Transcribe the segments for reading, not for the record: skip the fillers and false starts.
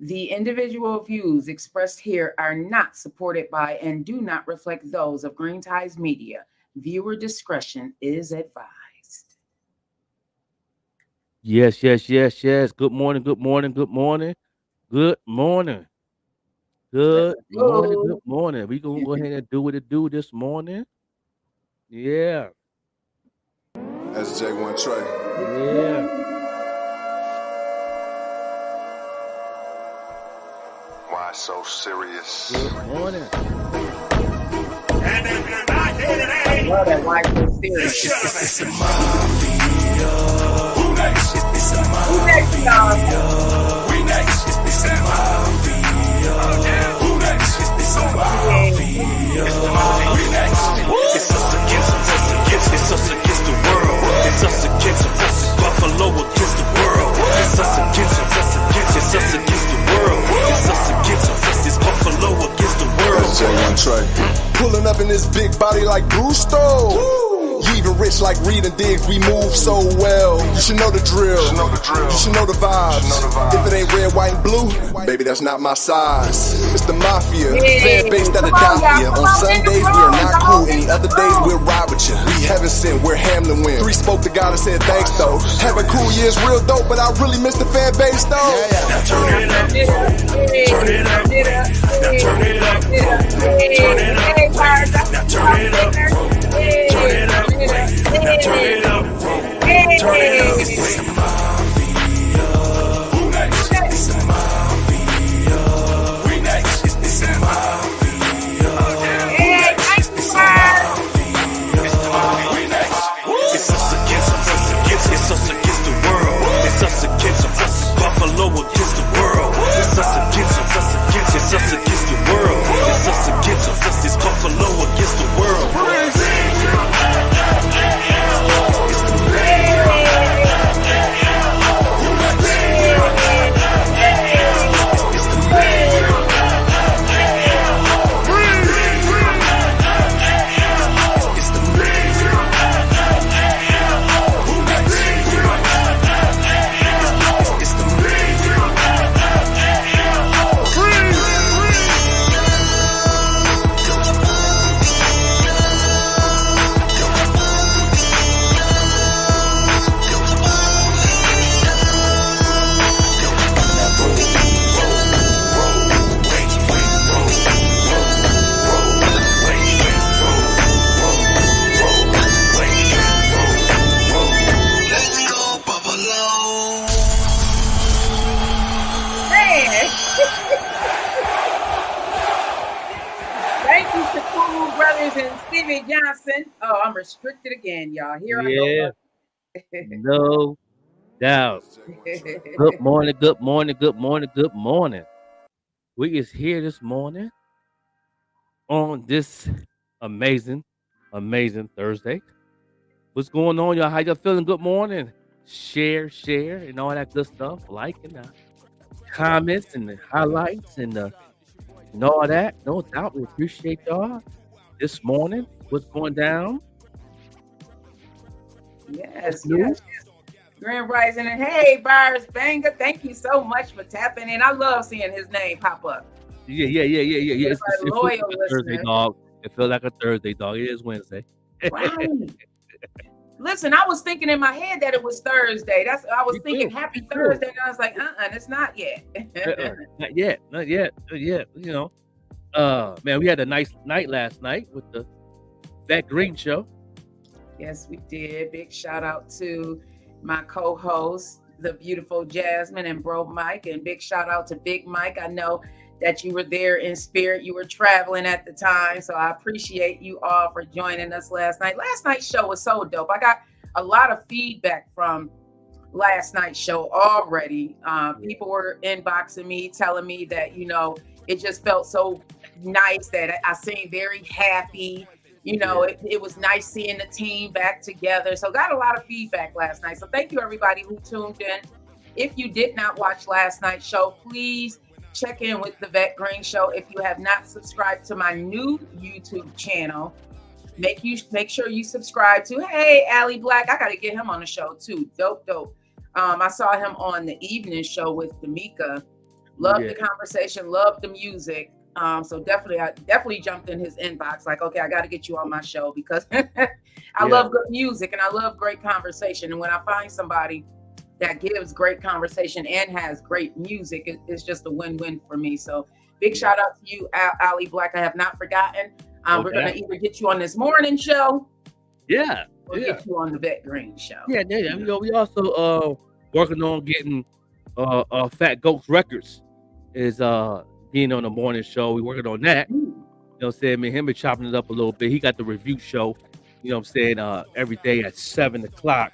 The individual views expressed here are not supported by and do not reflect those of Green Ties Media. Viewer discretion is advised. Yes, yes, yes, yes. Good morning, good morning, good morning, good morning, Let's good morning, good go. morning. We gonna go ahead and do what it do this morning. Yeah, SJ1 Trey. yeah. Why so serious? Good morning. And if you're not here I today, love that Why So it's Serious. it's the mafia. Who next? It's the Who next, y'all? mafia. We next. It's the mafia. Who next? It's the mafia. We next. It's us against it's us against the world. It's us against us. Buffalo against the world. It's us against it's us against the world. It's us against us. It's Buffalo against the world. SJ1 Trey. Pulling up in this big body like Brewster. You even rich like Reed and Diggs, we move so well. You should know the drill. You should know the vibes. If it ain't red, white, and blue, baby, that's not my size. It's the mafia, the fan base that'll die for you. On Sundays, we are not cool. Any other days, we'll ride with you. We heaven sent, we're Hamlin win. Three spoke to God and said thanks, though. Having cool years real dope, but I really miss the fan base, though. Now turn it up. Turn it up. Now turn it up. Turn it up. Now turn it up. Turn it up. Now turn it up. Turn it up. It's the mafia. Who next? It's the mafia. We next. It's the mafia. It's the mafia. We next. It's us against us. It's us against the world. It's us against us. Buffalo against the world. It's us against us. It's us against the world. It's us against us. It's Buffalo against the world. Man. Thank you to Cool Brothers and Stevie Johnson. Oh, I'm restricted again, y'all. Here I Yeah, go. no doubt. Good morning, good morning, good morning, good morning. We is here this morning on this amazing, amazing Thursday. What's going on, y'all? How y'all feeling? Good morning. Share, and all that good stuff. Like and comments and the highlights and all that. No doubt, we appreciate y'all this morning. What's going down? Yes, New? yes. Grand Rising and hey, Byers Banger, thank you so much for tapping in. I love seeing his name pop up. Yeah. It feels Loyal like a Thursday, listener. dog. It feels like a Thursday, dog. It is Wednesday. Right. Listen, I was thinking in my head that it was Thursday. I was Me thinking too. Happy Me too. Thursday, and I was like, it's not yet. Not yet. You know. Man, we had a nice night last night with the That Green Show. Yes, we did. Big shout out to my co-host, the beautiful Jasmine and Bro Mike, and big shout out to Big Mike. I know that you were there in spirit. You were traveling at the time, so I appreciate you all for joining us last night. Last night's show was so dope. I got a lot of feedback from last night's show already. People were inboxing me, telling me that, it just felt so nice that I seemed very happy. It was nice seeing the team back together. So got a lot of feedback last night. So thank you everybody who tuned in. If you did not watch last night's show, please check in with the Vet Green Show. If you have not subscribed to my new YouTube channel, make sure you subscribe to, hey, Allie Black. I got to get him on the show too. Dope. I saw him on the evening show with D'Amica Love Yeah. the conversation, love the music. So I definitely jumped in his inbox, like, okay, I got to get you on my show because I Yeah. love good music and I love great conversation. And when I find somebody that gives great conversation and has great music, it's just a win-win for me. So big shout out to you, Ali Black. I have not forgotten. We're gonna either get you on this morning show, Yeah. or get you on the Vet Green show. Yeah. You know, we also working on getting Fat Goats Records is being on the morning show. We working on that. You know what I'm saying? Me and him been chopping it up a little bit. He got the review show, you know what I'm saying, every day at 7:00.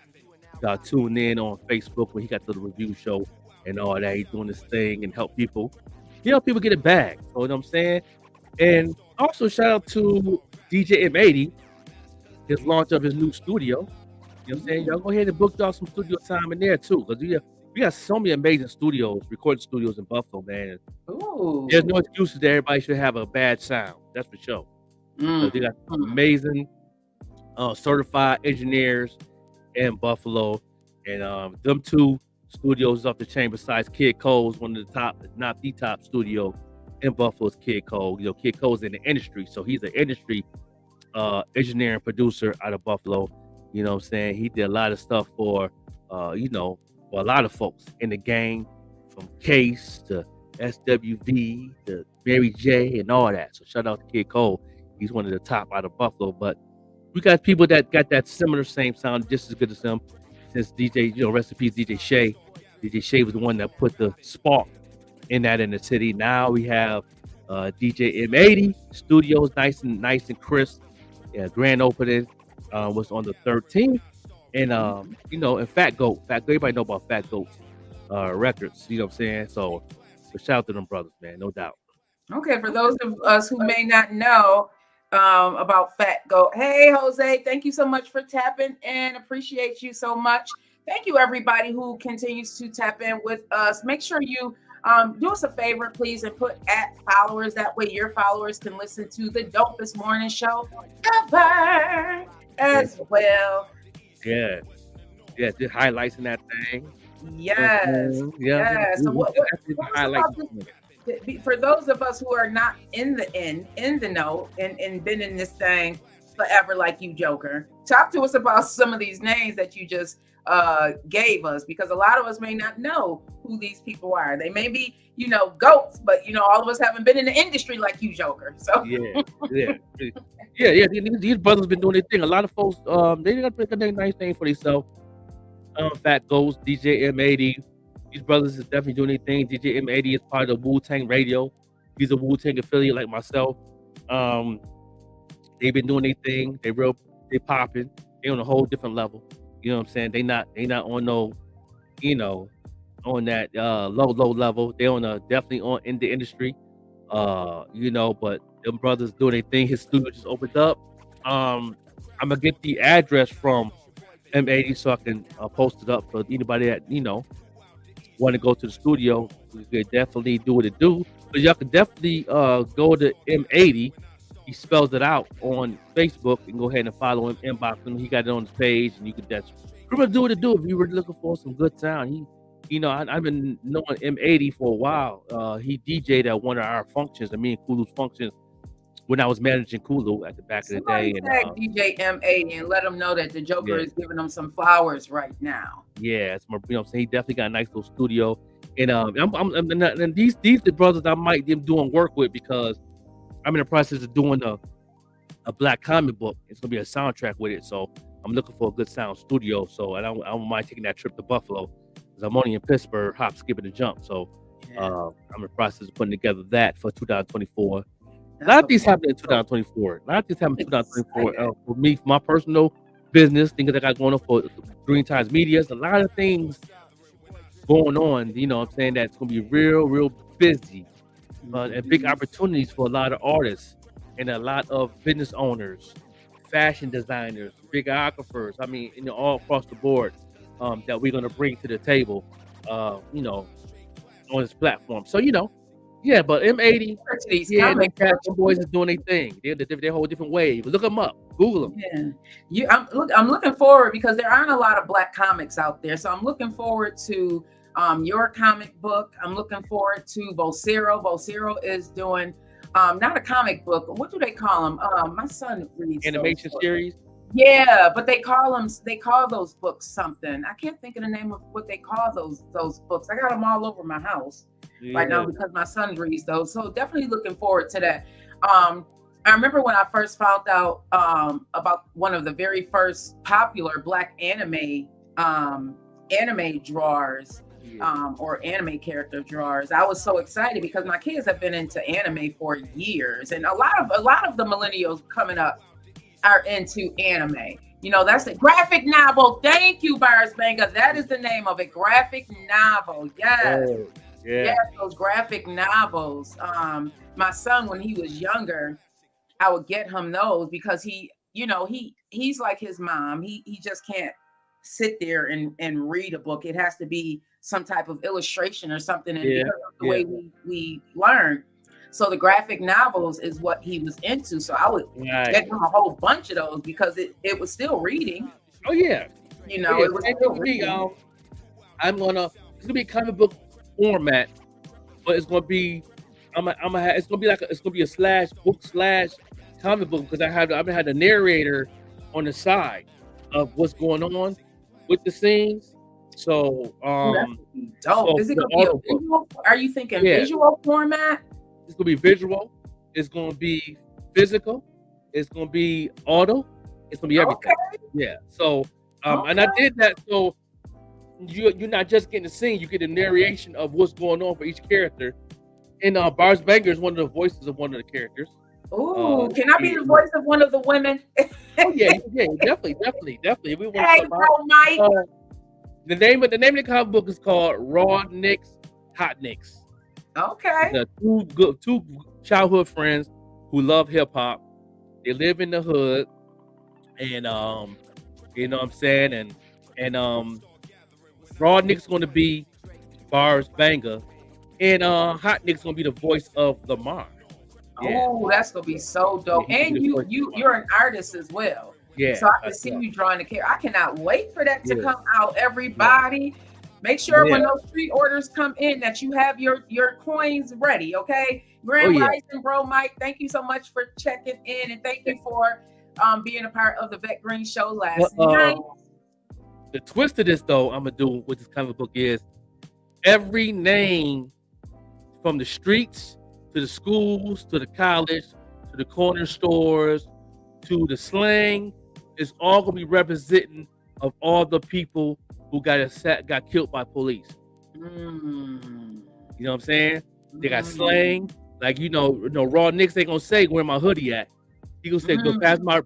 Tune in on Facebook when he got the review show and all that. He's doing this thing and help people get it back. You know what I'm saying? And also shout out to DJ M80, his launch of his new studio. You know what I'm saying? Y'all go ahead and book y'all some studio time in there too, because we got so many amazing studios, recording studios in Buffalo, man. Ooh. There's no excuses that everybody should have a bad sound. That's for sure. So they got amazing certified engineers in Buffalo, and them two studios off the chain besides Kid Cole's, one of the top, if not the top studio in Buffalo is Kid Cole. You know, Kid Cole's in the industry, so he's an industry engineer and producer out of Buffalo. You know what I'm saying? He did a lot of stuff for for a lot of folks in the game, from Case to SWV to Mary J and all that. So shout out to Kid Cole. He's one of the top out of Buffalo. But we got people that got that similar same sound, just as good as them. Since DJ, rest in peace, DJ Shay. DJ Shay was the one that put the spark in the city. Now we have DJ M80 Studios, nice and crisp. Yeah, grand opening was on the 13th. And and Fat Goat, everybody know about Fat Goat Records, you know what I'm saying? So shout out to them brothers, man, no doubt. Okay, for those of us who may not know about Fat Goat, hey Jose, thank you so much for tapping in. Appreciate you so much. Thank you everybody who continues to tap in with us. Make sure you do us a favor, please, and put @followers. That way your followers can listen to the dopest morning show ever as well. Yeah, did highlights in that thing. Yes. Yeah. So what highlights? For those of us who are not in the know and been in this thing forever, like you, Joker, talk to us about some of these names that you just gave us, because a lot of us may not know who these people are. They may be, goats, but all of us haven't been in the industry like you, Joker. So these brothers been doing their thing. A lot of folks, they got to make a nice name for themselves. Fat Ghost, DJ M80. These brothers is definitely doing their thing. DJ M80 is part of Wu-Tang Radio. He's a Wu-Tang affiliate like myself. They've been doing their thing. They popping. They on a whole different level. You know what I'm saying? They not on no, on that low level. They definitely on in the industry. But them brothers doing their thing. His studio just opened up. I'm gonna get the address from M80 so I can post it up for anybody that want to go to the studio. We could definitely do what it do. But y'all can definitely go to M80. He spells it out on Facebook, and go ahead and follow him, inbox him. He got it on his page, and you can just do what it do if you were looking for some good sound. I've been knowing M80 for a while. He DJ'd at one of our functions, me and Kulu's functions, when I was managing Kulu at the back of the day. And tag DJ M80 and let him know that the Joker is giving him some flowers right now. Yeah, it's my, he definitely got a nice little studio. And and these the brothers I might be doing work with, because I'm in the process of doing a Black comic book. It's gonna be a soundtrack with it, so I'm looking for a good sound studio. So I don't mind taking that trip to Buffalo, because I'm only in Pittsburgh, hop, skip, and a jump. So I'm in the process of putting together that for 2024. A lot of things happen in 2024. A lot of things happen in 2024 for me, for my personal business, things that I got going on for Green Times Media. A lot of things going on, I'm saying, that's going to be real busy. And big opportunities for a lot of artists and a lot of business owners, fashion designers, videographers. I mean, all across the board that we're going to bring to the table, on this platform. So, yeah, but M80, the boys is doing their thing. They're a whole different way. Look them up, Google them. Yeah, I'm looking forward, because there aren't a lot of Black comics out there. So I'm looking forward to your comic book. I'm looking forward to Vocero. Vocero is doing not a comic book. What do they call them? My son reads Animation series. Yeah, but they call those books something. I can't think of the name of what they call those books. I got them all over my house right now because my son reads those. So definitely looking forward to that. I remember when I first found out about one of the very first popular Black anime drawers or anime character drawers. I was so excited because my kids have been into anime for years, and a lot of the millennials coming up are into anime. You know, that's a graphic novel. Thank you, Bars Banga. That is the name of it. Graphic novel. Yes. Oh, yeah. Yes, those graphic novels. My son, when he was younger, I would get him those because he's like his mom. He just can't sit there and read a book. It has to be some type of illustration or something. And because of the way we learn. So the graphic novels is what he was into. So I would get him a whole bunch of those because it was still reading. Oh yeah. You know, it was still reading. It's gonna be a comic book format, but it's gonna be it's gonna be a slash book slash comic book because I've had a narrator on the side of what's going on with the scenes. So dope. So is it gonna be a visual? Are you thinking visual format? It's gonna be visual. It's gonna be physical. It's gonna be auto. It's gonna be everything. Okay. Yeah. So and I did that so you're not just getting the scene. You get a narration of what's going on for each character. And Bars Banger is one of the voices of one of the characters. Oh, can I be the voice of one of the women? Oh yeah, definitely. We want hey, bro, Mike. The name of the comic book is called Raw Nicks, Hot Nicks. Okay. The two childhood friends who love hip hop. They live in the hood, and you know what I'm saying, and Raw Nick's going to be Bars Banger, and Hot Nick's going to be the voice of Lamar. Yeah. Oh, that's gonna be so dope. And you're an artist as well. Yeah. So I can see you drawing the character. I cannot wait for that to come out. Everybody, make sure when those pre-orders come in that you have your coins ready. Okay. Grand Rising, bro, Mike. Thank you so much for checking in, and thank you for being a part of the Vet Green Show last night. The twist of this, though, I'm gonna do with this comic book is every name from the streets to the schools, to the college, to the corner stores, to the slang, is all gonna be representing of all the people who got killed by police. You know what I'm saying? They got slang, like Raw Nicks ain't gonna say where my hoodie at. He gonna say go pass my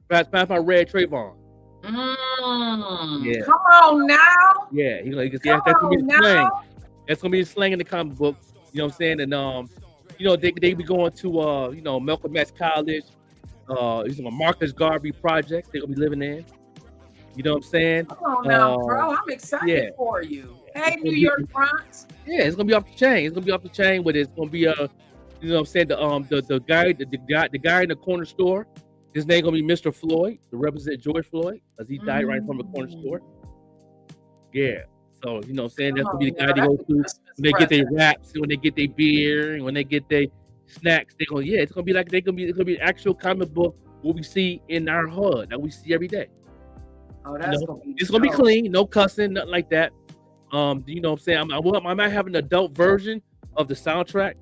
red Trayvon. Come on now. Yeah, that's gonna be slang. That's gonna be slang in the comic book. You know what I'm saying? And they be going to Malcolm X College, Marcus Garvey project they're gonna be living in. You know what I'm saying? Come on now, bro. I'm excited for you. Hey, New York Bronx. Yeah, it's gonna be off the chain. It's gonna be off the chain, but it's gonna be you know what I'm saying, the guy in the corner store. His name gonna be Mr. Floyd, to represent George Floyd, because he died right from the corner store. Yeah. So, you know what I'm saying? That's gonna be the guy they go to when they get their wraps, when they get their beer, and when they get their snacks. It's gonna be like it's gonna be an actual comic book what we see in our hood that we see every day. Oh, that's gonna be it's gonna be clean, no cussing, nothing like that. You know what I'm saying? I might have an adult version of the soundtrack,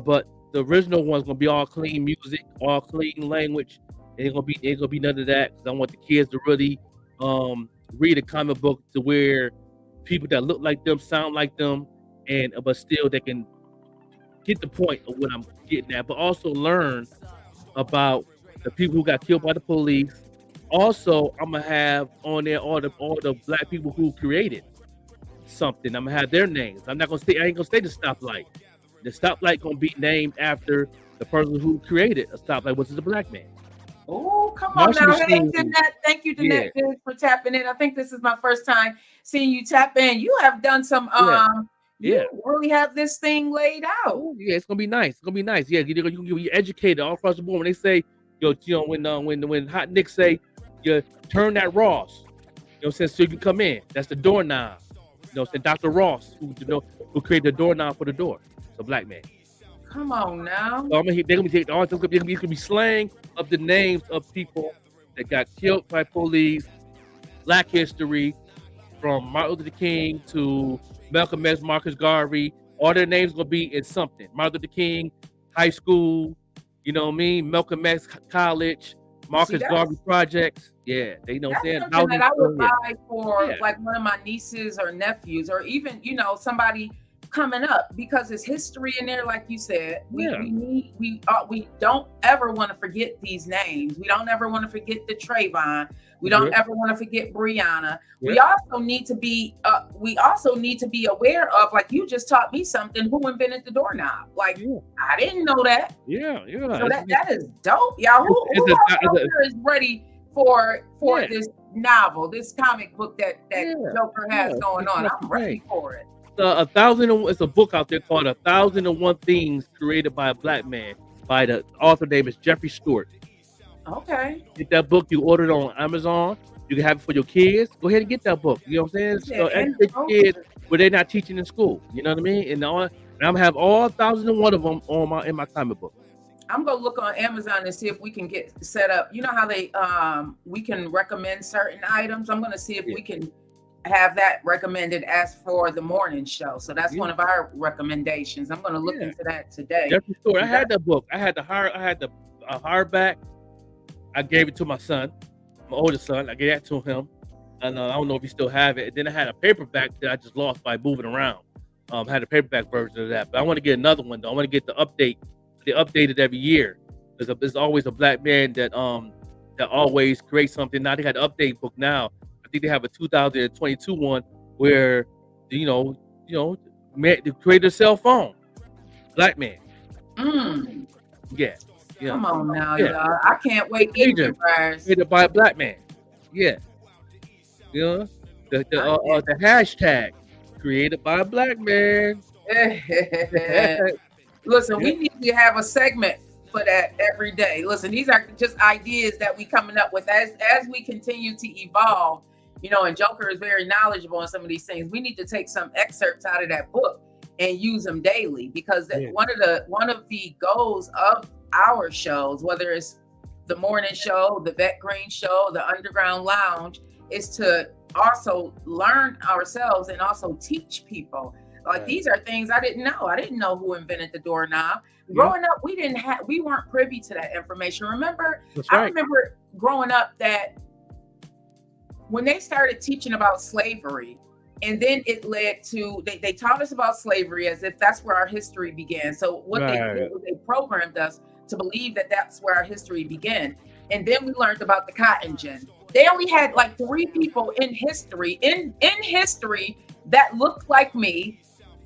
but the original one's gonna be all clean music, all clean language. Ain't gonna be none of that, because I want the kids to really read a comic book to where people that look like them, sound like them, but still they can get the point of what I'm getting at, but also learn about the people who got killed by the police. Also, I'm gonna have on there all the black people who created something. I'm gonna have their names. I ain't gonna say the stoplight. The stoplight gonna be named after the person who created a stoplight, which is a black man. Oh, come on now. Hey, Danette. Thank you, Danette, for tapping in. I think this is my first time seeing you tap in. You have done some you really have this thing laid out. Oh, yeah, it's gonna be nice. It's gonna be nice. Yeah, you can be educated all across the board. When they say, when Hot Nick say, you turn that Ross, you know what I'm saying, so you can come in. That's the doorknob. You know, saying Dr. Ross, who created the doorknob for the door. It's a black man. Come on now. So they're gonna be taking all they're gonna be slang of the names of people that got killed by police, Black history, from Martin Luther King to Malcolm X, Marcus Garvey. All their names gonna be in something. Martin Luther King, high school, you know what I mean? Malcolm X college, Marcus Garvey projects. Yeah, they know what I'm saying. Something that I would buy for like one of my nieces or nephews, or even, you know, somebody coming up, because it's history in there, like you said. We don't ever want to forget these names. We don't ever want to forget the Trayvon. We don't ever want to forget Breonna. We also need to be aware of, like you just taught me something, who invented the doorknob. Like I didn't know that. So that is dope, y'all. Who is ready for this novel, this comic book that Joker has going on? I'm ready for it. It's a book out there called 1,001 Things Created by a Black Man, by the author name is Jeffrey Stewart. Okay. Get that book. You order it on Amazon. You can have it for your kids. Go ahead and get that book. You know what I'm saying? So educate your kids where they're not teaching in school. You know what I mean? And I'm gonna have all 1,001 of them in my comic book. I'm gonna look on Amazon and see if we can get set up. You know how they we can recommend certain items. I'm gonna see if we can have that recommended as for the morning show. So that's one of our recommendations. I'm gonna look into that today. Jeffrey Stewart. I had that book. I had the hardback. I gave it to my son, my oldest son. I gave that to him, and I don't know if he still have it. And then I had a paperback that I just lost by moving around. Had a paperback version of that, but I want to get another one though. I want to get the update. They update it every year. There's always a black man that always creates something. Now they got the update book now. I think they have a 2022 one where man, they created a cell phone. Black man. Yeah. Come on now, y'all. I can't wait either, guys. Created by a black man. Yeah. You know, the hashtag created by a black man. Listen, we need to have a segment for that every day. Listen, these are just ideas that we coming up with as we continue to evolve. You know, and Joker is very knowledgeable on some of these things. We need to take some excerpts out of that book and use them daily, because one of the goals of our shows, whether it's the morning show, the Vet Green show, the Underground Lounge, is to also learn ourselves and also teach people. Like these are things I didn't know. I didn't know who invented the doorknob. Growing up, we weren't privy to that information. Remember, I remember growing up that when they started teaching about slavery, and then it led to, they taught us about slavery as if that's where our history began. So what they did was they programmed us to believe that that's where our history began. And then we learned about the cotton gin. They only had like 3 people in history that looked like me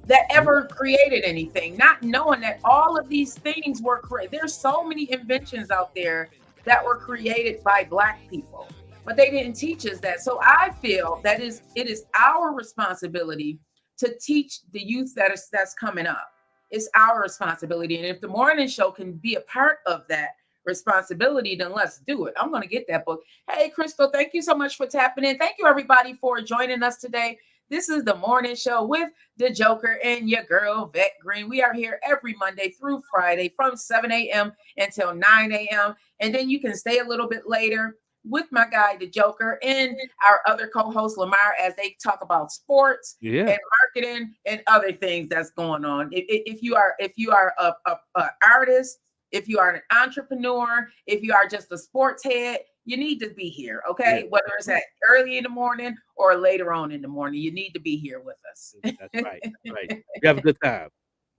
that ever created anything, not knowing that all of these things were created. There's so many inventions out there that were created by Black people, but they didn't teach us that. So I feel that it is our responsibility to teach the youth that's coming up. It's our responsibility. And if the morning show can be a part of that responsibility, then let's do it. I'm going to get that book. Hey, Crystal, thank you so much for tapping in. Thank you, everybody, for joining us today. This is the morning show with the Joker and your girl, Vet Green. We are here every Monday through Friday from 7 a.m. until 9 a.m. And then you can stay a little bit later with my guy, the Joker, and our other co-host, Lamar, as they talk about sports and marketing and other things that's going on. If you are a artist, if you are an entrepreneur, if you are just a sports head, you need to be here, okay? Whether it's at early in the morning or later on in the morning, you need to be here with us. That's right. You have a good time.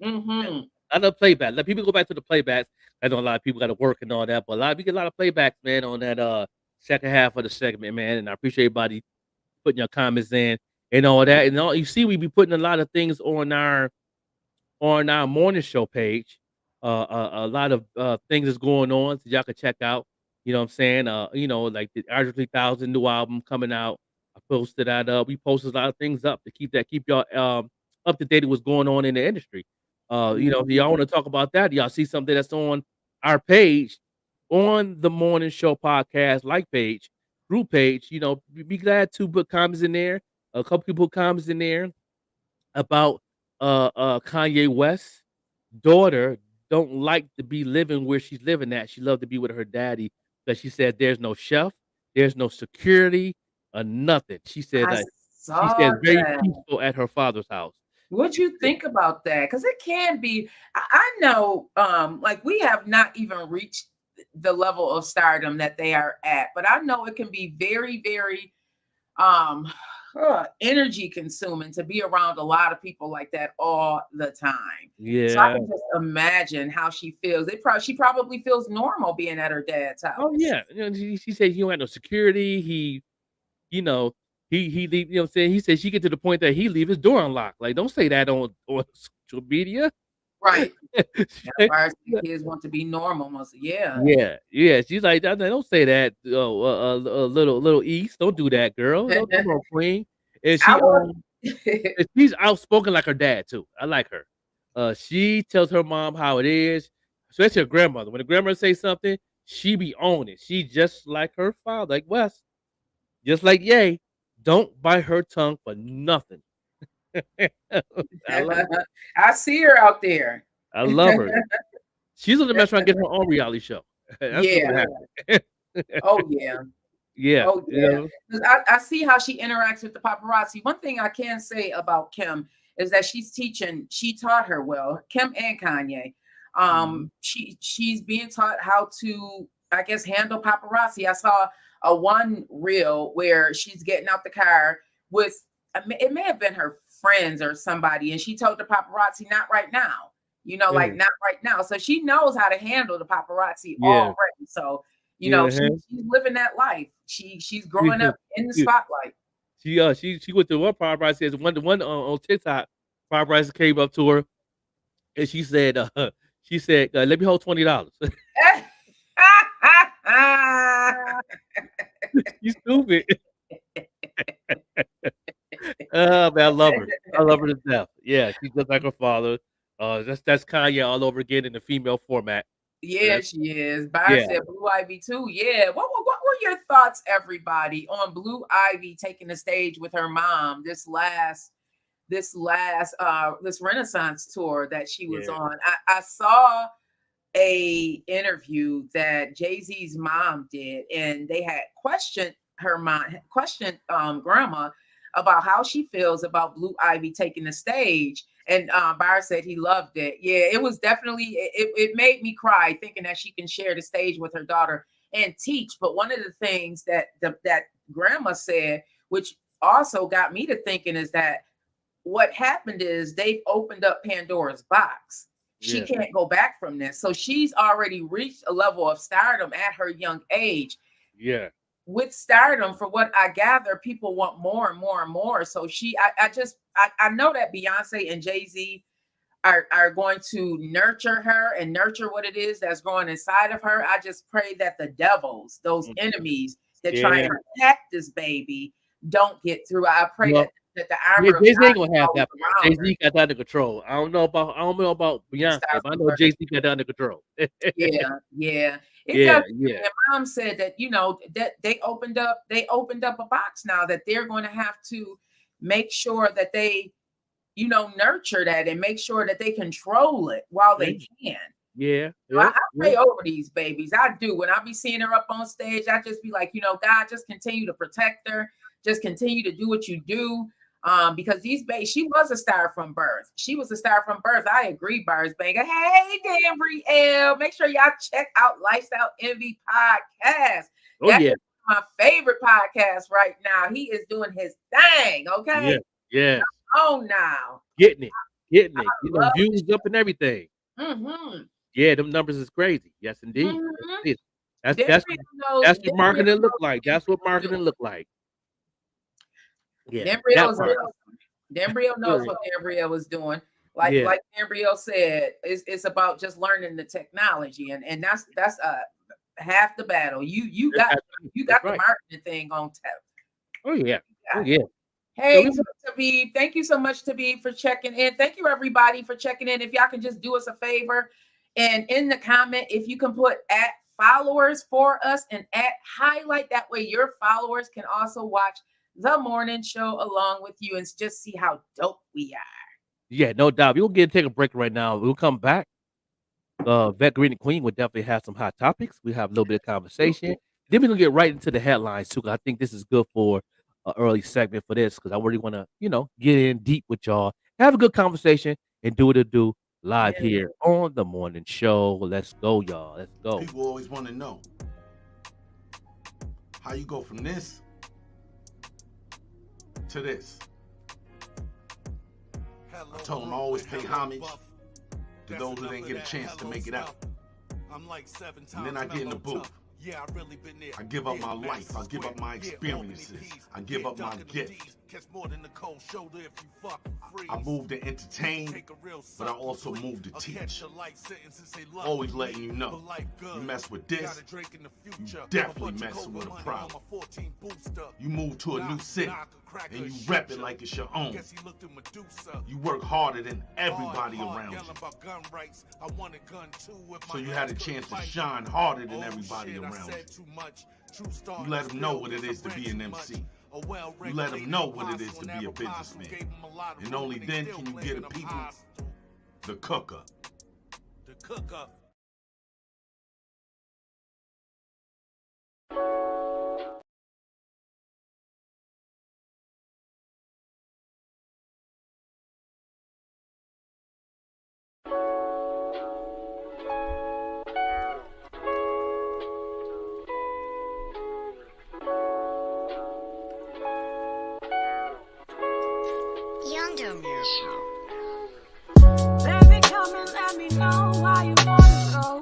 I love playback. Let people go back to the playbacks. I know a lot of people got to work and all that, but we get a lot of playbacks, man, on that second half of the segment, man. And I appreciate everybody putting your comments in and all that. And you see, we be putting a lot of things on our morning show page. A lot of things is going on, so y'all can check out. You know what I'm saying? Like the Andre 3000 new album coming out. I posted that up. We posted a lot of things up to keep y'all up to date with what's going on in the industry. If y'all want to talk about that, y'all see something that's on our page, on the morning show podcast page, group page. Be glad to put comments in there. A couple people put comments in there. about Kanye West's daughter don't like to be living where she's living at. She loved to be with her daddy, but she said there's no chef, there's no security, or nothing. She said I that she saw said very that. peaceful at her father's house. What you think about that? Because it can be. I know, like we have not even reached the level of stardom that they are at, but I know it can be very, very um energy consuming to be around a lot of people like that all the time. So I Yeah. can just imagine how she feels. She probably feels normal being at her dad's Oh house. yeah. You know, she said he don't have no security. You know, he leave. You know what I'm saying? He said she get to the point that he leave his door unlocked. Like, don't say that on social media. Right. As far as the kids want to be normal, most yeah. Yeah, yeah, she's like, Don't say that, little East, don't do that, girl, don't come on, queen." And I would. she's outspoken like her dad too. I like her. She tells her mom how it is, especially her grandmother. When the grandmother say something, she be on it. She just like her father, like Wes, just like Ye. Don't bite her tongue for nothing. I love her. I see her out there. I love her. She's gonna mess around and get her own reality show. That's what's Yeah. gonna happen. Oh yeah. Yeah, Oh you yeah. know? 'Cause I see how she interacts with the paparazzi. One thing I can say about Kim is that she taught her well, Kim and Kanye. Mhm. She's being taught how to, I guess, handle paparazzi. I saw a one reel where she's getting out the car with it may have been her friends or somebody, and she told the paparazzi, not right now. Like Yeah, not right now. So she knows how to handle the paparazzi yeah, already. So yeah, she's living that life. She's growing yeah. up in the spotlight. She went to one paparazzi says one on TikTok, paparazzi came up to her and she said, "Let me hold $20." You stupid. Oh, man, I love her. I love her to death. Yeah, she's just like her father. That's Kanye all over again in the female format. So Yeah, that's she is. Byron yeah, said Blue Ivy too. Yeah. What were your thoughts, everybody, on Blue Ivy taking the stage with her mom this Renaissance tour that she was yeah, on? I saw a interview that Jay-Z's mom did, and they had questioned grandma about how she feels about Blue Ivy taking the stage. And Byron said he loved it. Yeah, it was definitely it made me cry thinking that she can share the stage with her daughter and teach. But one of the things that grandma said, which also got me to thinking, is that what happened is they've opened up Pandora's box. She yeah, can't go back from this. So she's already reached a level of stardom at her young age. yeah, With stardom, for what I gather, people want more and more and more. So I know that Beyonce and Jay-Z are going to nurture her and nurture what it is that's growing inside of her. I just pray that the devils, those mm, enemies that try yeah. and attack this baby, don't get through. I pray Well, that the yeah, armor of Jay-Z God ain't gonna is have always that part. around her. Jay-Z got that under control. I don't know about The Beyonce, star but I from know birth. Jay-Z got that under control. Yeah, yeah. It Yeah, does. yeah, And mom said that that they opened up a box now that they're going to have to make sure that they nurture that and make sure that they control it while yeah, they can. yeah, I yep, pray yep. over these babies. I do. When I be seeing her up on stage, I just be like, God, just continue to protect her. Just continue to do what you do. Because these babies, she was a star from birth. She was a star from birth. I agree, Bars Banger. Hey, Dan Brielle. Make sure y'all check out Lifestyle Envy Podcast. Oh That yeah, is my favorite podcast right now. He is doing his thing. yeah, Okay. yes. Oh, now. Getting it, getting them Love views up and everything. it. Mm-hmm. Yeah, them numbers is crazy. Yes, indeed. Yes, Mm-hmm. indeed. That's Dan that's Brielle knows. that's Dan what Brielle marketing look knows like. what That's what he's doing. marketing look like. Yeah, Dan that Brielle is part. awesome. Dan Brielle knows Period. what Dan Brielle is doing. Yeah, Like Dan Brielle said, it's about just learning the technology, and that's half the battle. You that's got absolutely you that's got the right. marketing thing on tap. Oh yeah, oh Got it. yeah. So Hey, we Tabib, thank you so much, Tabib, for checking in. Thank you, everybody, for checking in. If y'all can just do us a favor and in the comment, if you can put at followers for us and at highlight, that way your followers can also watch the morning show along with you and just see how dope we are. Yeah, no doubt. We'll take a break right now. We'll come back. Vet Green and Queen will definitely have some hot topics. We have a little bit of conversation. Then we're gonna get right into the headlines too. 'Cause I think this is good for an early segment for this because I really want to, get in deep with y'all, have a good conversation, and do what it do live Yeah. here on the morning show. Let's go, y'all. Let's go. People always want to know how you go from this to this. I told them I always pay homage to those who didn't get a chance to make it out. And then I get in the booth. I give up my life. I give up my experiences. I give up my gift. I move to entertain, but I also move to teach. Always letting you know, you mess with this, you definitely messing with a problem. You move to a new city, and you rep it like it's your own. You work harder than everybody around you. So you had a chance to shine harder than everybody around you. You let them know what it is to be an MC. You let them know what it is to be a businessman. And only then can you get a people the cook up. Baby, come and let me know why you wanna go.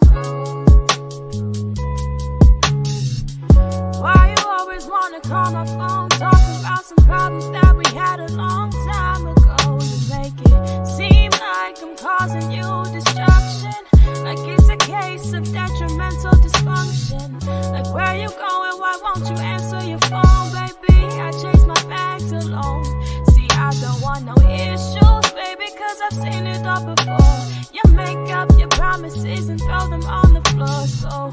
Why you always wanna call my phone, talking about some problems that we had a long time ago. You make it seem like I'm causing you destruction, like it's a case of detrimental dysfunction. Like where you going, why won't you answer your phone, baby? I chase my bags alone. See, I don't want no issues, baby, cause I've seen it all before. You make up your promises and throw them on the floor. So,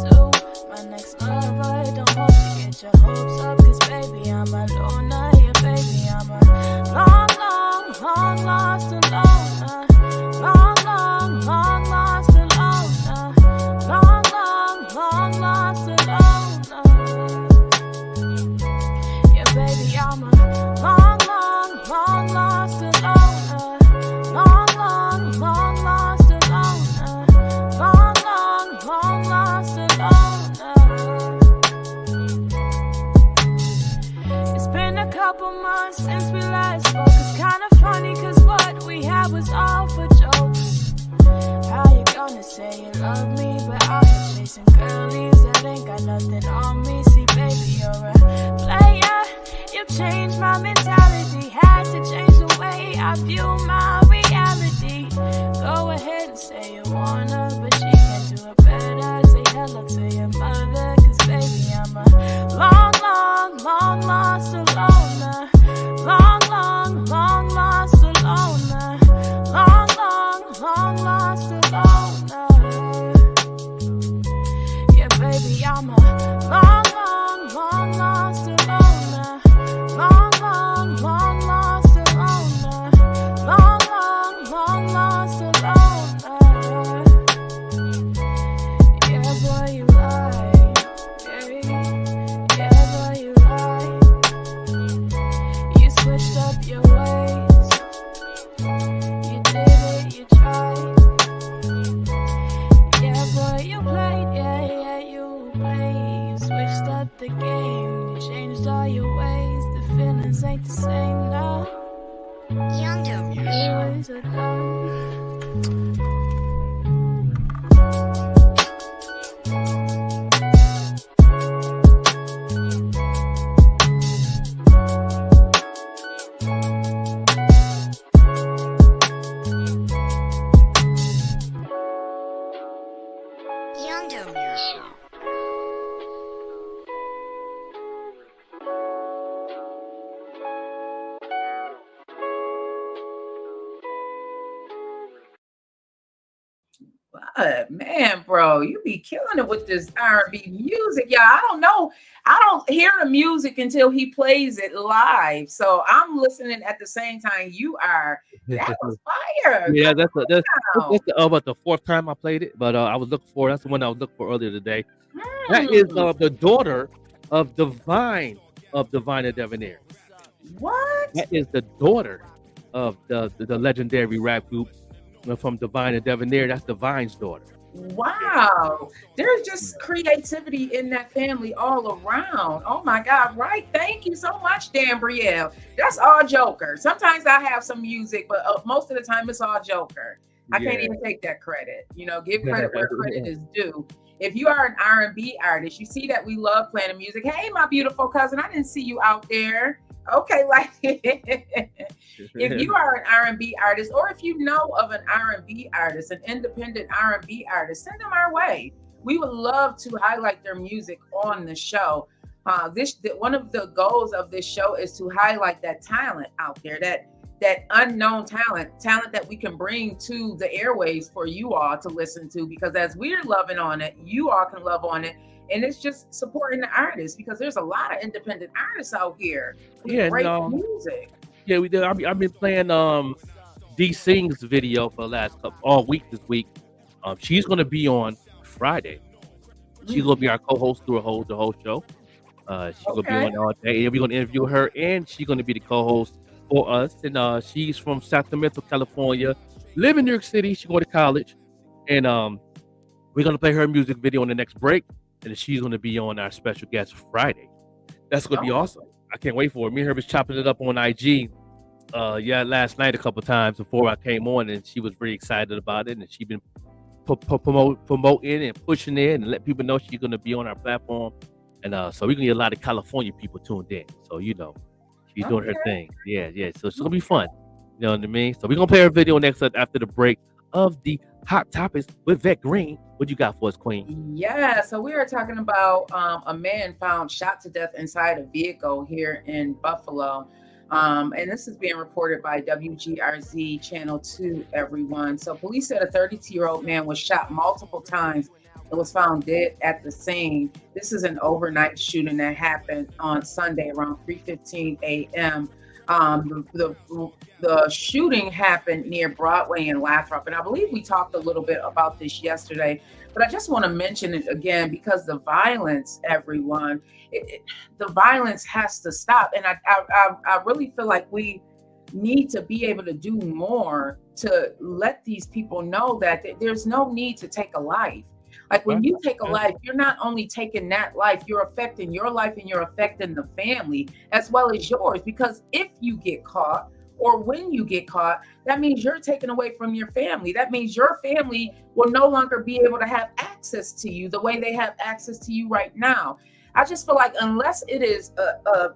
to my next lover, don't hope you get your hopes up, cause baby, I'm a loner. Yeah, baby, I'm a long lost alone. Long lost alone. Long lost alone. Yeah, baby, I'm a long lost alone. Long lost alone. Long lost alone. It's been a couple months since we last spoke. It's kind of funny cause what we had was all for jokes. How you gonna say you love me, but I'm chasing girlies that ain't got nothing on me. See, baby, you're a player. You changed my mentality. Had to change the way I view my reality. Go ahead and say you wanna, but you can't do it better. Say hello to your mother, cause baby, I'm a long lost alone. Long lost alone. Long lost alone. Yeah, baby, I'm a long lost alone. Long lost alone. Long lost alone. Yeah, boy, you lie. Yeah, boy, you lie. You switched up your ways. You did it, you tried. Yeah, boy, you played. Yeah, you played. You switched up the game. You changed all your ways. The feelings ain't the same now. Years ago. But man, bro, you be killing it with this R&B music. Yeah, I don't know. I don't hear the music until he plays it live. So I'm listening at the same time you are. That was fire. Yeah, Come on. that's about the fourth time I played it, but I was looking for that's the one I was looking for earlier today. That is Hmm. the daughter of Divine and Debonair. What? That is the daughter of the legendary rap group from Divine and Debonair. That's Divine's daughter. Wow. There's just creativity in that family all around. Oh my God. Right. Thank you so much, Dan Brielle. That's all Joker. Sometimes I have some music, but most of the time it's all Joker. I can't Yeah. even take that credit. Give credit where credit is due. If you are an R&B artist, you see that we love playing the music. Hey, my beautiful cousin, I didn't see you out there. Okay, like if you are an R&B artist, or if you know of an R&B artist, an independent R&B artist, send them our way. We would love to highlight their music on the show. One of the goals of this show is to highlight that talent out there, that unknown talent that we can bring to the airways for you all to listen to, because as we're loving on it, you all can love on it. And it's just supporting the artists, because there's a lot of independent artists out here with Yeah, great no. music. Yeah, we did. I've been playing D Sing's video for the last all week this week. She's gonna be on Friday. She's gonna be our co-host through the whole show. She's gonna be Okay. on all day. We're gonna interview her, and she's gonna be the co-host for us. And she's from Sacramento, California. Live in New York City. She go to college, and we're gonna play her music video in the next break. And she's gonna be on our special guest Friday. That's gonna be Oh, awesome. I can't wait for it. Me and her was chopping it up on IG. Last night a couple times before I came on, and she was very excited about it. And she's been promoting and pushing it and let people know she's gonna be on our platform. And so we're gonna get a lot of California people tuned in. So she's doing her okay. thing. Yeah. So it's gonna be fun. You know what I mean? So we're gonna play her video next after the break of the Hot Topics with Vet Green. What you got for us, Queen? Yeah, so we are talking about a man found shot to death inside a vehicle here in Buffalo. And this is being reported by WGRZ Channel 2, everyone. So police said a 32-year-old man was shot multiple times and was found dead at the scene. This is an overnight shooting that happened on Sunday around 3:15 a.m. The shooting happened near Broadway in Lathrop, and I believe we talked a little bit about this yesterday, but I just want to mention it again because the violence, everyone, the violence has to stop, and I really feel like we need to be able to do more to let these people know that there's no need to take a life. Like when you take a life, you're not only taking that life, you're affecting your life and you're affecting the family as well as yours. Because if you get caught, or when you get caught, that means you're taken away from your family. That means your family will no longer be able to have access to you the way they have access to you right now. I just feel like unless it is a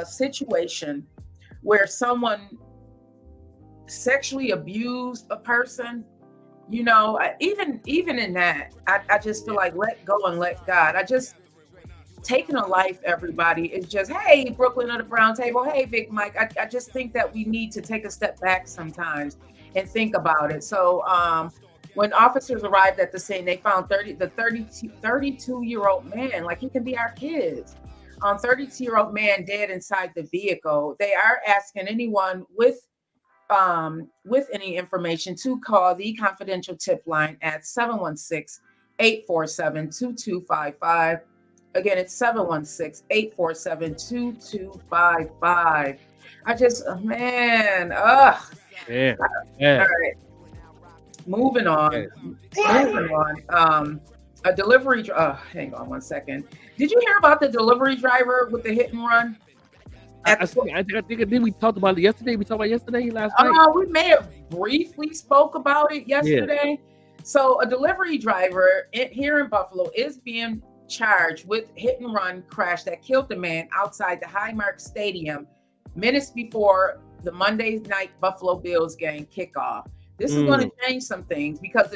situation where someone sexually abused a person, even in that, I just feel like let go and let God. I just taking a life, everybody, is just, hey, Brooklyn of the Brown Table, hey, Big Mike. I just think that we need to take a step back sometimes and think about it. So when officers arrived at the scene, they found 32-year-old man, like he can be our kids. 32-year-old man dead inside the vehicle. They are asking anyone with any information to call the confidential tip line at 716-847-2255. Again, it's 716-847-2255. I just, man, ugh. Yeah. All right, moving on. A delivery. Hang on one second. Did you hear about the delivery driver with the hit and run? I think we talked about it yesterday. We talked about yesterday, last night. We may have briefly spoke about it yesterday. Yeah. So a delivery driver here in Buffalo is being charged with hit and run crash that killed the man outside the Highmark Stadium minutes before the Monday night Buffalo Bills game kickoff. This is going to change some things because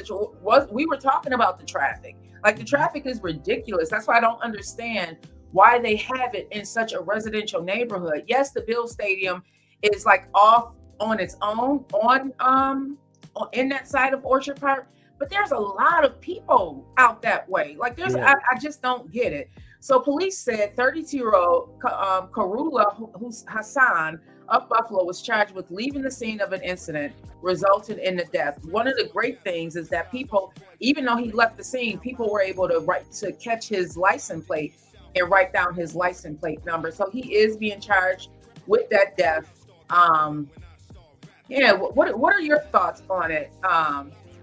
we were talking about the traffic. Like the traffic is ridiculous. That's why I don't understand why they have it in such a residential neighborhood. Yes, the Bill Stadium is like off on its own in that side of Orchard Park, but there's a lot of people out that way. Like I just don't get it. So police said 32-year-old Karula Hassan of Buffalo was charged with leaving the scene of an incident resulting in the death. One of the great things is that people, even though he left the scene, people were able to catch his license plate and write down his license plate number. So he is being charged with that death. What are your thoughts on it?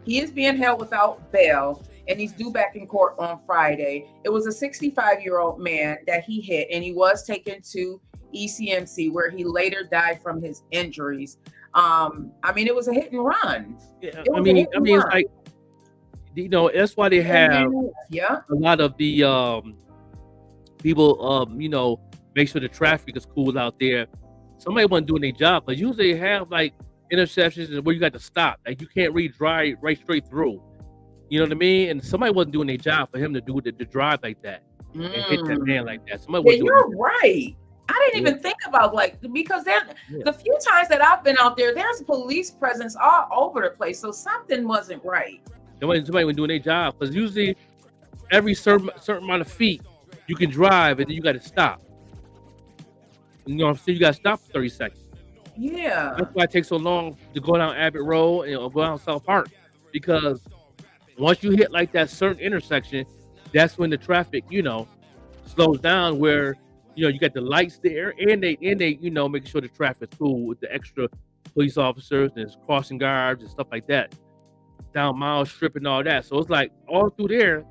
He is being held without bail, and he's due back in court on Friday. It was a 65-year-old man that he hit, and he was taken to ECMC, where he later died from his injuries. It was a hit and run. Yeah, it's like, that's why they have a lot of the people, make sure the traffic is cool out there. Somebody wasn't doing their job, but usually they have like intersections where you got to stop. Like you can't really drive right straight through. You know what I mean? And somebody wasn't doing their job for him to do the drive like that and hit that man like that. You're right. I didn't even think about because the few times that I've been out there, there's police presence all over the place. So something wasn't right. Somebody wasn't doing their job, because usually every certain amount of feet you can drive and then you got to stop. So you got to stop for 30 seconds. Yeah. That's why it takes so long to go down Abbott Road or go down South Park, because once you hit like that certain intersection, that's when the traffic, slows down, where, you got the lights there and they making sure the traffic's cool with the extra police officers and crossing guards and stuff like that. Down Mile Strip and all that. So it's like all through there,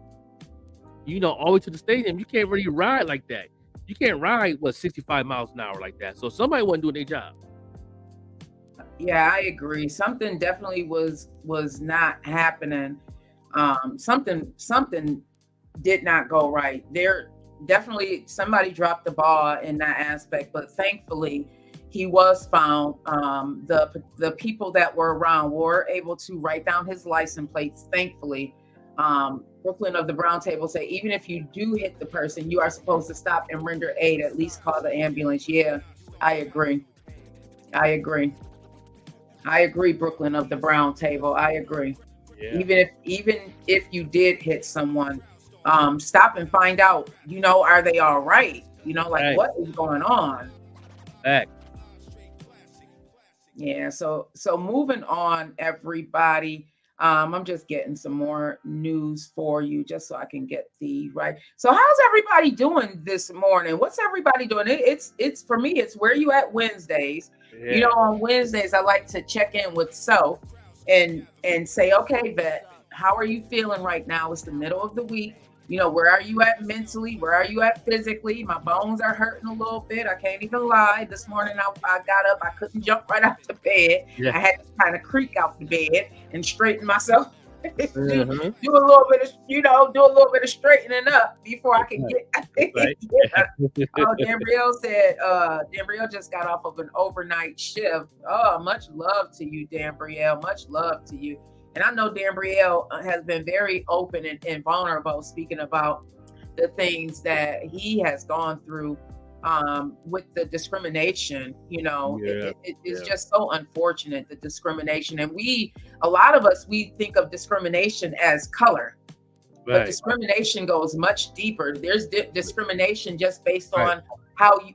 all the way to the stadium, you can't really ride like that. You can't ride 65 miles an hour like that. So somebody wasn't doing their job. Yeah, I agree. Something definitely was not happening. Something did not go right. There definitely somebody dropped the ball in that aspect, but thankfully he was found. The people that were around were able to write down his license plates, thankfully. Brooklyn of the Brown Table say, even if you do hit the person, you are supposed to stop and render aid, at least call the ambulance. Yeah, I agree, Brooklyn of the Brown Table. I agree. Yeah. Even if you did hit someone, stop and find out, are they all right? Right. What is going on? Back. Yeah, so moving on, everybody. I'm just getting some more news for you just so I can get the right. So how's everybody doing this morning? What's everybody doing? It's for me, it's Where You At Wednesdays. Yeah. On Wednesdays, I like to check in with self and say, okay, Vet, how are you feeling right now? It's the middle of the week. Where are you at mentally? Where are you at physically? My bones are hurting a little bit. I can't even lie. This morning I got up. I couldn't jump right out the bed. Yeah. I had to kind of creak out the bed and straighten myself. do a little bit of straightening up before I can get. Right. Dambrielle said, Dambrielle just got off of an overnight shift. Oh, much love to you, Dambrielle. Much love to you. And I know Dambrielle has been very open and vulnerable, speaking about the things that he has gone through with the discrimination. It's just so unfortunate, the discrimination. And a lot of us think of discrimination as color, right. But discrimination goes much deeper. There's discrimination just based on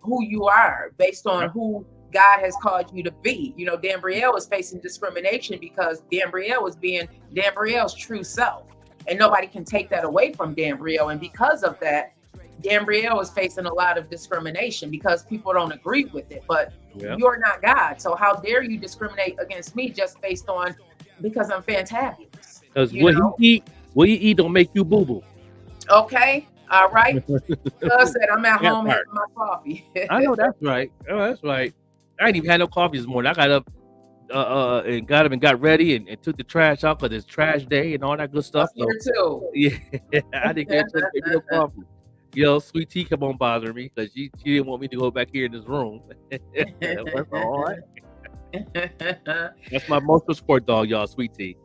who you are, based on who God has called you to be. Dambrielle was facing discrimination because Dambrielle was being Dambrielle's true self, and nobody can take that away from Dambrielle. And because of that, Dambrielle is facing a lot of discrimination because people don't agree with it. But you're not God, so how dare you discriminate against me just based on because I'm fantabulous? Because what you eat don't make you boo boo. Okay. All right. Cuz said I'm at home having my coffee. I know that's right. Oh, that's right. I ain't even had no coffee this morning. I got up and got up and got ready and took the trash out because it's trash day and all that good stuff. Here too. Yeah, I didn't get no coffee. Sweet Tea kept on bothering me because she didn't want me to go back here in this room. That's all right. That's my emotional support dog, y'all. Sweet Tea.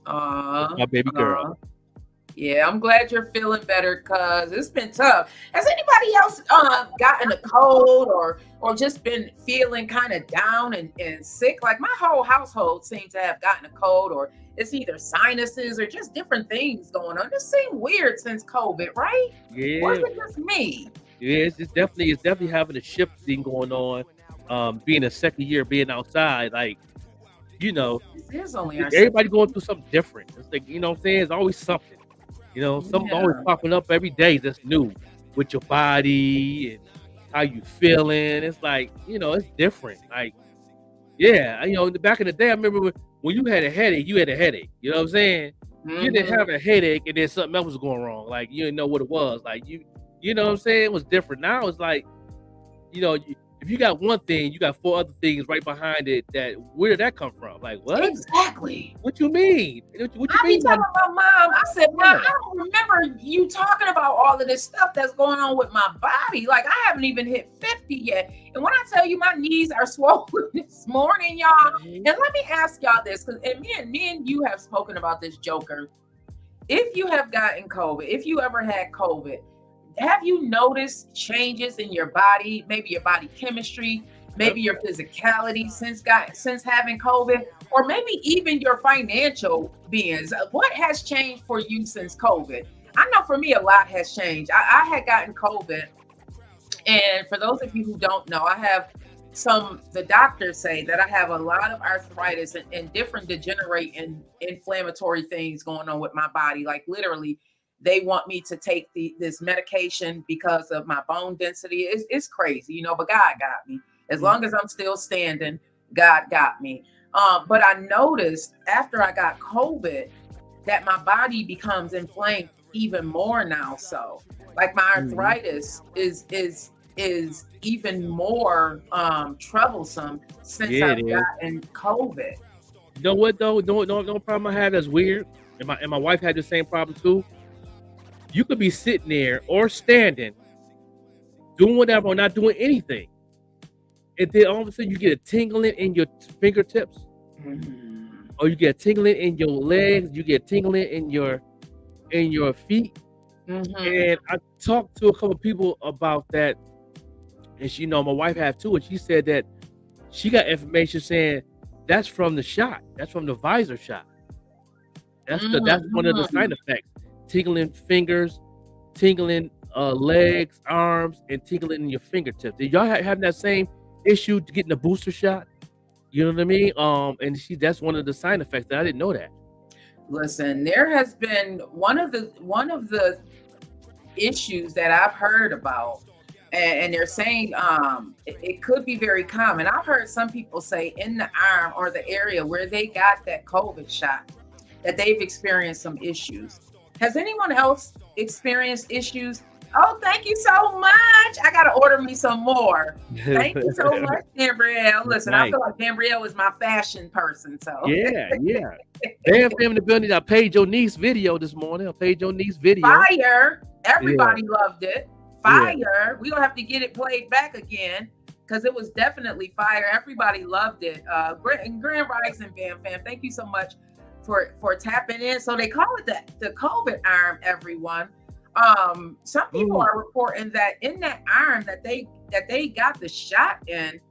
That's my baby girl. Yeah, I'm glad you're feeling better because it's been tough. Has anybody else gotten a cold or just been feeling kind of down and sick? Like my whole household seems to have gotten a cold, or it's either sinuses or just different things going on. This seems weird since COVID, right? Or is Yeah, it just me? yeah, it's definitely having a shift thing going on. Being a second year, being outside, like you know, This is only our second. everybody going through something different. It's like you know what I'm saying. It's always something. Something always Yeah. popping up every day that's new with your body and how you feeling. It's like it's different. Like yeah, back in the day, I remember when you had a headache, you had a headache. You know what I'm saying? You didn't Mhm. have a headache and then something else was going wrong. Like you didn't know what it was. Like you know what I'm saying? It was different. Now it's like if you got one thing, you got four other things right behind it. Where did that come from? Like what? Exactly. What you mean? What you I be mean by telling my mom, I said, Mom, yeah? I don't remember you talking about all of this stuff that's going on with my body. Like, I haven't even hit 50 yet. And when I tell you my knees are swollen this morning, y'all, and let me ask y'all this, because me and you have spoken about this, Joker. If you have gotten COVID, if you ever had COVID, have you noticed changes in your body, maybe your body chemistry, maybe your physicality since having COVID, or maybe even your financial beings? What has changed for you since COVID? I know for me, a lot has changed. I had gotten COVID, and for those of you who don't know, the doctors say that I have a lot of arthritis and different degenerating inflammatory things going on with my body. Like literally, they want me to take this medication because of my bone density. It's crazy, but God got me. As long as I'm still standing, God got me. But I noticed after I got COVID that my body becomes inflamed even more now. So like my arthritis is even more troublesome since Yeah, I've it is. gotten COVID. You know what though? No problem I had that's weird. And my wife had the same problem too. You could be sitting there or standing, doing whatever or not doing anything. And then all of a sudden you get a tingling in your fingertips, Mhm. or you get a tingling in your legs, you get a tingling in your feet. Mhm. And I talked to a couple of people about that, and my wife had too, and she said that she got information saying that's from the shot, that's from the visor shot. That's one of the side Mhm. effects. Tingling fingers, tingling legs, arms, and tingling in your fingertips. Did y'all having that same issue to getting a booster shot? You know what I mean? And that's one of the side effects. I didn't know that. Listen, there has been one of the issues that I've heard about, and they're saying it could be very common. I've heard some people say in the arm or the area where they got that COVID shot that they've experienced some issues. Has anyone else experienced issues? Oh, thank you so much. I gotta order me some more. Thank you so much, Gabrielle. Listen, I Nice. feel like Gabrielle is my fashion person. So Yeah, yeah. Bam Fam in the building. I paid your niece video this morning. I paid your niece video. fire. Yeah, Everybody loved it. yeah. Fire. We don't have to get it played back again because it was definitely fire. Everybody loved it. Grand Rising Bam Fam. Thank you so much for tapping in. So they call it the COVID arm, everyone. Some people are reporting that in that arm that they got the shot in,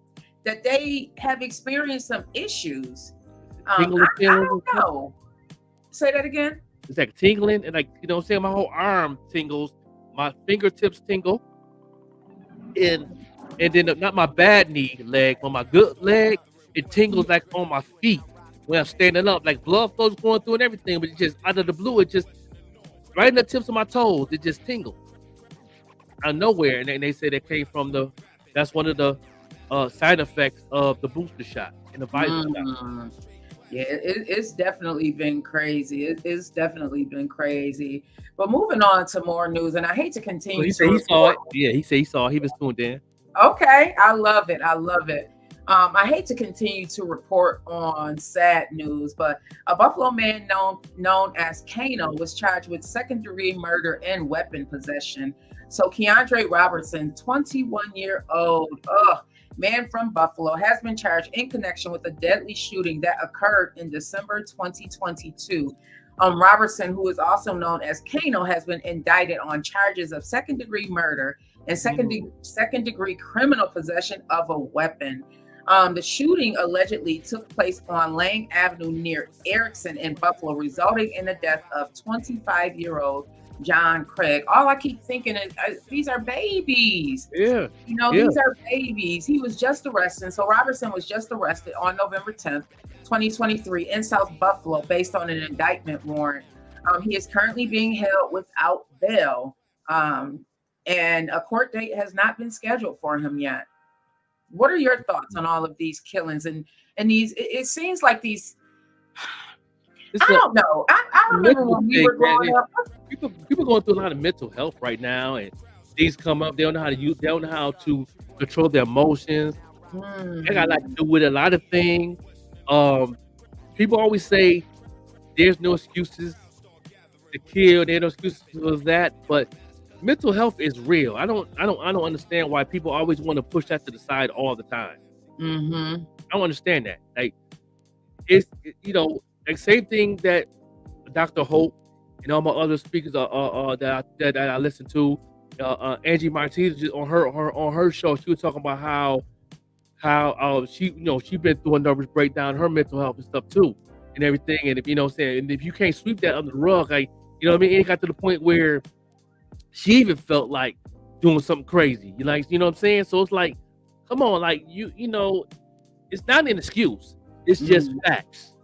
that they have experienced some issues. Tingling I feelings don't and stuff. know. Say that again. It's like tingling and like what I'm saying, my whole arm tingles, my fingertips tingle, and then not my bad knee leg, but my good leg, it tingles like on my feet when I'm standing up, like blood flows going through and everything, but it just out of the blue, it just right in the tips of my toes, it just tingles out of nowhere. And then they said it came from that's one of the side effects of the booster shot and the visor shot. Mm. Yeah, it's definitely been crazy. It's definitely been crazy. But moving on to more news, and I hate to So continue he to said he saw report. it. Yeah, he said he saw it. He was tuned in. Okay, I love it. I love it. I hate to continue to report on sad news, but a Buffalo man known as Kano was charged with second-degree murder and weapon possession. So Keandre Robertson, 21-year-old man from Buffalo, has been charged in connection with a deadly shooting that occurred in December 2022 Robertson, who is also known as Kano, has been indicted on charges of second-degree murder and second-degree criminal possession of a weapon. The shooting allegedly took place on Lang Avenue near Erickson in Buffalo, resulting in the death of 25-year-old John Craig. All I keep thinking is these are babies. Yeah. These are babies. He was just arrested. So Robertson was just arrested on November 10th, 2023 in South Buffalo based on an indictment warrant. He is currently being held without bail. And a court date has not been scheduled for him yet. What are your thoughts on all of these killings and these? It seems like these. I don't know. I remember when we were growing up. People going through a lot of mental health right now, and these come up. They don't know how to use. They don't know how to control their emotions. They got a lot to do with a lot of things. People always say there's no excuses to kill. There's no excuses for that, but mental health is real. I don't understand why people always want to push that to the side all the time. I don't understand that. Like, it's like same thing that Dr. Hope and all my other speakers that I listen to. Angie Martinez on her show, she was talking about how she been through a nervous breakdown, her mental health and stuff too, and everything. And if and if you can't sweep that under the rug, like it got to the point where she even felt like doing something crazy. You know what I'm saying? So it's like, come on, like it's not an excuse. It's just facts.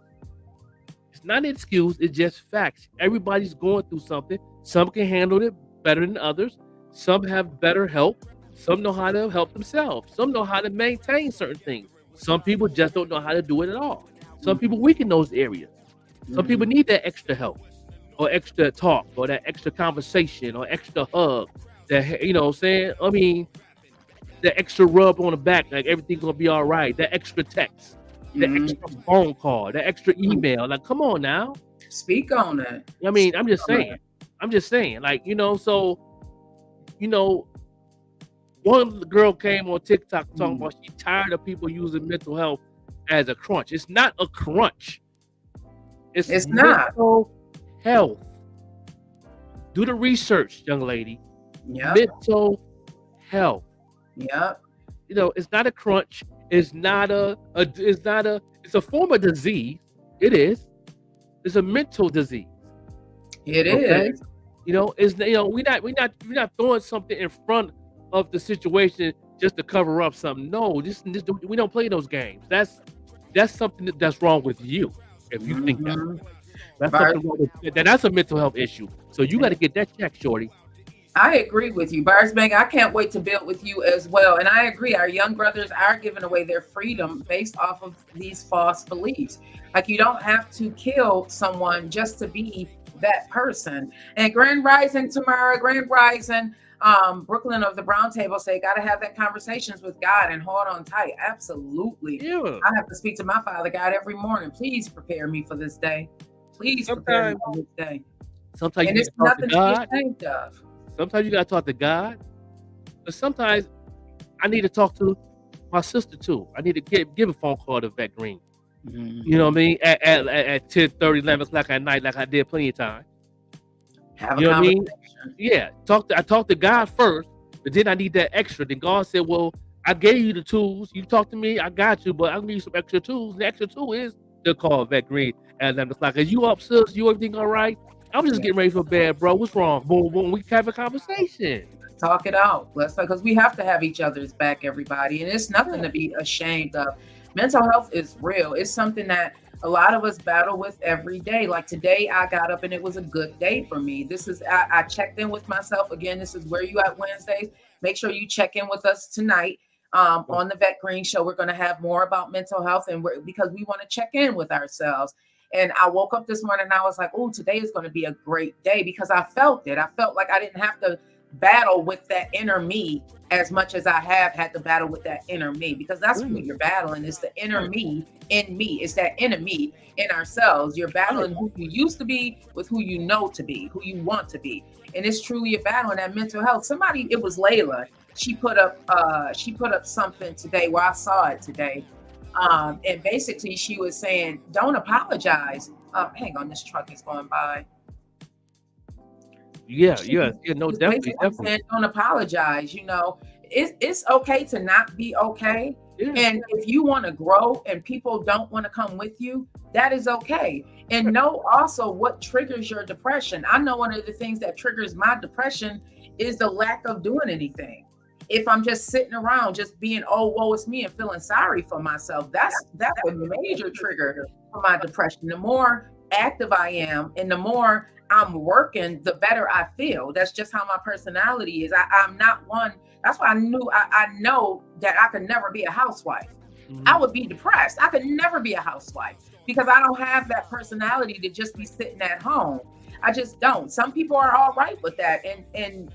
It's not an excuse. It's just facts. Everybody's going through something. Some can handle it better than others. Some have better help. Some know how to help themselves. Some know how to maintain certain things. Some people just don't know how to do it at all. Some people weak in those areas. Some people need that extra help, or extra talk, or that extra conversation, or extra hug. That I mean, the extra rub on the back, like everything's gonna be all right. That extra text, the extra phone call, the extra email. Like, come on now, speak on it. I mean, I'm just saying, like, so, one girl came on TikTok talking about she's tired of people using mental health as a crutch. It's not a crutch. It's not mental health. Do the research, young lady. Yeah. Mental health. Yeah. It's not a crunch. It's a form of disease. It is. It's a mental disease. It is. We're not throwing something in front of the situation just to cover up something. No, we don't play those games. That's something that's wrong with you. If you think that. That's a mental health issue. So you got to get that checked, shorty. I agree with you, Barsbank. I can't wait to build with you as well. And I agree, our young brothers are giving away their freedom based off of these false beliefs. Like, you don't have to kill someone just to be that person. And Grand Rising, Tamara, Grand Rising, Brooklyn of the Brown Table say, got to have that conversations with God and hold on tight. Absolutely. Yeah. I have to speak to my Father God every morning. Please prepare me for this day. Please prepare me for this day. Sometimes and it's nothing to be ashamed of. Sometimes you got to talk to God. But sometimes I need to talk to my sister too. I need to give a phone call to Vet Green. You know what I mean? At 10:30, 11 o'clock at night, like I did plenty of times. Have a conversation. Yeah. I talked to God first, but then I need that extra. Then God said, well, I gave you the tools. You talk to me, I got you, but I'll give you some extra tools. The extra tool is to call Vet Green at 11 o'clock. Are you up, sis? You everything all right? I'm just getting ready for bed, bro. What's wrong? Boom, boom. We can have a conversation. Talk it out. Because we have to have each other's back, everybody. And it's nothing to be ashamed of. Mental health is real. It's something that a lot of us battle with every day. Like today, I got up and it was a good day for me. I checked in with myself. Again, this is Where You At Wednesdays. Make sure you check in with us tonight on the Vet Green Show. We're going to have more about mental health because we want to check in with ourselves. And I woke up this morning and I was like, oh, today is going to be a great day because I felt it. I felt like I didn't have to battle with that inner me as much as I have had to battle with that inner me, because that's what you're battling. It's the inner me in me. It's that inner me in ourselves. You're battling who you used to be with who you know to be, who you want to be. And it's truly a battle in that mental health. It was Layla. She put up something today where I saw it today. And basically she was saying, don't apologize. Hang on, this truck is going by. Yeah, She no, was definitely, basically saying, don't apologize. It's okay to not be okay. Yeah. And if you want to grow and people don't want to come with you, that is okay. And know also what triggers your depression. I know one of the things that triggers my depression is the lack of doing anything. If I'm just sitting around just being, oh, woe is me, and feeling sorry for myself, that's a major trigger for my depression. The more active I am and the more I'm working, the better I feel. That's just how my personality is. I'm not one. That's why I know that I could never be a housewife. Mhm. I would be depressed. I could never be a housewife because I don't have that personality to just be sitting at home. I just don't. Some people are all right with that. And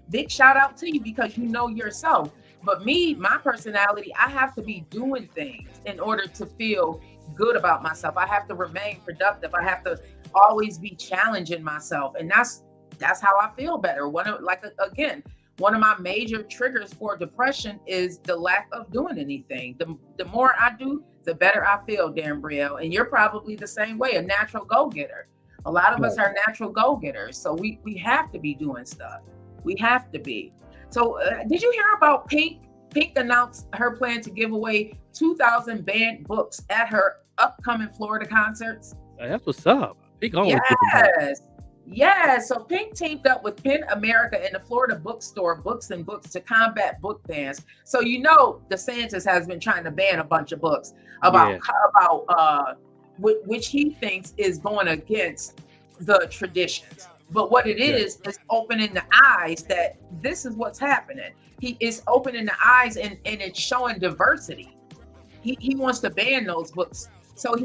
big shout out to you because you know yourself. But me, my personality, I have to be doing things in order to feel good about myself. I have to remain productive. I have to always be challenging myself. And that's how I feel better. One of my major triggers for depression is the lack of doing anything. The more I do, the better I feel, Dan Brielle. And you're probably the same way, a natural go-getter. A lot of us are natural go-getters. So we have to be doing stuff. We have to be. So did you hear about Pink? Pink announced her plan to give away 2,000 banned books at her upcoming Florida concerts. That's what's up. Pink always Yes. So Pink teamed up with PEN America and the Florida bookstore Books and Books to combat book bans. So DeSantis has been trying to ban a bunch of books about which he thinks is going against the traditions. But what it is opening the eyes that this is what's happening. He is opening the eyes and it's showing diversity. He wants to ban those books. So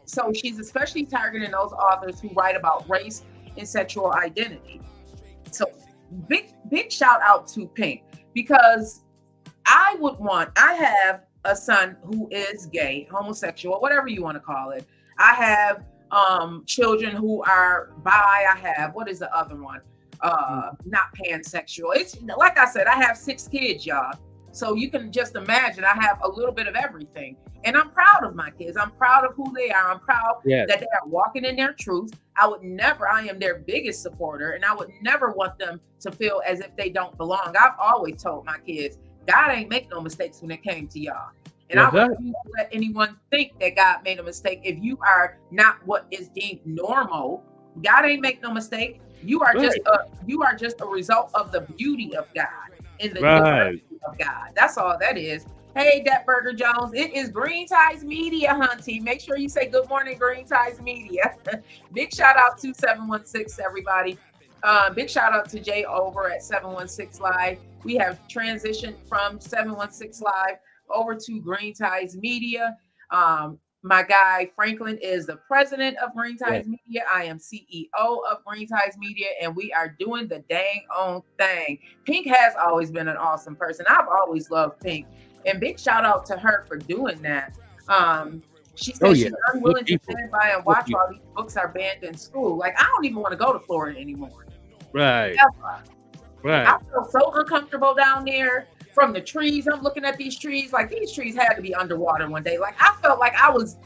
so she's especially targeting those authors who write about race and sexual identity. So big shout out to Pink because I have a son who is gay, homosexual, whatever you want to call it. I have children who are bi. I have, what is the other one? Not pansexual. It's like I said, I have 6 kids, y'all. So you can just imagine I have a little bit of everything. And I'm proud of my kids. I'm proud of who they are. I'm proud that they are walking in their truth. I am their biggest supporter, and I would never want them to feel as if they don't belong. I've always told my kids, God ain't make no mistakes when it came to y'all. And I refuse to let anyone think that God made a mistake. If you are not what is deemed normal, God ain't make no mistake. You are just a result of the beauty of God and the diversity of God. That's all that is. Hey, Dat Burger Jones, it is Green Ties Media, Hunty. Make sure you say good morning, Green Ties Media. Big shout out to 716, everybody. Big shout out to Jay over at 716 Live. We have transitioned from 716 Live over to Green Ties Media. My guy Franklin is the president of Green Ties Media. I am CEO of Green Ties Media, and we are doing the dang on thing. Pink has always been an awesome person. I've always loved Pink, and big shout out to her for doing that. She said she's unwilling to stand by and watch while these books are banned in school. Like, I don't even want to go to Florida anymore. Right. I feel so uncomfortable down there. From the trees, I'm looking at these trees. Like, these trees had to be underwater one day. Like, I felt like I was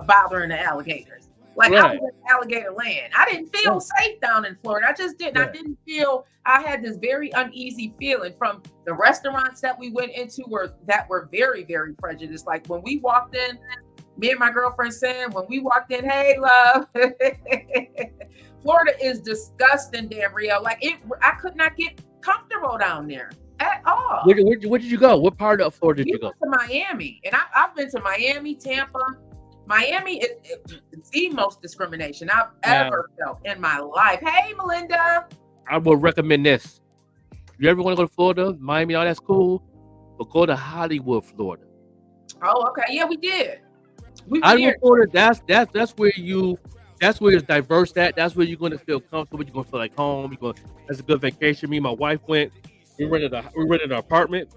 bothering the alligators. Like, I was in alligator land. I didn't feel safe down in Florida. I just didn't. I didn't feel. I had this very uneasy feeling from the restaurants that we went into that were very, very prejudiced. Like, when we walked in, me and my girlfriend Sam, when we walked in, hey love, Florida is disgusting, Dan Brielle. Like, I could not get comfortable down there at all. Where did you go? What part of Florida did you go? To Miami, and I've been to Miami, Tampa. Miami is the most discrimination I've ever felt in my life. Hey, Melinda. I would recommend this. If you ever want to go to Florida, Miami, all that's cool, but go to Hollywood, Florida. Oh, okay. Yeah, we did. Hollywood, Florida. That's where it's diverse. That's where you're going to feel comfortable. You're going to feel like home. That's a good vacation. Me and my wife went. We rented an apartment.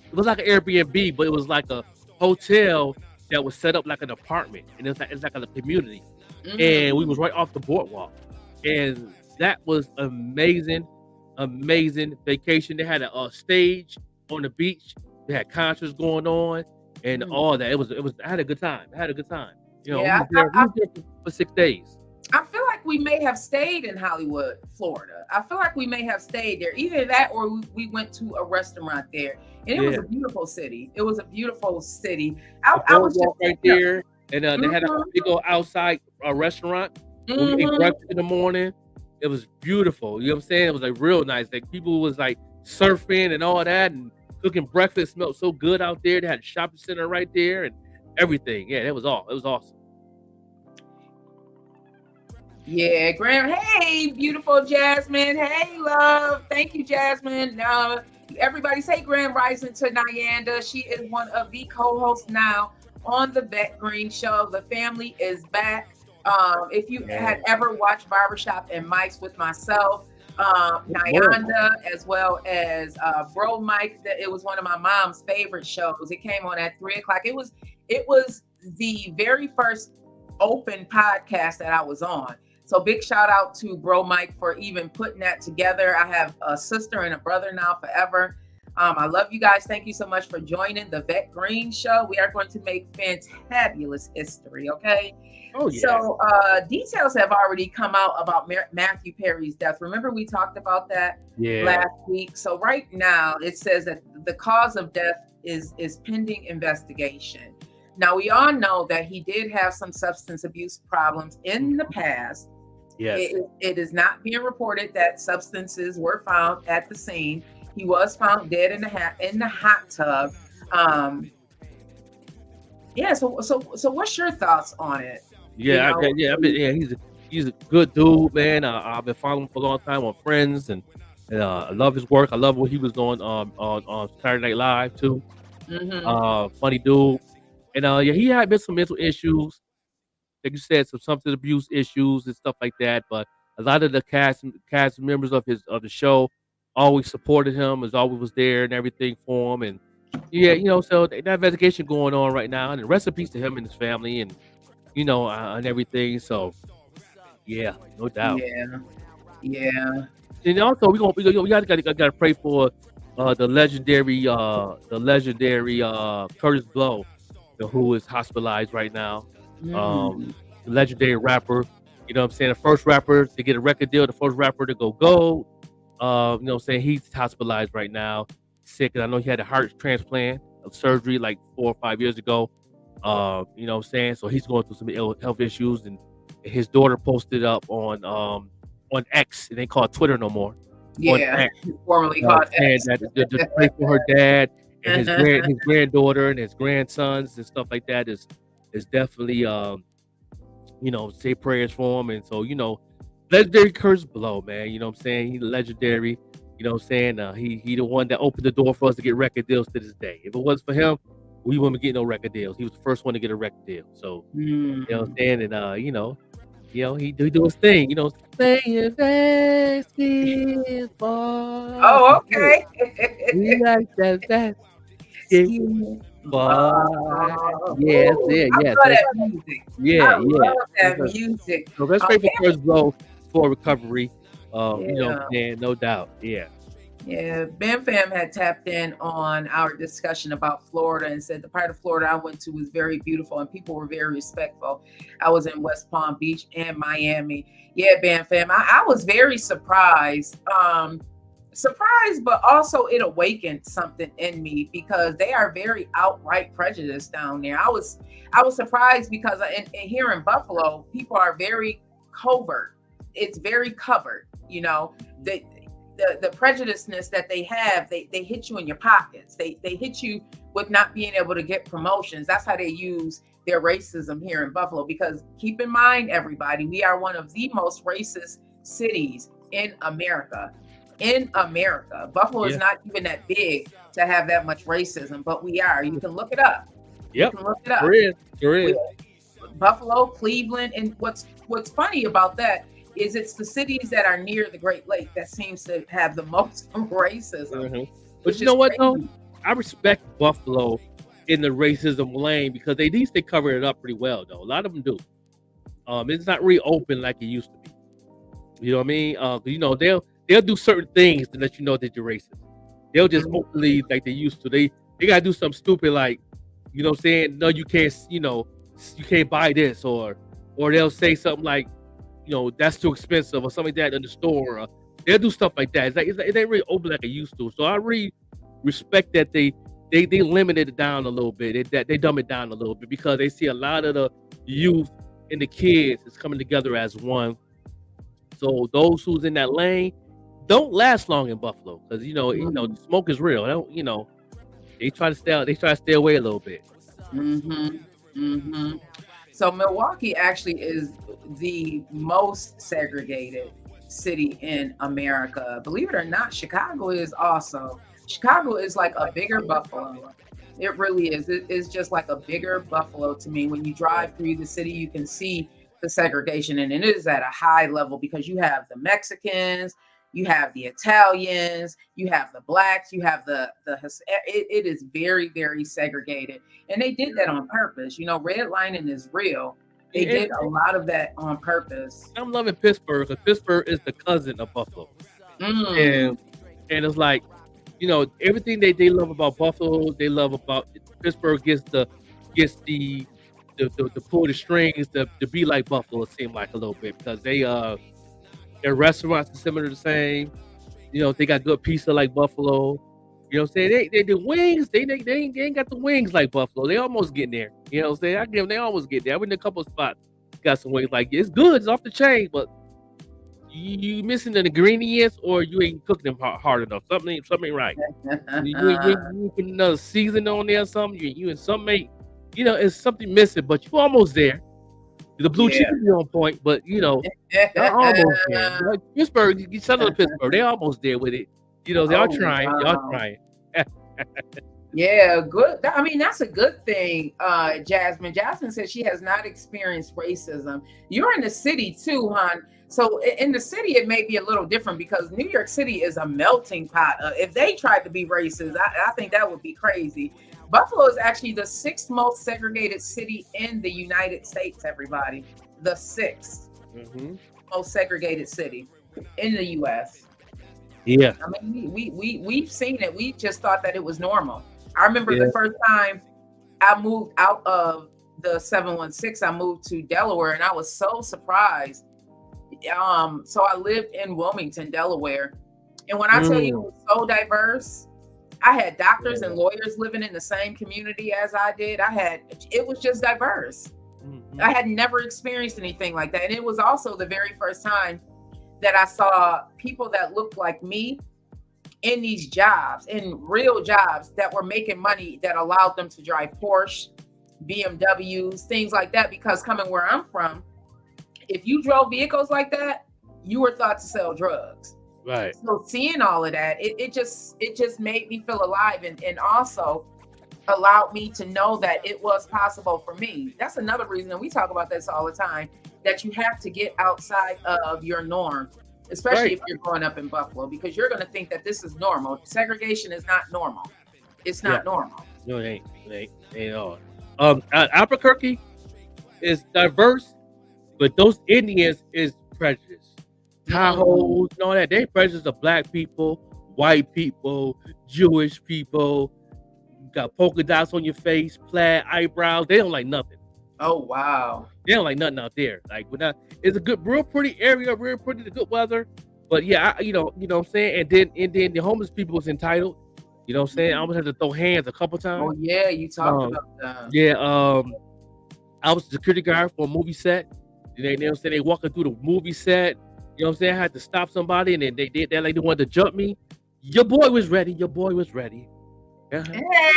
It was like an Airbnb, but it was like a hotel that was set up like an apartment, and it's like a community. Mm-hmm. And we was right off the boardwalk, and that was amazing vacation. They had a stage on the beach They had concerts going on and Mhm. all that. It was. I had a good time. You know, Yeah, we was there for 6 days. I feel like we may have stayed in Hollywood, Florida. I feel like we may have stayed there. Either that or we went to a restaurant there. And it was Yeah. a beautiful city. It was a beautiful city. The I was just boardwalk right there, and they had a Mhm. big old outside restaurant where we ate Mhm. breakfast in the morning. It was beautiful. You know what I'm saying? It was like real nice. Like people was like surfing and all that and cooking breakfast. It smelled so good out there. They had a shopping center right there and everything. Yeah, it was awesome. Yeah, Graham. Hey, beautiful Jasmine. Hey, love. Thank you, Jasmine. Everybody say Grand Rising to Nyanda. She is one of the co-hosts now on the Vet Green Show. The family is back. If you had ever watched Barbershop and Mike's with myself, Nyanda, as well as Bro Mike, it was one of my mom's favorite shows. It came on at 3:00. It was the very first open podcast that I was on. So big shout out to Bro Mike for even putting that together. I have a sister and a brother now forever. I love you guys. Thank you so much for joining the Vet Green Show. We are going to make fantabulous history, okay? Oh, yeah. So details have already come out about Matthew Perry's death. Remember we talked about that last week? So right now it says that the cause of death is pending investigation. Now we all know that he did have some substance abuse problems in the past. Yes. It is not being reported that substances were found at the scene. He was found dead in the hot tub. So what's your thoughts on it? Yeah, he's a good dude, man. I've been following him for a long time on Friends, and I love his work. I love what he was doing on Saturday Night Live too. Mm-hmm. Funny dude, and he had been some mental issues, like you said, some substance abuse issues and stuff like that. But a lot of the cast members of the show always supported him, always was there and everything for him. And so that investigation going on right now, and rest in peace to him and his family, and and everything. So yeah, no doubt. Yeah. And also we gotta pray for the legendary Curtis Blow, who is hospitalized right now. The legendary rapper, you know what I'm saying, the first rapper to get a record deal, the first rapper to go gold. You know what I'm saying, he's hospitalized right now, sick. And I know he had a heart transplant of surgery like 4 or 5 years ago. You know what I'm saying? So he's going through some health issues, and his daughter posted up on X. It ain't called Twitter no more. Yeah, formerly called X. To pray for her dad and his granddaughter and his grandsons and stuff like that is definitely say prayers for him. And so legendary Curtis Blow, man. You know what I'm saying? He's legendary. You know what I'm saying? He the one that opened the door for us to get record deals to this day. If it wasn't for him, we wouldn't get no record deals. He was the first one to get a record deal. So you know what I'm saying? And he do his thing. Saying basketball. Oh, okay. We like that. Yes. I love that music. I love that music. So let's pray for Curtis Blow for recovery. No doubt. Yeah, Ben Fam had tapped in on our discussion about Florida and said the part of Florida I went to was very beautiful and people were very respectful. I was in West Palm Beach and Miami. Yeah, Ben Fam, I was very surprised. But also it awakened something in me because they are very outright prejudiced down there. I was surprised because here in Buffalo, people are very covert. It's very covered, the prejudiceness that they have, they hit you in your pockets. They hit you with not being able to get promotions. That's how they use their racism here in Buffalo, because keep in mind, everybody, we are one of the most racist cities in America. Buffalo is not even that big to have that much racism, but we are. You can look it up. Yep. You can look it up. There is. Buffalo, Cleveland, and what's funny about that is it's the cities that are near the Great Lake that seems to have the most racism. But you know what, though? I respect Buffalo in the racism lane because at least they cover it up pretty well, though. A lot of them do. It's not really open like it used to be. You know what I mean? They'll do certain things to let you know that you're racist. They'll just openly, like they used to. they gotta do something stupid like, you know what I'm saying? No, you can't, you can't buy this, or they'll say something like, that's too expensive or something like that in the store. Or they'll do stuff like that. It ain't really open like it used to. So I really respect that they limited it down a little bit. They dumb it down a little bit because they see a lot of the youth and the kids is coming together as one. So those who's in that lane don't last long in Buffalo because the smoke is real. They don't, they try to stay away a little bit. So Milwaukee actually is the most segregated city in America. Believe it or not, Chicago is also. Chicago is like a bigger Buffalo. It really is. It's just like a bigger Buffalo to me. When you drive through the city, you can see the segregation, and it is at a high level because you have the Mexicans, you have the Italians, you have the blacks, you have it is very, very segregated. And they did that on purpose. Redlining is real. They did a lot of that on purpose. I'm loving Pittsburgh because Pittsburgh is the cousin of Buffalo. And it's like, everything they love about Buffalo, they love about Pittsburgh gets the pull the strings to be like Buffalo, it seemed like a little bit because their restaurants are similar to the same. They got good pizza like Buffalo. You know what I'm saying? They the wings, they ain't got the wings like Buffalo. They almost getting there. You know what I'm saying? I give them, they almost get there. I've been in a couple of spots, got some wings like it's good, it's off the chain, but you missing the ingredients or you ain't cooking them hard enough. Something ain't right. you put another season on there or something. You and something ain't, it's something missing, but you almost there. The blue chicken be on point, but they're almost there. Like Pittsburgh, you settle to Pittsburgh, they almost there with it. They are trying. Wow. Y'all trying. Yeah, good. I mean, that's a good thing. Jasmine said she has not experienced racism. You're in the city too, hon. So in the city, it may be a little different because New York City is a melting pot. If they tried to be racist, I think that would be crazy. Buffalo is actually the 6th most segregated city in the United States, everybody. The 6th most segregated city in the U.S. Yeah. I mean, we've seen it. We just thought that it was normal. I remember the first time I moved out of the 716, I moved to Delaware, and I was so surprised. So I lived in Wilmington, Delaware. And when I tell you it was so diverse, I had doctors and lawyers living in the same community as I did. It was just diverse. I had never experienced anything like that. And it was also the very first time that I saw people that looked like me in these jobs, in real jobs that were making money that allowed them to drive Porsche, BMWs, things like that. Because coming where I'm from, if you drove vehicles like that, you were thought to sell drugs. Right. So seeing all of that, it just made me feel alive and also allowed me to know that it was possible for me. That's another reason, and we talk about this all the time, that you have to get outside of your norm, especially if you're growing up in Buffalo, because you're going to think that this is normal. Segregation is not normal. It's not normal. No, it ain't at all. Albuquerque is diverse, but those Indians is prejudiced. Tahoes and all that, they prejudice of black people, white people, Jewish people. You got polka dots on your face, plaid eyebrows. They don't like nothing. Oh wow. They don't like nothing out there. Like it's a good, real pretty area, real pretty, the good weather. But yeah, you know what I'm saying. And then the homeless people was entitled. You know what I'm saying. I almost had to throw hands a couple times. Oh yeah, you talked about that. Yeah, I was a security guard for a movie set. You know what I'm saying. They walking through the movie set. You know what I'm saying? I had to stop somebody, and then they did that like they wanted to jump me. Your boy was ready. Uh-huh.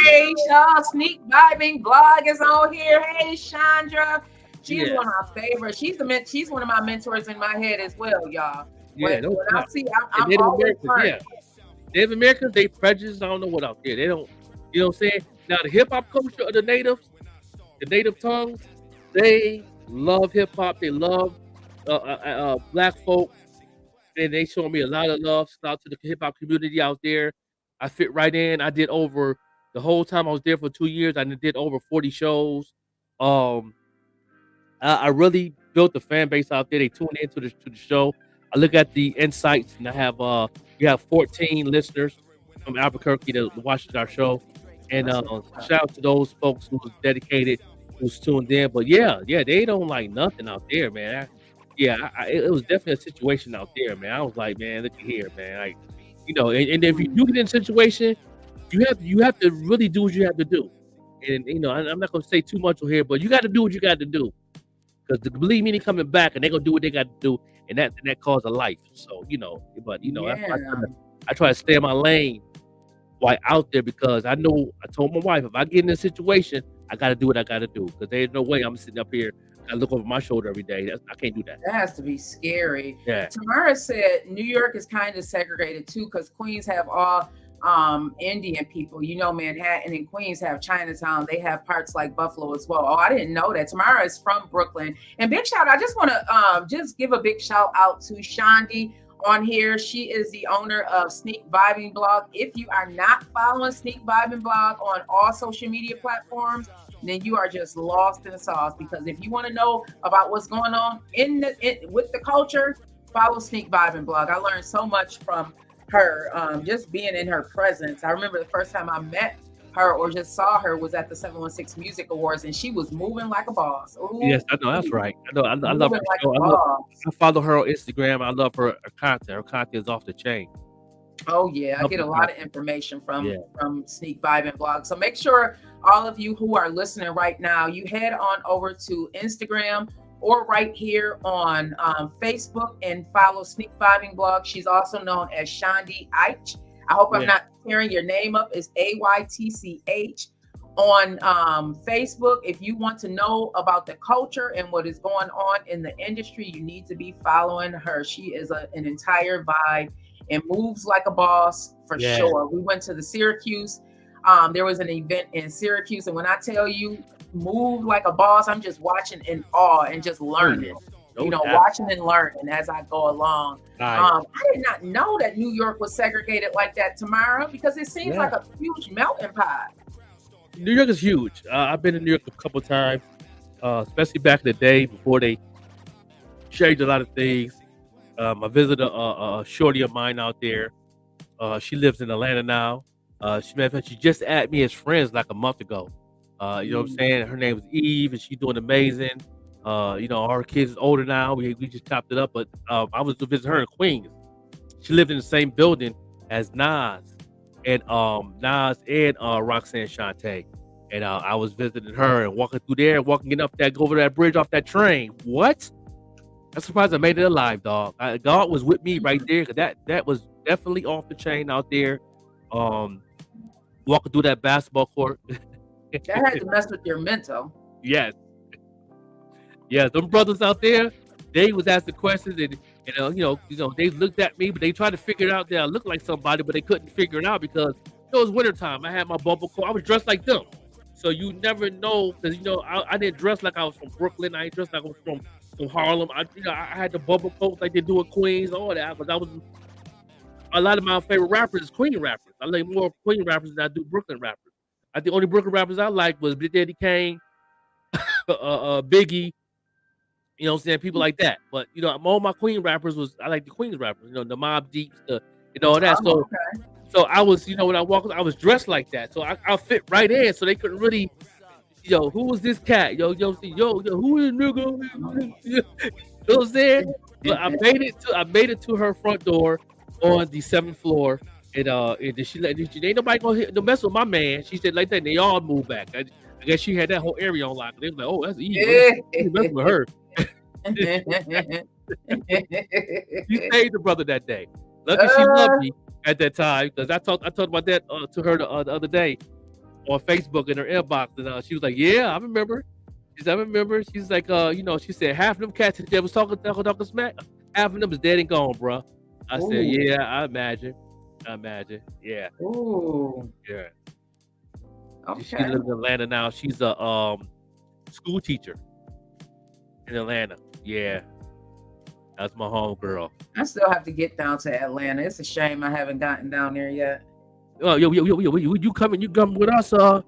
Hey, Shaw, Sneak Vibing Blog is on here. Hey, Chandra. She's one of my favorites. She's one of my mentors in my head as well, y'all. Yeah, when I see, I'm Native always Americans, Native Americans, they prejudice. I don't know what out there. They don't, you know what I'm saying? Now, the hip-hop culture of the natives, the native tongues, they love hip-hop. They love black folks, and they showed me a lot of love. Shout out to the hip hop community out there. I fit right in. I did over the whole time I was there for 2 years. I did over 40 shows. I really built the fan base out there. They tune into the show. I look at the insights, and I have we have 14 listeners from Albuquerque that watches our show. And That's what's up. shout out to those folks who was dedicated, who's tuned in. But yeah, they don't like nothing out there, man. It was definitely a situation out there, man. I was like, man, look at here, man. Like, and if you do get in a situation, you have to really do what you have to do. And I'm not gonna say too much on here, but you got to do what you got to do. Because believe me, they coming back and they're gonna do what they got to do, and that cause a life. So I try to stay in my lane while out there, because I know I told my wife, if I get in a situation, I got to do what I got to do, because there's no way I'm sitting up here and look over my shoulder every day. I can't do that. That has to be scary. Yeah. Tamara said New York is kind of segregated too, because Queens have all Indian people. Manhattan and Queens have Chinatown. They have parts like Buffalo as well. Oh, I didn't know that. Tamara is from Brooklyn. And big shout, I just want to just give a big shout out to Shandi on here. She is the owner of Sneak Vibing Blog. If you are not following Sneak Vibing Blog on all social media platforms, then you are just lost in the sauce, because if you want to know about what's going on with the culture, follow Sneak Vibing Blog. I learned so much from her, just being in her presence. I remember the first time I met her or just saw her was at the 716 Music Awards, and she was moving like a boss. Ooh, yes, I know, that's right. I know. I love her. I follow her on Instagram. I love her content. Her content is off the chain. Oh yeah, I get a lot of information from Sneak Vibing Blog. So make sure all of you who are listening right now, you head on over to Instagram or right here on Facebook and follow Sneak Vibing Blog. She's also known as Shandi Aich. I hope I'm not tearing your name up. It's AYTCH on Facebook. If you want to know about the culture and what is going on in the industry, you need to be following her. She is an entire vibe and moves like a boss for sure. We went to the Syracuse. There was an event in Syracuse, and when I tell you move like a boss, I'm just watching in awe and just learning. Watching and learning as I go along. I did not know that New York was segregated like that, Tamara, because it seems like a huge melting pot. New York is huge. I've been in New York a couple times, especially back in the day before they changed a lot of things. I visited a shorty of mine out there. She lives in Atlanta now. She just added me as friends like a month ago. You know what I'm saying? Her name is Eve, and she's doing amazing. Our kids is older now. We just topped it up, but I was to visit her in Queens. She lived in the same building as Nas and Roxanne Shante. And I was visiting her and walking through there, go over that bridge off that train. What? I'm surprised I made it alive, dog. God was with me right there, because that was definitely off the chain out there. Walking through that basketball court. That had to mess with your mental. Yes. Yeah, them brothers out there, they was asking questions, and they looked at me, but they tried to figure it out that I looked like somebody, but they couldn't figure it out because it was wintertime. I had my bubble coat. I was dressed like them. So you never know, because I didn't dress like I was from Brooklyn. I ain't dressed like I was from Harlem. I had the bubble coats like they do in Queens, all that, because I was a lot of my favorite rappers is Queen rappers. I like more Queen rappers than I do Brooklyn rappers. I think the only Brooklyn rappers I like was Big Daddy Kane, Biggie, you know what I'm saying, people like that. But all my Queen rappers I like the Queens rappers, the Mobb Deeps, all that. So I was, when I walked, I was dressed like that. So I fit right in. So they couldn't really, who was this cat? Who is nigga? You know what I'm saying? But I made it to her front door on the 7th floor. And she ain't nobody gonna mess with my man. She said like that, and they all moved back. I guess she had that whole area on lock. They was like, oh, that's easy. Mess with her. She saved the brother that day. Lucky she loved me at that time, because I talked about that to her the other day on Facebook in her inbox, and she was like, yeah, I remember. She said, I remember. She's like, she said half of them cats that was talking smack, half of them is dead and gone, bro. I said, yeah, I imagine. Yeah. Ooh. Yeah. Okay. She lives in Atlanta now. She's a school teacher in Atlanta. Yeah. That's my home girl. I still have to get down to Atlanta. It's a shame I haven't gotten down there yet. Oh, you coming with us? You know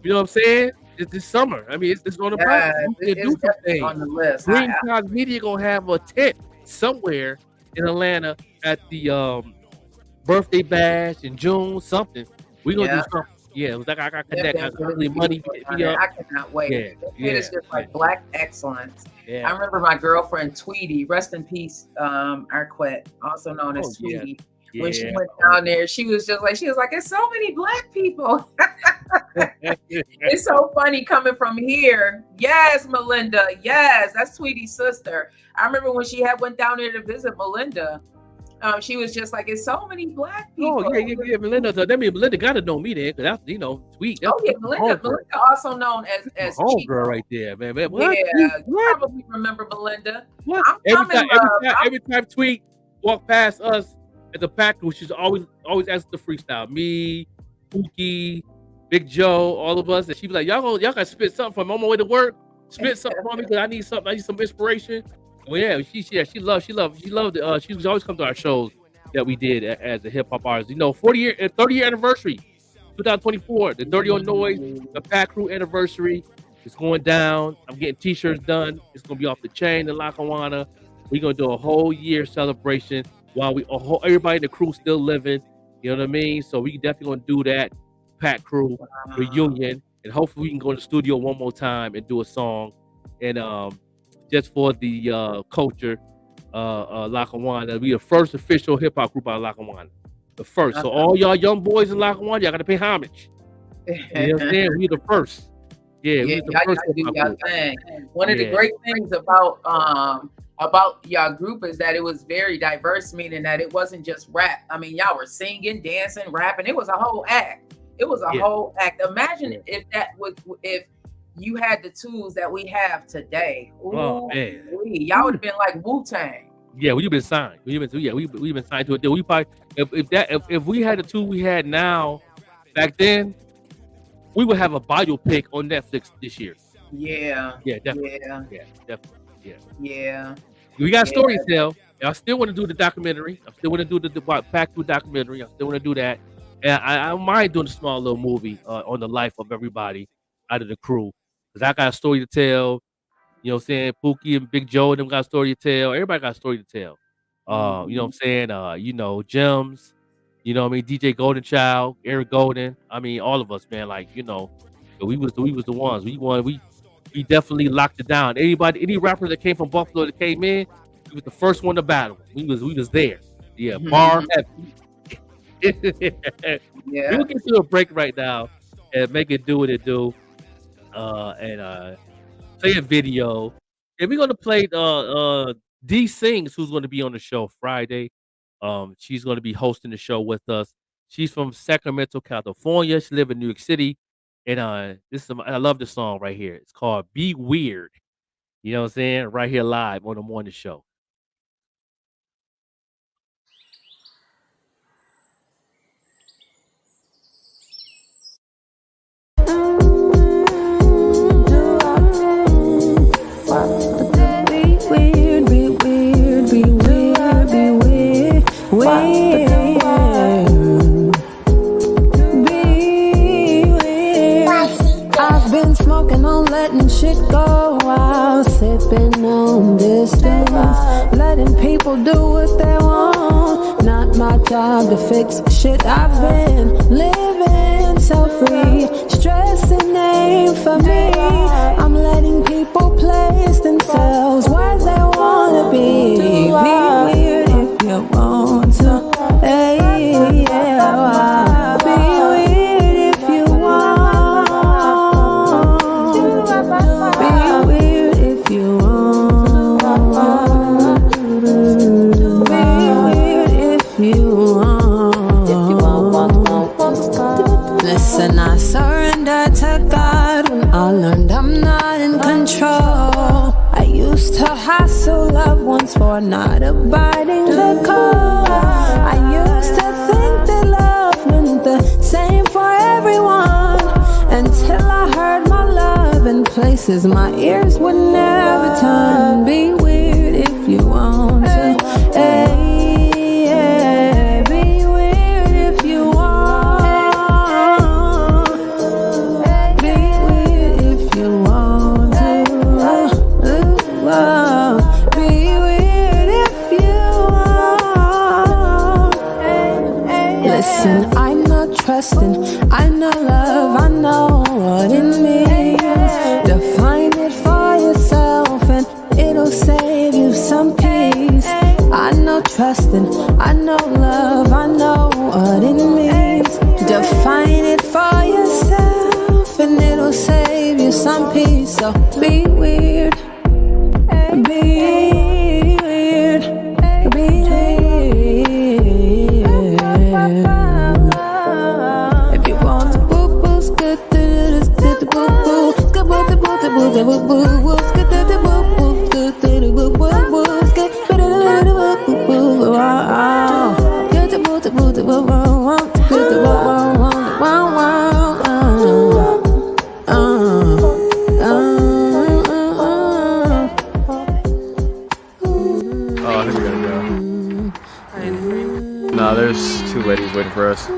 what I'm saying? It's this summer. I mean, it's on the process. It's definitely on the list. Green Cog Media gonna have a tent somewhere in Atlanta at the birthday bash in June, something. We're gonna do something. Yeah, it was like I got Yep, connect. I that's got really money beautiful hit down me there. up. I cannot wait. Yeah, It yeah, is just like yeah. black excellence. I Yeah. remember my girlfriend Tweety, rest in peace, Arquette, also known as Oh, yeah. Tweety. When she Yeah. went down there, she was like, "It's so many black people." It's so funny coming from here. Yes, Melinda. Yes, that's Tweety's sister. I remember when she went down there to visit Melinda. She was just like, "It's so many black people." Oh, yeah. Melinda. So that means Melinda got to know me then, because that's, sweet. That's, Oh yeah, that's my Melinda. homegirl. Melinda also known as My homegirl Chico. right there, man. What? Yeah, you What? probably remember Melinda. What? I'm coming, Every time Tweet walk past us at the pack, which is always asking to freestyle. Me, Pookie, Big Joe, all of us, and she be like, y'all gotta spit something for me. I'm on my way to work. Spit something for me because I need something. I need some inspiration. Well, yeah, she loved. She was always come to our shows that we did as a hip hop artist. 30 year anniversary, 2024, the Dirty on Noise, the Pack Crew anniversary. It's going down. I'm getting t-shirts done. It's gonna be off the chain in Lackawanna. We're gonna do a whole year celebration while everybody in the crew still living. You know what I mean? So we definitely gonna do that Pack Crew reunion, and hopefully we can go to the studio one more time and do a song, and just for the culture, Lackawanna. We the first official hip hop group out of Lackawanna, the first. So all y'all young boys in Lackawanna, y'all gotta pay homage. You know what I'm saying? We the first. Yeah, we the y'all first gotta do hip-hop y'all group. thing. One of the Yeah. great things about y'all group is that it was very diverse, meaning that it wasn't just rap. I mean, y'all were singing, dancing, rapping. It was a whole act. It was a Yeah. whole act. Imagine if you had the tools that we have today. Oh, man. Y'all would have been like Wu-Tang. Yeah, we've been signed. We've been signed to a deal. We probably if we had the tool we had now back then, we would have a biopic on Netflix this year. Yeah. Yeah, definitely. Yeah. Definitely. Yeah. Yeah. We got a story to tell. I still want to do the documentary. I still want to do the Pack Crew documentary. I still want to do that. And I don't mind doing a small little movie on the life of everybody out of the crew. Because I got a story to tell. You know what I'm saying? Pookie and Big Joe and them got a story to tell. Everybody got a story to tell. You know what I'm saying? Gems, you know what I mean? DJ Golden Child, Eric Golden. I mean, all of us, man. Like, we was the ones. We definitely locked it down. Any rapper that came from Buffalo that came in, we was the first one to battle. We was there. Yeah, bar heavy. Yeah. We'll get to a break right now and make it do what it do. And play a video. And we're gonna play D Sings, who's gonna be on the show Friday. She's gonna be hosting the show with us. She's from Sacramento, California. She lives in New York City. And I love this song right here. It's called Be Weird. You know what I'm saying? Right here live on the morning show. I've been smoking on letting shit go while sipping on distance, letting people do what they want. Not my job to fix shit. I've been living so free. Stressing ain't for me. I'm letting people place themselves where they wanna be. Be weird if you want to. Hey, yeah, be weird if you want. Be weird if you want. Be weird if you want. Listen, I surrender to God when I learned I'm not in control. I used to hassle loved ones for not abiding the code. I used to think that love meant the same for everyone, until I heard my love in places my ears would never turn. Be weird if you want to. Hey, yeah. Be weird if you want. Be weird if you want to. Be weird if you want. Listen, I'm not trusting, I'm not loving. trust, and I know love, I know what it means. Define it for yourself, and it'll save you some peace. So be weird, be weird, be weird. If you want the boo boos, good the boo boo, good boo the boo the boo the boo boo, good the boo boo, good the boo boo boo, good the boo boo boo, good the boo the boo the boo boo, good the boo Oh, I think we gotta go. Nah, there's two ladies waiting for us.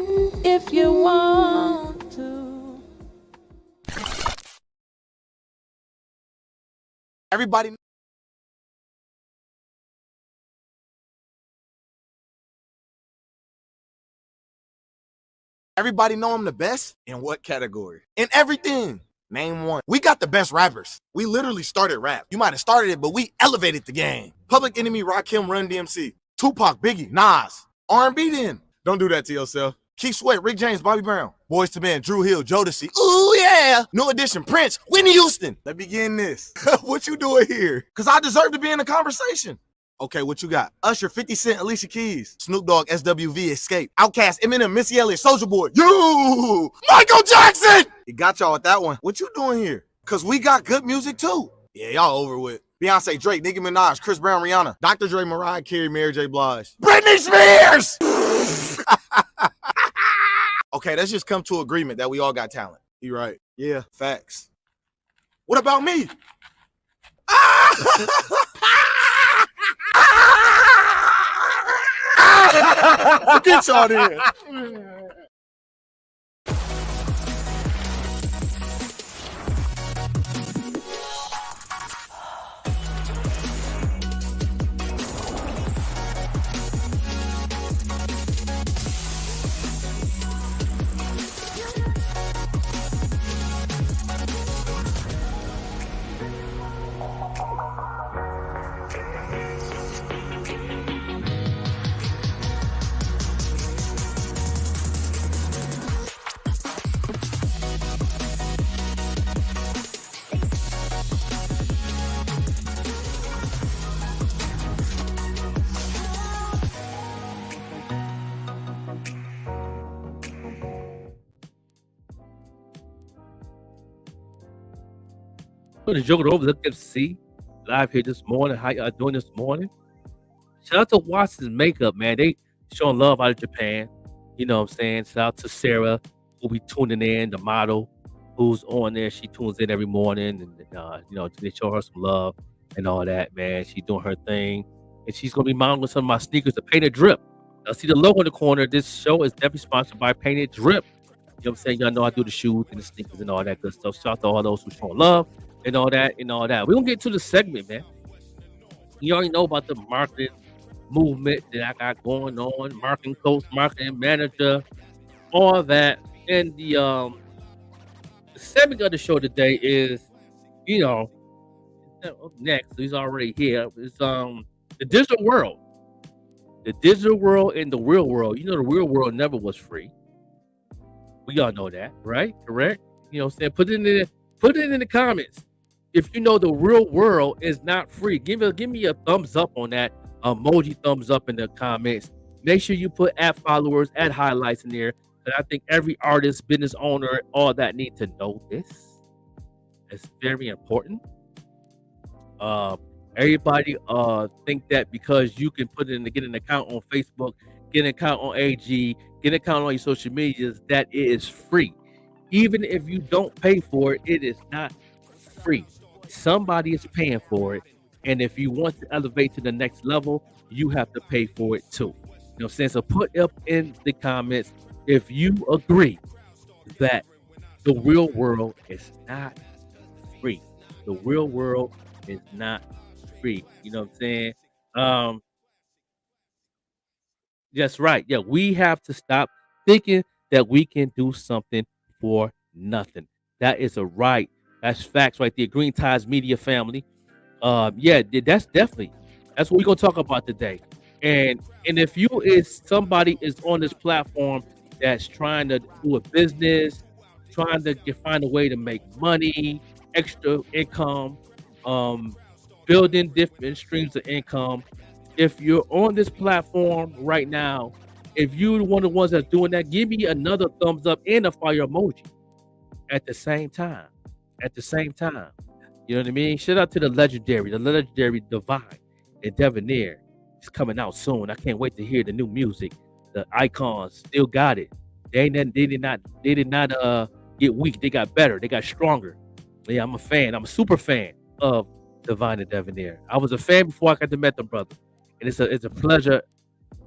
if you want to. Everybody know I'm the best? In what category? In everything. Name one. We got the best rappers. We literally started rap. You might have started it, but we elevated the game. Public Enemy, Rakim, Run DMC. Tupac, Biggie, Nas. R&B then. Don't do that to yourself. Keith Sweat, Rick James, Bobby Brown. Boyz II Men, Drew Hill, Jodeci. Ooh, yeah. New Edition, Prince, Whitney Houston. Let's begin this. What you doing here? Because I deserve to be in the conversation. Okay, what you got? Usher, 50 Cent, Alicia Keys, Snoop Dogg, SWV, Escape, Outkast, Eminem, Missy Elliott, Soulja Boy, you, Michael Jackson! He got y'all with that one. What you doing here? Because we got good music too. Yeah, y'all over with. Beyonce, Drake, Nicki Minaj, Chris Brown, Rihanna, Dr. Dre, Mariah Carey, Mary J. Blige. Britney Spears! Okay, let's just come to agreement that we all got talent. You right. Yeah, facts. What about me? Get y'all there. The Joker over look FC live here this morning. How y'all doing this morning? Shout out to Watson's Makeup, man. They showing love out of Japan. You know what I'm saying? Shout out to Sarah, who'll be tuning in, the model who's on there. She tunes in every morning, and you know, they show her some love and all that, man. She's doing her thing, and she's gonna be mounting some of my sneakers, the Painted Drip. I see the logo in the corner. This show is definitely sponsored by Painted Drip. You know what I'm saying? Y'all know I do the shoes and the sneakers and all that good stuff. Shout out to all those who showing love and all that and all that. We're gonna get to the segment, man. You already know about the marketing movement that I got going on, marketing coach, marketing manager, all that. And the segment of the show today is, you know, next, he's already here. It's the digital world. The digital world and the real world. You know, the real world never was free. We all know that, right? Correct? You know what I'm saying? Put it in the comments. If you know the real world is not free, give me a thumbs up on that emoji thumbs up in the comments. Make sure you put @followers, @highlights in there. And I think every artist, business owner, all that need to know this. It's very important. Everybody think that because you can put it in to get an account on Facebook, get an account on AG, get an account on your social medias, that it is free. Even if you don't pay for it, it is not free. Somebody is paying for it. And if you want to elevate to the next level, you have to pay for it too. You know what I'm saying? So put up in the comments if you agree that the real world is not free. The real world is not free. You know what I'm saying? That's right. Yeah, we have to stop thinking that we can do something for nothing. That is a right. That's facts right there. Green Ties Media family. Yeah, that's what we're gonna talk about today. And if you is somebody is on this platform that's trying to do a business, trying to find a way to make money, extra income, building different streams of income. If you're on this platform right now, if you're one of the ones that's doing that, give me another thumbs up and a fire emoji at the same time. At the same time. You know what I mean? Shout out to the legendary Divine and Debonair. It's coming out soon. I can't wait to hear the new music. The Icons still got it. They did not get weak. They got better. They got stronger. Yeah, I'm a fan. I'm a super fan of Divine and Debonair. I was a fan before I got to meet them, brother. And it's a pleasure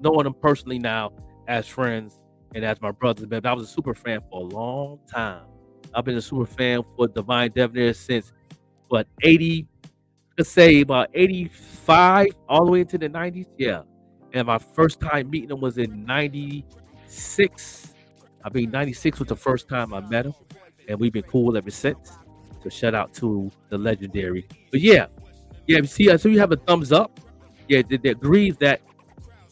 knowing them personally now as friends and as my brothers. Man, I was a super fan for a long time. I've been a super fan for Divine Debonair since about 85 all the way into the 90s. Yeah. And my first time meeting him was in 96. 96 was the first time I met him. And we've been cool ever since. So shout out to the legendary. But yeah, see, so you have a thumbs up. Yeah, they agrees that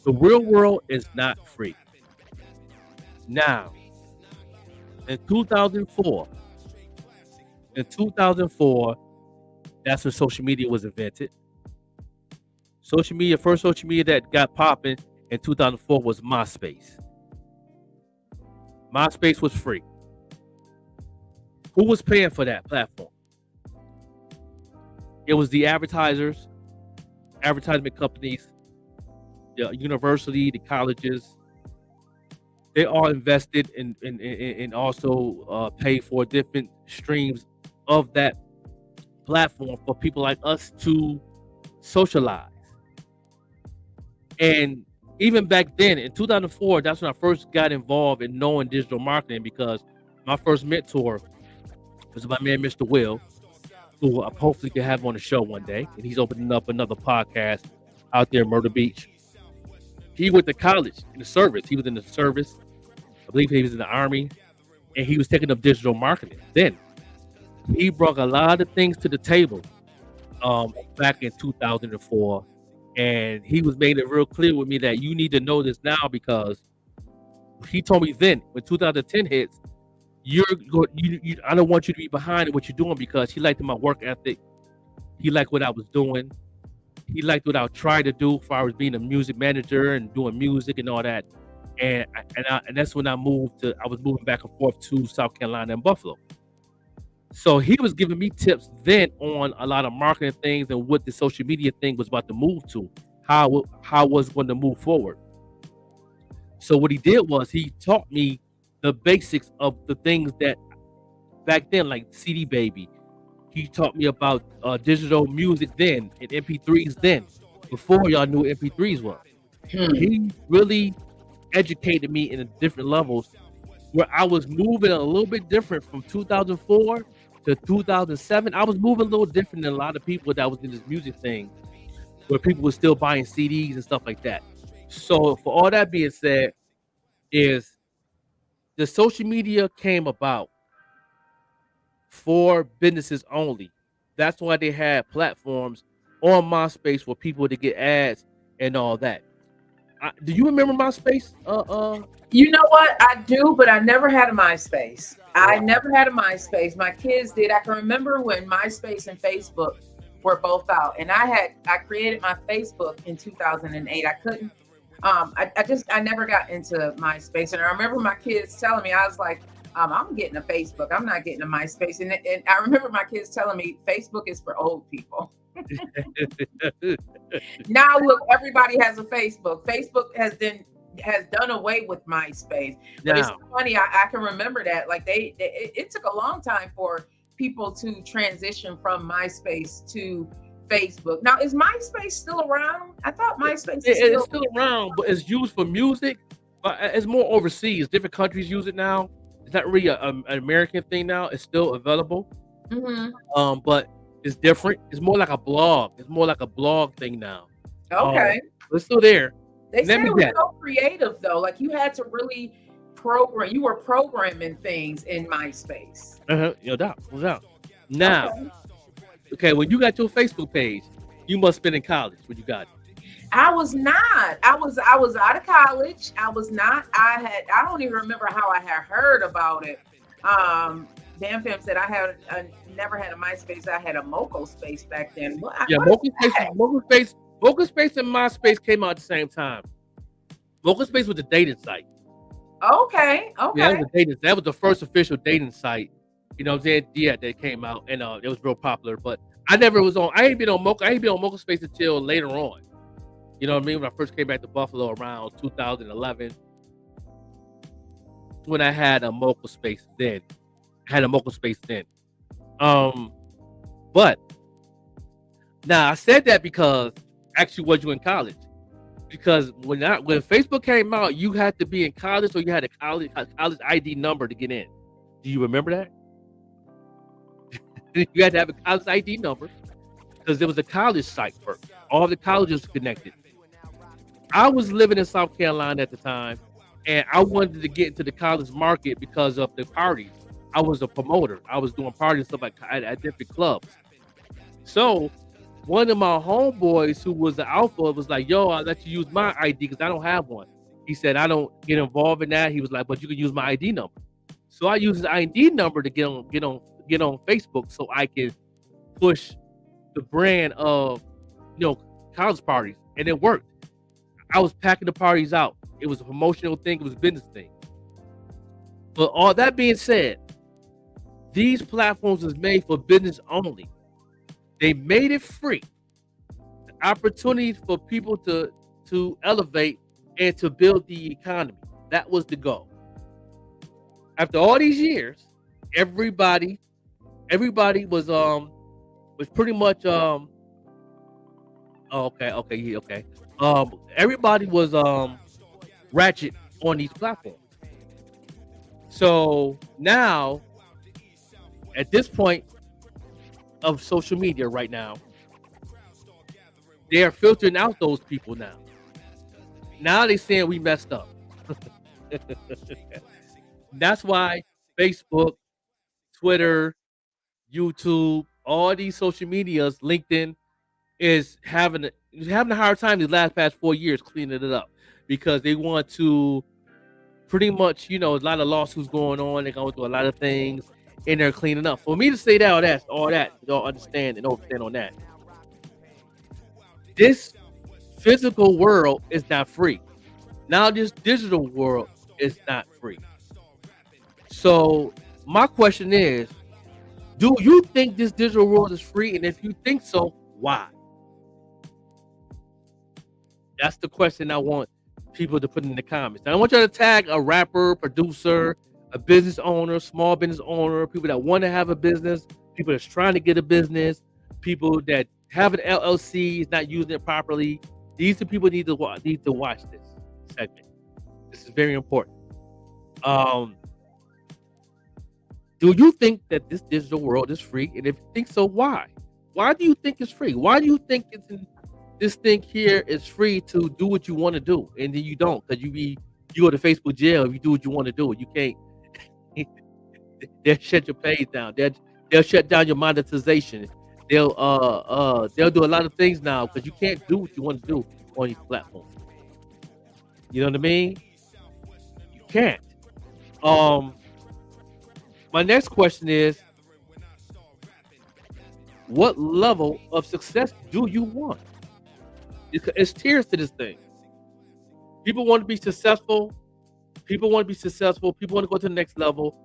the real world is not free. Now, in 2004, that's when social media was invented. First social media that got popping in 2004 was MySpace. MySpace was free. Who was paying for that platform? It was the advertisers, advertisement companies, the university, the colleges. They all invested in also pay for different streams of that platform for people like us to socialize. And even back then in 2004, that's when I first got involved in knowing digital marketing, because my first mentor was my man, Mr. Will, who I hopefully can have on the show one day. And he's opening up another podcast out there in Myrtle Beach. He went to college in the service. He was in the service. I believe he was in the Army. And he was taking up digital marketing. Then he brought a lot of things to the table back in 2004. And he was making it real clear with me that you need to know this now, because he told me then, when 2010 hits, I don't want you to be behind in what you're doing, because he liked my work ethic. He liked what I was doing. He liked what I tried to do as far as being a music manager and doing music and all that. And that's when I was moving back and forth to South Carolina and Buffalo. So he was giving me tips then on a lot of marketing things and what the social media thing was about to move to, how was going to move forward. So what he did was he taught me the basics of the things that back then, like CD Baby. He taught me about digital music then and MP3s then, before y'all knew what MP3s were. He really educated me in different levels, where I was moving a little bit different from 2004 to 2007. I was moving a little different than a lot of people that was in this music thing, where people were still buying CDs and stuff like that. So for all that being said, is the social media came about for businesses only. That's why they had platforms on MySpace for people to get ads and all that. Do you remember MySpace? You know what? I do, but I never had a MySpace. I never had a MySpace. My kids did. I can remember when MySpace and Facebook were both out, and I created my Facebook in 2008. I couldn't. I never got into MySpace, and I remember my kids telling me, I was like, I'm getting a Facebook. I'm not getting a MySpace. And I remember my kids telling me Facebook is for old people. Now look, everybody has a Facebook. Facebook has done away with MySpace. But it's funny, I can remember that. Like it took a long time for people to transition from MySpace to Facebook. Now, is MySpace still around? I thought MySpace is still around, but it's used for music. But it's more overseas. Different countries use it now. It's not really an American thing now. It's still available. Mm-hmm. But it's different. It's more like a blog. It's more like a blog thing now. Okay. It's still there. They said it was so creative, though. Like you had to really program. You were programming things in MySpace. No doubt. Now, okay, when you got your Facebook page, you must have been in college when you got it. I was not. I was out of college. I was not. I don't even remember how I had heard about it. Dan Fam said I never had a MySpace. I had a Moco Space back then. What Moco is that? Space and MySpace came out at the same time. Moco Space was a dating site. Okay. Yeah, that was the first official dating site. You know what I'm saying? Yeah, that came out and it was real popular. But I ain't been on Moco Space until later on. You know what I mean? When I first came back to Buffalo around 2011, when I had a Moco Space then. But now I said that because actually was you in college? Because when Facebook came out, you had to be in college or you had a college ID number to get in. Do you remember that? You had to have a college ID number because there was a college site first. All the colleges connected. I was living in South Carolina at the time, and I wanted to get into the college market because of the parties. I was a promoter. I was doing parties and stuff like at different clubs. So one of my homeboys who was the alpha was like, yo, I'll let you use my ID because I don't have one. He said, I don't get involved in that. He was like, but you can use my ID number. So I used his ID number to get on Facebook so I could push the brand of, college parties. And it worked. I was packing the parties out. It was a promotional thing. It was a business thing. But all that being said, these platforms is made for business only. They made it free. The opportunity for people to elevate and to build the economy. That was the goal. After all these years, everybody was pretty much everybody was ratchet on these platforms. So now, at this point of social media right now, they are filtering out those people now. Now they're saying we messed up. That's why Facebook, Twitter, YouTube, all these social medias, LinkedIn, is having a hard time these past 4 years cleaning it up because they want to pretty much, a lot of lawsuits going on. They're going through a lot of things and they're cleaning up. For me to say that, all that, you don't understand and overstand on that. This physical world is not free. Now this digital world is not free. So my question is, do you think this digital world is free? And if you think so, why? That's the question I want people to put in the comments. Now, I want you to tag a rapper, producer, a business owner, small business owner, people that want to have a business, people that's trying to get a business, people that have an LLC, is not using it properly. These are people need to watch this segment. This is very important. Do you think that this digital world is free? And if you think so, why? Why do you think it's free? Why do you think this thing here is free to do what you want to do, and then you don't, because you go to Facebook jail if you do what you want to do. You can't. They'll shut your page down. They'll shut down your monetization. They'll do a lot of things now because you can't do what you want to do on these platforms. You know what I mean? You can't. My next question is, what level of success do you want? It's tiers to this thing. People want to be successful. People want to go to the next level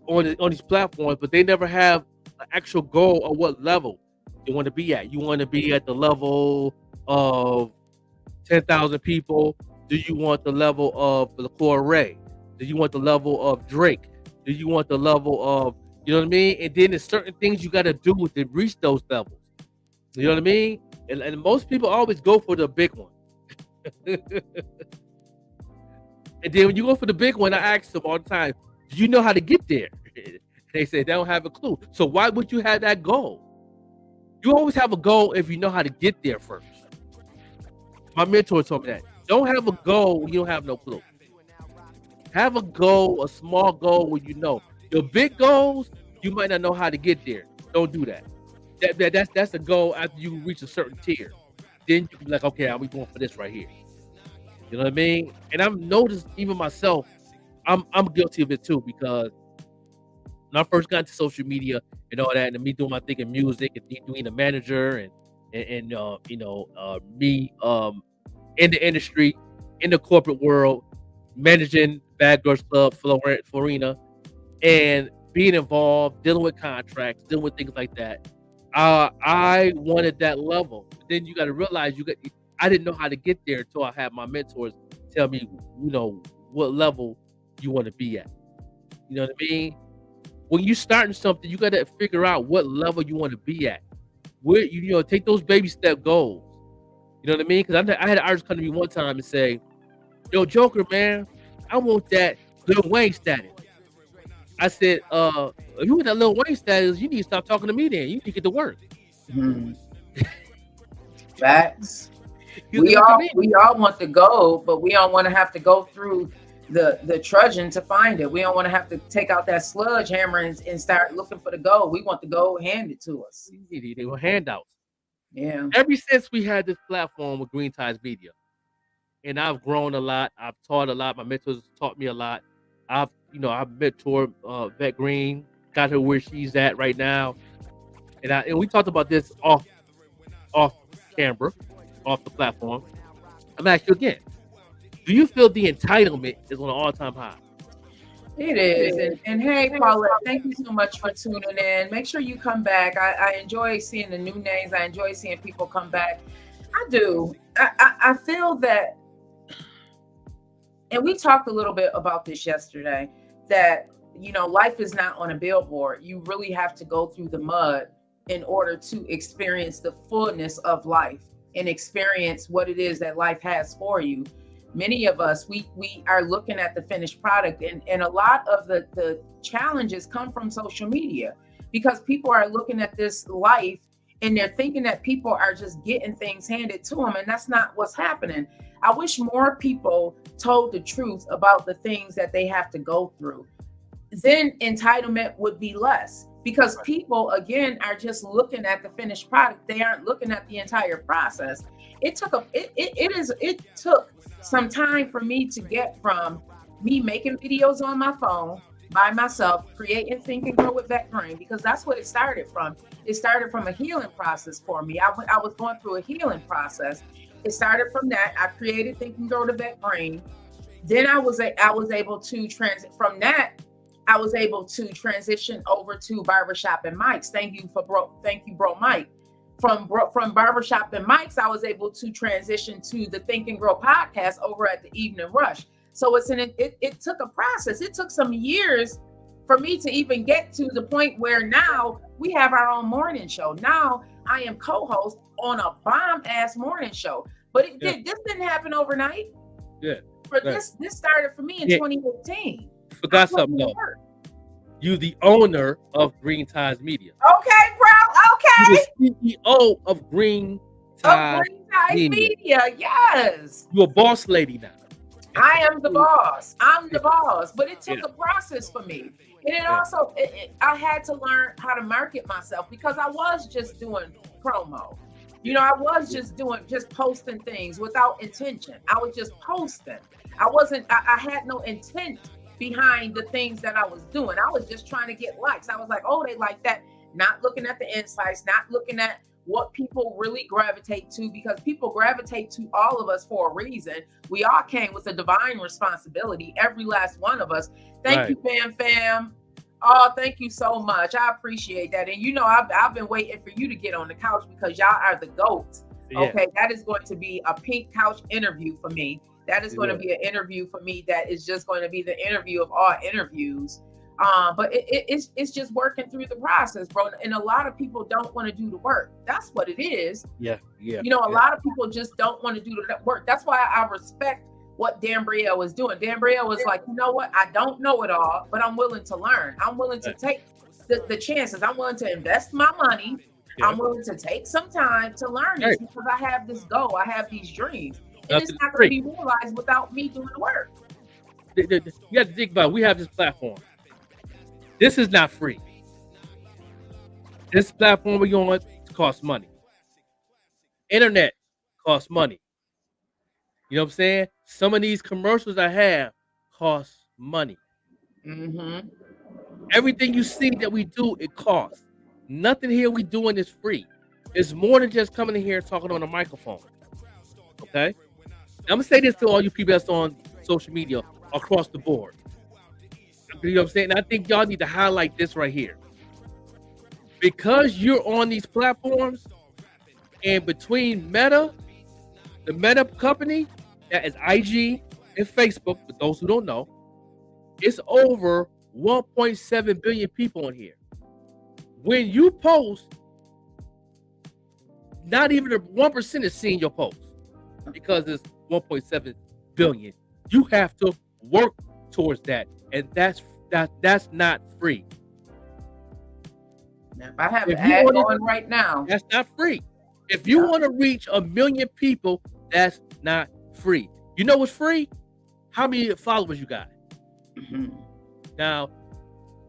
on these platforms, but they never have an actual goal of what level you want to be at. You want to be at the level of 10,000 people. Do you want the level of LaCour Ray? Do you want the level of Drake? Do you want the level of, you know what I mean? And then there's certain things you got to do to reach those levels. You know what I mean? And most people always go for the big one. And then when you go for the big one, I ask them all the time, do you know how to get there? They say they don't have a clue. So why would you have that goal? You always have a goal if you know how to get there first. My mentor told me that. Don't have a goal when you don't have no clue. Have a goal, a small goal where you know. Your big goals, you might not know how to get there. Don't do that. That's a goal after you reach a certain tier. then you can be like, okay, are we going for this right here? You know what I mean? And I've noticed even myself, I'm guilty of it too, because when I first got into social media and all that, and me doing my thing in music and being a manager and me in the industry, in the corporate world, managing Bad Girls Club, Florina, and being involved, dealing with contracts, dealing with things like that. I wanted that level. But then you got to realize I didn't know how to get there until I had my mentors tell me, what level you want to be at. You know what I mean? When you're starting something, you got to figure out what level you want to be at. Where take those baby step goals. You know what I mean? Because I had an artist come to me one time and say, "Yo, Joker, man, I want that Lil Wayne status." I said, if you want that Lil Wayne status, you need to stop talking to me then. You need to get to work. Facts. We all want the gold, but we don't want to have to go through the trudging to find it. We don't want to have to take out that sludge hammer and start looking for the gold. We want the gold handed to us. They were handouts. Yeah. Ever since we had this platform with Green Ties Media, and I've grown a lot. I've taught a lot. My mentors taught me a lot. I've mentored Vet Green, got her where she's at right now, and we talked about this off camera, off the platform. I'm asking you again. Do you feel the entitlement is on an all-time high? It is. And hey, Paulette, thank you so much for tuning in. Make sure you come back. I enjoy seeing the new names. I enjoy seeing people come back. I do. I feel that, and we talked a little bit about this yesterday, that, life is not on a billboard. You really have to go through the mud in order to experience the fullness of life and experience what it is that life has for you. Many of us, we are looking at the finished product, and a lot of the challenges come from social media, because people are looking at this life and they're thinking that people are just getting things handed to them, and that's not what's happening. I wish more people told the truth about the things that they have to go through. Then entitlement would be less, because people, again, are just looking at the finished product. They aren't looking at the entire process. It took some time for me to get from me making videos on my phone by myself, creating Think and Grow with Vet Green, because that's what it started from. It started from a healing process for me. I was going through a healing process. It started from that. I created Think and Grow to Vet Green. Then I was able to transit from that. I was able to transition over to Barbershop and Mike's. Thank you, Bro Mike. From Barbershop and Mike's, I was able to transition to the Think and Grow podcast over at the Evening Rush. So it took a process. It took some years for me to even get to the point where now we have our own morning show. Now I am co-host on a bomb-ass morning show. But this didn't happen overnight. Yeah. This started for me in 2018. Forgot something though. You the owner of Green Ties Media. Okay, bro. Okay. You're the CEO of Green Ties Media. Yes. You're a boss lady now. I am the boss. I'm the boss. But it took a process for me. And it also, I had to learn how to market myself, because I was just doing promo. I was just posting things without intention. I was just posting. I had no intent behind the things that I was doing. I was just trying to get likes. I was like, oh, they like that. Not looking at the insights, not looking at what people really gravitate to, because people gravitate to all of us for a reason. We all came with a divine responsibility, every last one of us. Thank you, fam. Oh, thank you so much. I appreciate that. And I've been waiting for you to get on the couch, because y'all are the GOATs. Okay, that is going to be a pink couch interview for me. That is going to be an interview for me that is just going to be the interview of all interviews. But it's just working through the process, bro. And a lot of people don't want to do the work. That's what it is. Yeah. A lot of people just don't want to do the work. That's why I respect what Dan Brielle was doing. Dan Brielle was like, you know what? I don't know it all, but I'm willing to learn. I'm willing to take the chances. I'm willing to invest my money. Yeah. I'm willing to take some time to learn this, because I have this goal. I have these dreams. And it's not going to be realized without me doing the work. You have to think about it. We have this platform. This is not free. This platform we're on costs money. Internet costs money. You know what I'm saying? Some of these commercials I have cost money. Mm-hmm. Everything you see that we do, it costs. Nothing here we doing is free. It's more than just coming in here and talking on a microphone. Okay? I'm gonna say this to all you people that's on social media across the board. You know what I'm saying? And I think y'all need to highlight this right here. Because you're on these platforms, and between Meta, the Meta company, that is IG and Facebook, for those who don't know, it's over 1.7 billion people on here. When you post, not even 1% is seeing your post because it's 1.7 billion. You have to work towards that, and that's not free. Now, if I have an ad going right now, that's not free. If you want to reach 1 million people, that's not free. You know what's free? How many followers you got? Mm-hmm. Now,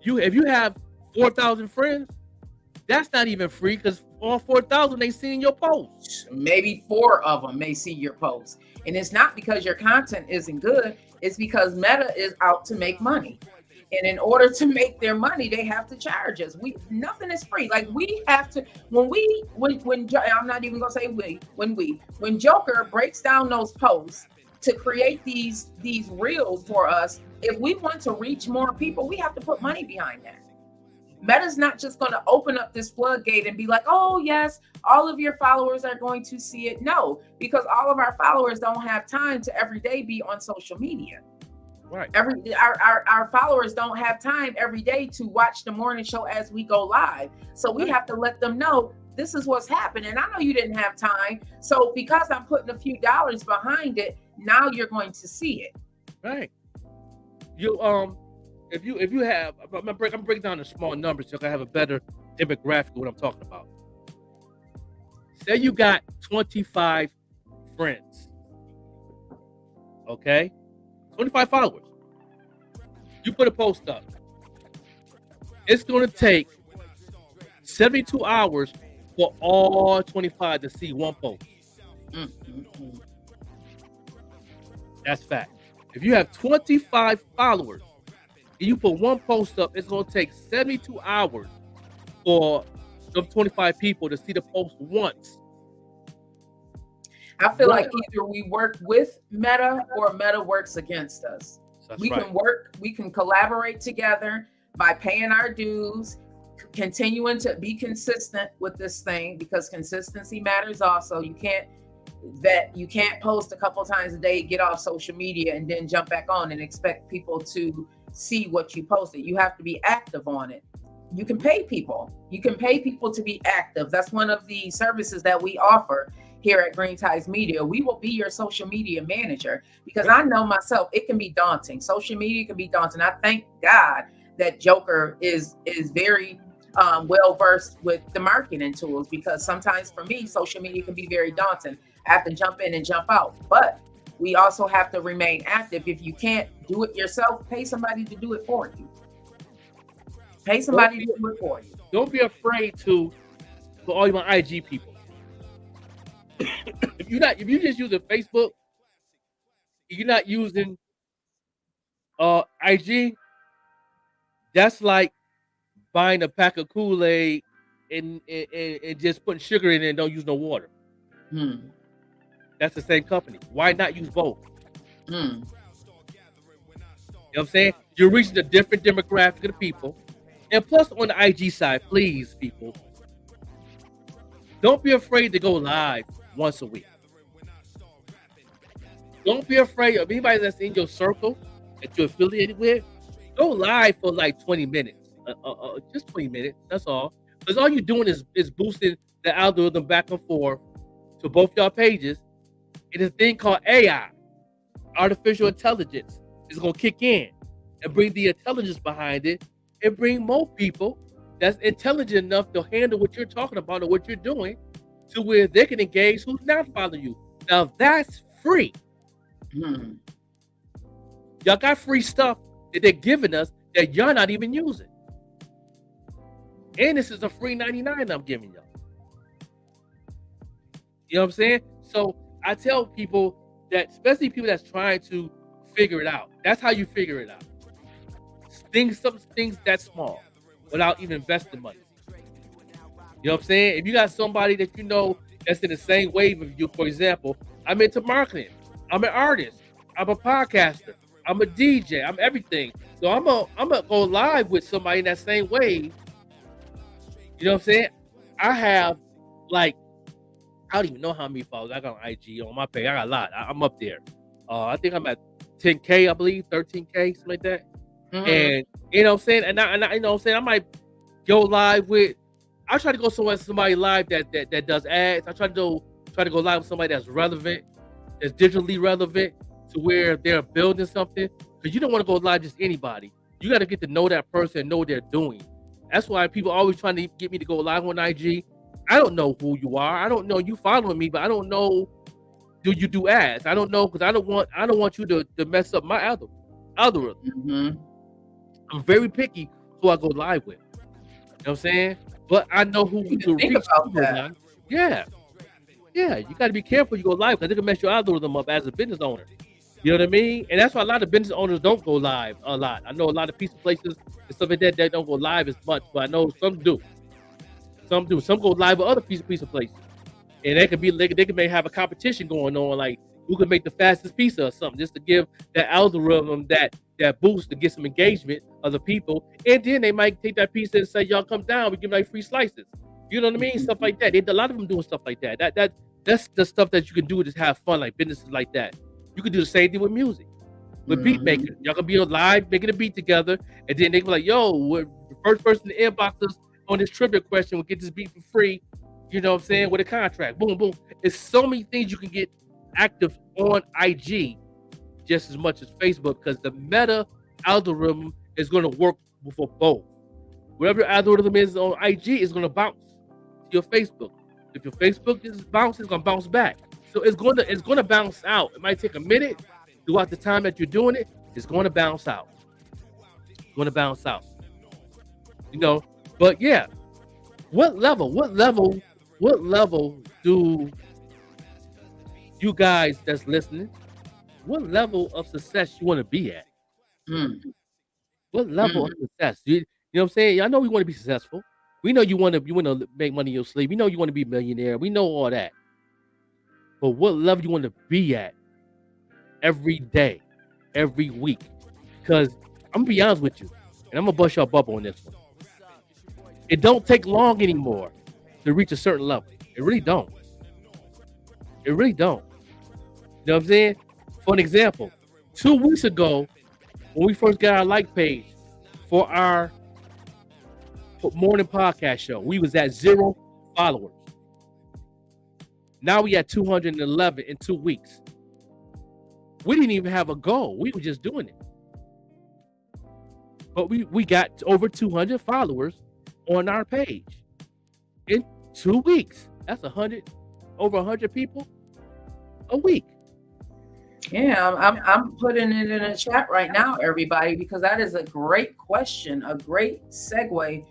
if you have 4,000 friends, that's not even free because all 4,000 ain't seeing your post. Maybe 4 of them may see your post. And it's not because your content isn't good. It's because Meta is out to make money. And in order to make their money, they have to charge us. Nothing is free. Like we have to, when I'm not even gonna say when Joker breaks down those posts to create these reels for us, if we want to reach more people, we have to put money behind that. Meta's not just going to open up this floodgate and be like, oh yes, all of your followers are going to see it. No, because all of our followers don't have time to every day be on social media. Right. Our followers don't have time every day to watch the morning show as we go live. So we have to let them know this is what's happening. I know you didn't have time. So because I'm putting a few dollars behind it, now you're going to see it. Right. If you have, I'm breaking down the small numbers so I can have a better demographic of what I'm talking about. Say you got 25 friends. Okay? 25 followers. You put a post up. It's going to take 72 hours for all 25 to see one post. Mm-hmm. That's fact. If you have 25 followers and you put one post up, it's going to take 72 hours for those 25 people to see the post once. I feel like either we work with Meta or Meta works against us. We can collaborate together by paying our dues, continuing to be consistent with this thing, because consistency matters also. You can't post a couple times a day, get off social media, and then jump back on and expect people to see what you posted. You have to be active on it. You can pay people. You can pay people to be active. That's one of the services that we offer here at Green Ties Media. We will be your social media manager, because I know myself, it can be daunting. Social media can be daunting. I thank God that Joker is very well versed with the marketing tools, because sometimes for me, social media can be very daunting. I have to jump in and jump out, but we also have to remain active. If you can't do it yourself, pay somebody to do it for you. Pay somebody to do it for you. Don't be afraid for all my IG people. If you just using Facebook, you're not using IG, that's like buying a pack of Kool-Aid and just putting sugar in it and don't use no water. That's the same company. Why not use both? You know what I'm saying? You're reaching a different demographic of the people. And plus, on the IG side, please, people, don't be afraid to go live once a week. Don't be afraid of anybody that's in your circle that you're affiliated with. Go live for like 20 minutes. Just 20 minutes. That's all. Because all you're doing is boosting the algorithm back and forth to both y'all pages. And this thing called AI, artificial intelligence, is going to kick in and bring the intelligence behind it and bring more people that's intelligent enough to handle what you're talking about or what you're doing, to where they can engage who's not following you. Now that's free. Y'all got free stuff that they're giving us that y'all not even using. And this is a free 99 I'm giving y'all. You know what I'm saying? So I tell people that, especially people that's trying to figure it out, that's how you figure it out. Some things that small without even investing money. You know what I'm saying? If you got somebody that you know that's in the same wave of you, for example, I'm into marketing. I'm an artist. I'm a podcaster. I'm a DJ. I'm everything. So I'm gonna go live with somebody in that same wave. You know what I'm saying? I have like, I don't even know how many followers I got on IG on my page. I got a lot. I'm up there. I think I'm at 10K, I believe, 13K, something like that. Mhm. And you know what I'm saying? And I you know what I'm saying? I might go live with, I try to go somebody live that does ads. I try to go live with somebody that's relevant, that's digitally relevant to where they're building something. Because you don't want to go live just anybody. You got to get to know that person and know what they're doing. That's why people always trying to get me to go live on IG. I don't know who you are. I don't know you following me, but I don't know, do you do ads? I don't know, because I don't want you to mess up my algorithm. Mhm. I'm very picky who I go live with. You know what I'm saying? But I know who we do. Think about that. Yeah. You got to be careful you go live, because it can mess your algorithm up as a business owner. You know what I mean? And that's why a lot of business owners don't go live a lot. I know a lot of pizza places and stuff like that don't go live as much, but I know some do. Some do. Some go live with other pizza places, and they may have a competition going on, like who can make the fastest pizza or something, just to give that algorithm that boost to get some engagement of the people. And then they might take that pizza and say, "Y'all come down, we give like free slices." You know what I mean? Stuff like that. A lot of them doing stuff like that. That's the stuff that you can do to just have fun, like businesses like that. You can do the same thing with music, with beat making. Y'all can be live making a beat together, and then they can be like, "Yo, the first person to inbox us on this trivia question will get this beat for free." You know what I'm saying? With a contract. Boom, boom. It's so many things you can get active on IG just as much as Facebook, because the meta algorithm is going to work for both. Whatever your algorithm is on IG is going to bounce to your Facebook. If your Facebook is bouncing, it's going to bounce back. So it's going to bounce out. It might take a minute throughout the time that you're doing it. It's going to bounce out. It's going to bounce out. You know, but yeah, what level do you guys that's listening, what level of success you want to be at? What level of success? You know what I'm saying? I know we want to be successful. We know you want to make money in your sleep. We know you want to be a millionaire. We know all that. But what level you want to be at every day, every week? Because I'm gonna be honest with you, and I'm gonna bust your bubble on this one. It don't take long anymore to reach a certain level. It really don't. It really don't. You know what I'm saying? For an example, 2 weeks ago, when we first got our like page for our morning podcast show, we was at 0 followers. Now we at 211 in 2 weeks. We didn't even have a goal. We were just doing it. But we got over 200 followers on our page in 2 weeks. That's over 100 people a week. Yeah, I'm putting it in a chat right now, everybody, because that is a great question, a great segue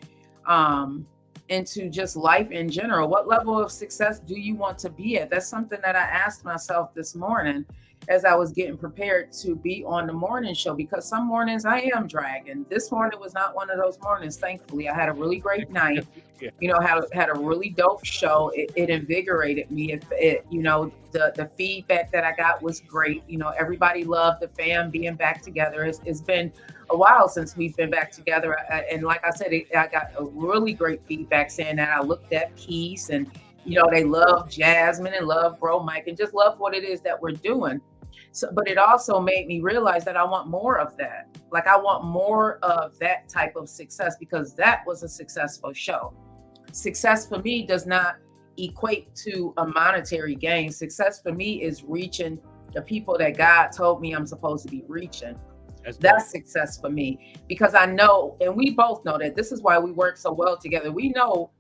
into just life in general. What level of success do you want to be at? That's something that I asked myself this morning as I was getting prepared to be on the morning show, because some mornings I am dragging. This morning was not one of those mornings, thankfully. I had a really great night. You know, had a really dope show. It invigorated me. You know, the feedback that I got was great. You know, everybody loved the fam being back together. It's been a while since we've been back together. And like I said, I got a really great feedback saying that I looked at Peace, and, you know, they love Jasmine and love Bro Mike and just love what it is that we're doing. So, but it also made me realize that I want more of that. Like, I want more of that type of success, because that was a successful show. Success for me does not equate to a monetary gain. Success for me is reaching the people that God told me I'm supposed to be reaching. That's success for me, because I know, and we both know that this is why we work so well together. We know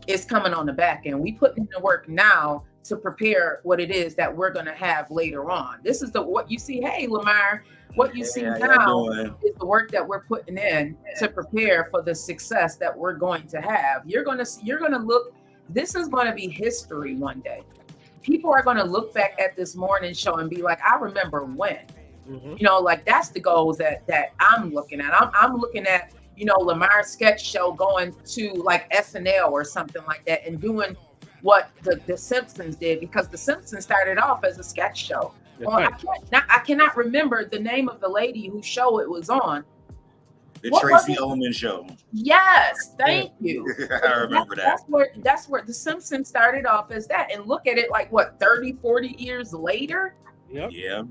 it's coming on the back end. We put in the work now to prepare what it is that we're going to have later on. This is what you see. Hey, Lamar, what you see now is the work that we're putting in to prepare for the success that we're going to have. You're going to look, this is going to be history one day. people are going to look back at this morning show and be like, I remember when. Mhm. You know, like that's the goals that I'm looking at. I'm looking at, you know, Lamar's sketch show going to like SNL or something like that and doing what the Simpsons did, because the Simpsons started off as a sketch show. That's Well, right. I cannot remember the name of the lady whose show it was on. The What was Tracy it? Ullman show. Yes, thank you. I remember that. That's where the Simpsons started off as that. And look at it like what, 30, 40 years later? Yep. Yeah.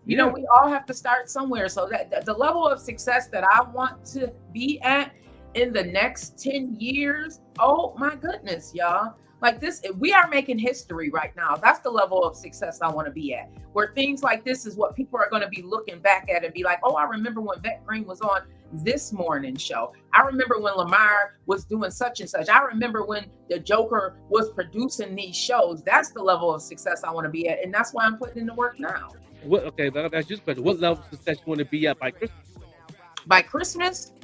You know, we all have to start somewhere. So that the level of success that I want to be at in the next 10 years, oh my goodness, y'all. Like this, we are making history right now. That's the level of success I want to be at, where things like this is what people are going to be looking back at and be like, oh, I remember when Vet Green was on this morning show. I remember when Lamar was doing such and such. I remember when the Joker was producing these shows. That's the level of success I want to be at. And that's why I'm putting in the work now. Okay, that's just question. What level of success you want to be at by Christmas? By Christmas?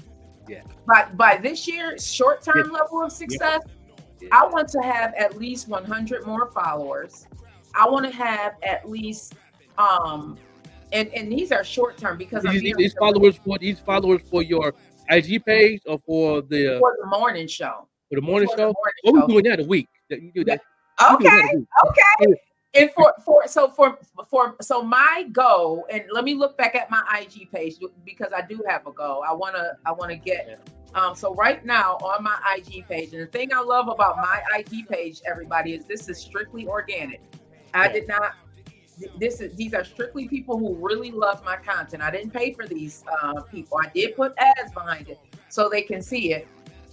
Yeah. By this year, short-term level of success, I want to have at least 100 more followers. I want to have at least and these are short-term because these followers for your IG page or for the morning show. For the morning show? What we doing that a week? You do that. Okay. And so my goal, and let me look back at my IG page because I do have a goal. I wanna get so right now on my IG page, and the thing I love about my IG page, everybody, is this is strictly organic. I did not. These are strictly people who really love my content. I didn't pay for these people. I did put ads behind it so they can see it.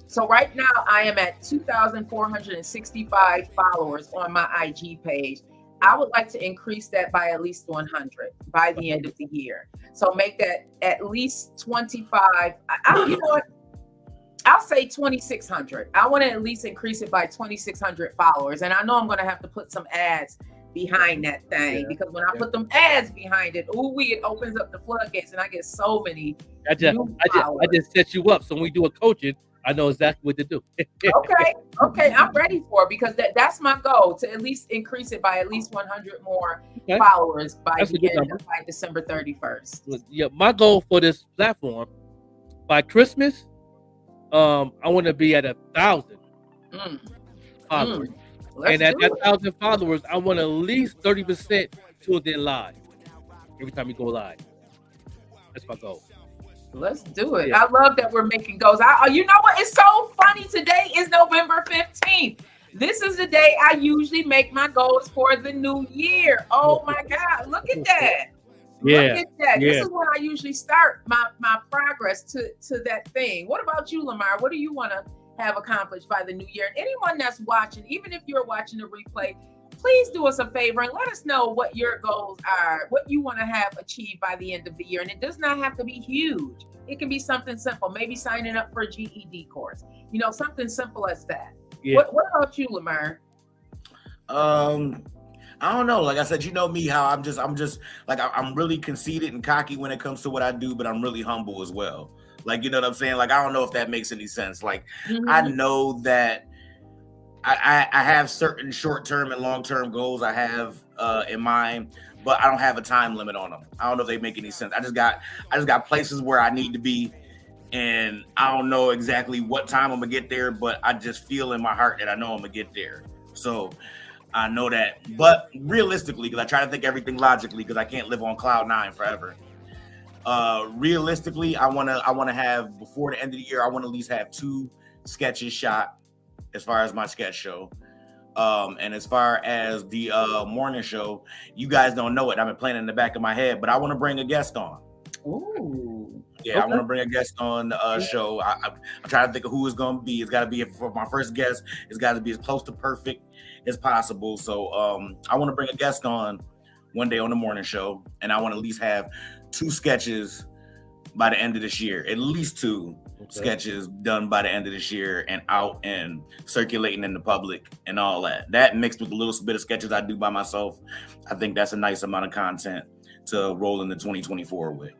So right now I am at 2,465 followers on my IG page. I would like to increase that by at least 100 by the end of the year. So make that at least 25. You know what? I'll say 2,600. I want to at least increase it by 2,600 followers. And I know I'm going to have to put some ads behind that thing because when I put them ads behind it, it opens up the floodgates and I get so many. I just set you up. So when we do a coaching, I know exactly what to do. Okay, I'm ready for it because that's my goal, to at least increase it by at least 100 more followers by December 31st. Yeah, my goal for this platform by Christmas, I want to be at 1,000 followers. And at that 1,000 followers, I want at least 30% tuned in live every time we go live. That's my goal. Let's do it. I love that we're making goals. You know what? It's so funny. Today is November 15th. This is the day I usually make my goals for the new year. Oh my God. Look at that. Yeah. Look at that. This is when I usually start my progress to that thing. What about you, Lamar? What do you want to have accomplished by the new year? And anyone that's watching, even if you're watching the replay, please do us a favor and let us know what your goals are, what you want to have achieved by the end of the year. And it does not have to be huge. It can be something simple, maybe signing up for a GED course, something simple as that. Yeah. What about you, Lamar? I don't know. Like I said, you know me, how I'm just like, I'm really conceited and cocky when it comes to what I do, but I'm really humble as well. Like, you know what I'm saying? Like, I don't know if that makes any sense. Like, I know that I have certain short-term and long-term goals I have in mind, but I don't have a time limit on them. I don't know if they make any sense. I just got places where I need to be, and I don't know exactly what time I'm gonna get there, but I just feel in my heart that I know I'm gonna get there. So I know that, but realistically, because I try to think everything logically, because I can't live on cloud nine forever. Realistically, I want to have, before the end of the year, I want to at least have 2 sketches shot as far as my sketch show. And as far as the morning show, you guys don't know it. I've been playing it in the back of my head, but I want to bring a guest on. Ooh. Yeah, okay. I want to bring a guest on the show. I'm trying to think of who it's going to be. It's got to be, for my first guest, it's got to be as close to perfect as possible. So I want to bring a guest on one day on the morning show, and I want to at least have 2 sketches by the end of this year, at least 2 sketches done by the end of this year and out and circulating in the public and all that. That mixed with a little bit of sketches I do by myself, I think that's a nice amount of content to roll into 2024 with.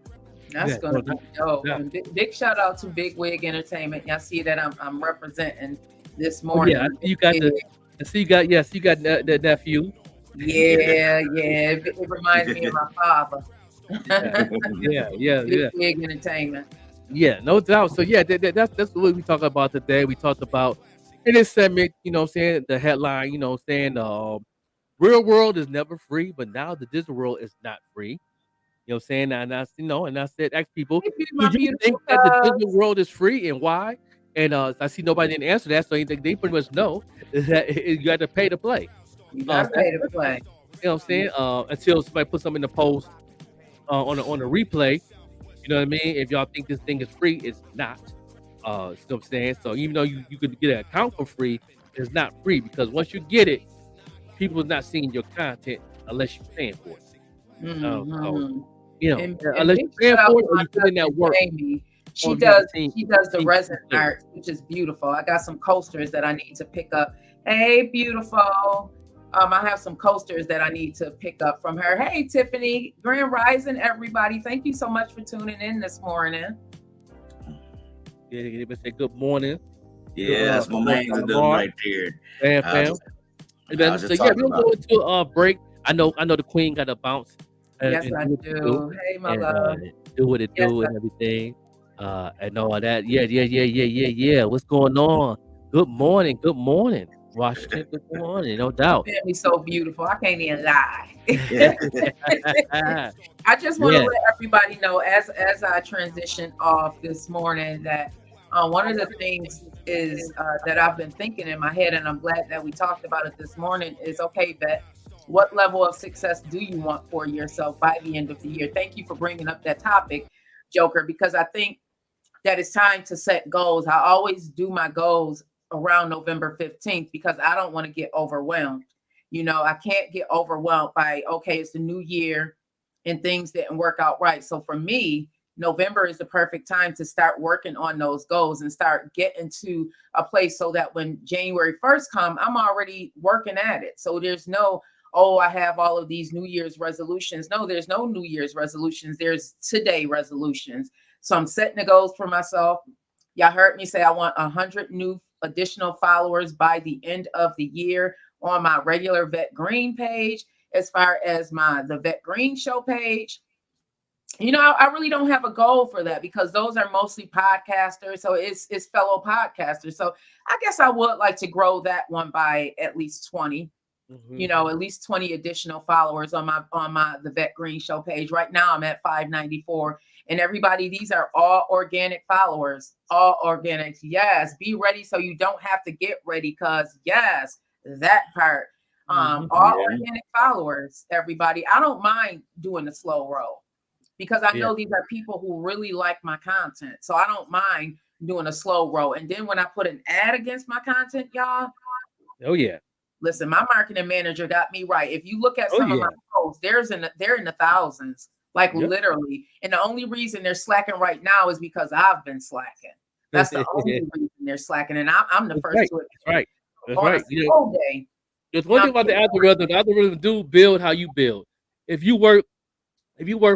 That's gonna be dope. Yeah. Big shout out to Big Wig Entertainment. Y'all see that I'm representing this morning. Yeah, you got the nephew. Yeah. It reminds me of my father. Yeah. Big entertainment. Yeah, no doubt. So yeah, that's what we talk about today. We talked about in this segment, what I'm saying, the headline, what I'm saying, real world is never free, but now the digital world is not free. You know what I'm saying? And I said, ask people, Thank you, do my you think beautiful that the digital cuz. world is free and why? And I see nobody didn't answer that, so they pretty much know is that you got to pay to play. You So gotta pay to that's it. play. You know what I'm saying? Until somebody puts something in the post on a replay. You know what I mean? If y'all think this thing is free, it's not. You know what I'm saying? So even though you could get an account for free, it's not free because once you get it, people are not seeing your content unless you're paying for it. So Mm-hmm. And unless big you're paying shout out for to it or my you put in that cousin work, Jamie. or She if you have does a team, she does the team resin player. art, which is beautiful. I got some coasters that I need to pick up. Hey, beautiful. I have some coasters that I need to pick up from her. Hey, Tiffany, Grand Rising, everybody. Thank you so much for tuning in this morning. Yeah, they say good morning. Yeah, that's my man's are doing right there. Fam. I'll just So yeah, talk we'll about go into a break. I know the queen got to bounce Yes, and I do what she do, do. Hey, my and love. do what it Yes, do and everything, and all that. Yeah. What's going on? Good morning, Washington. Good morning, no doubt. family's so beautiful. I can't even lie. Yeah. I just want to Yeah. let everybody know as I transition off this morning that one of the things is that I've been thinking in my head, and I'm glad that we talked about it this morning, is okay, Vet, what level of success do you want for yourself by the end of the year? Thank you for bringing up that topic, Joker, because I think that it's time to set goals. I always do my goals around November 15th because I don't want to get overwhelmed. I can't get overwhelmed by, okay, it's the new year and things didn't work out right. So for me, November is the perfect time to start working on those goals and start getting to a place so that when January 1st come, I'm already working at it. So there's no, oh, I have all of these New Year's resolutions. No, there's no New Year's resolutions. There's today resolutions. So I'm setting the goals for myself. Y'all heard me say I want 100 new additional followers by the end of the year on my regular Vet Green page. As far as the Vet Green Show page, I really don't have a goal for that because those are mostly podcasters. So it's fellow podcasters. So I guess I would like to grow that one by at least 20. At least 20 additional followers on the Vet Green Show page. Right now I'm at 594. And everybody, these are all organic followers, all organic. Yes, be ready so you don't have to get ready, because yes, that part. All organic followers, everybody. I don't mind doing the slow roll because I know these are people who really like my content. So I don't mind doing a slow roll. And then when I put an ad against my content, y'all. Oh yeah. Listen, my marketing manager got me right. If you look at some of my posts, they're in the thousands, literally. And the only reason they're slacking right now is because I've been slacking. That's the only reason they're slacking. And I'm the first to it. That's right. That's on right. a slow day. There's one thing about the algorithm. The algorithm do build how you build. If you work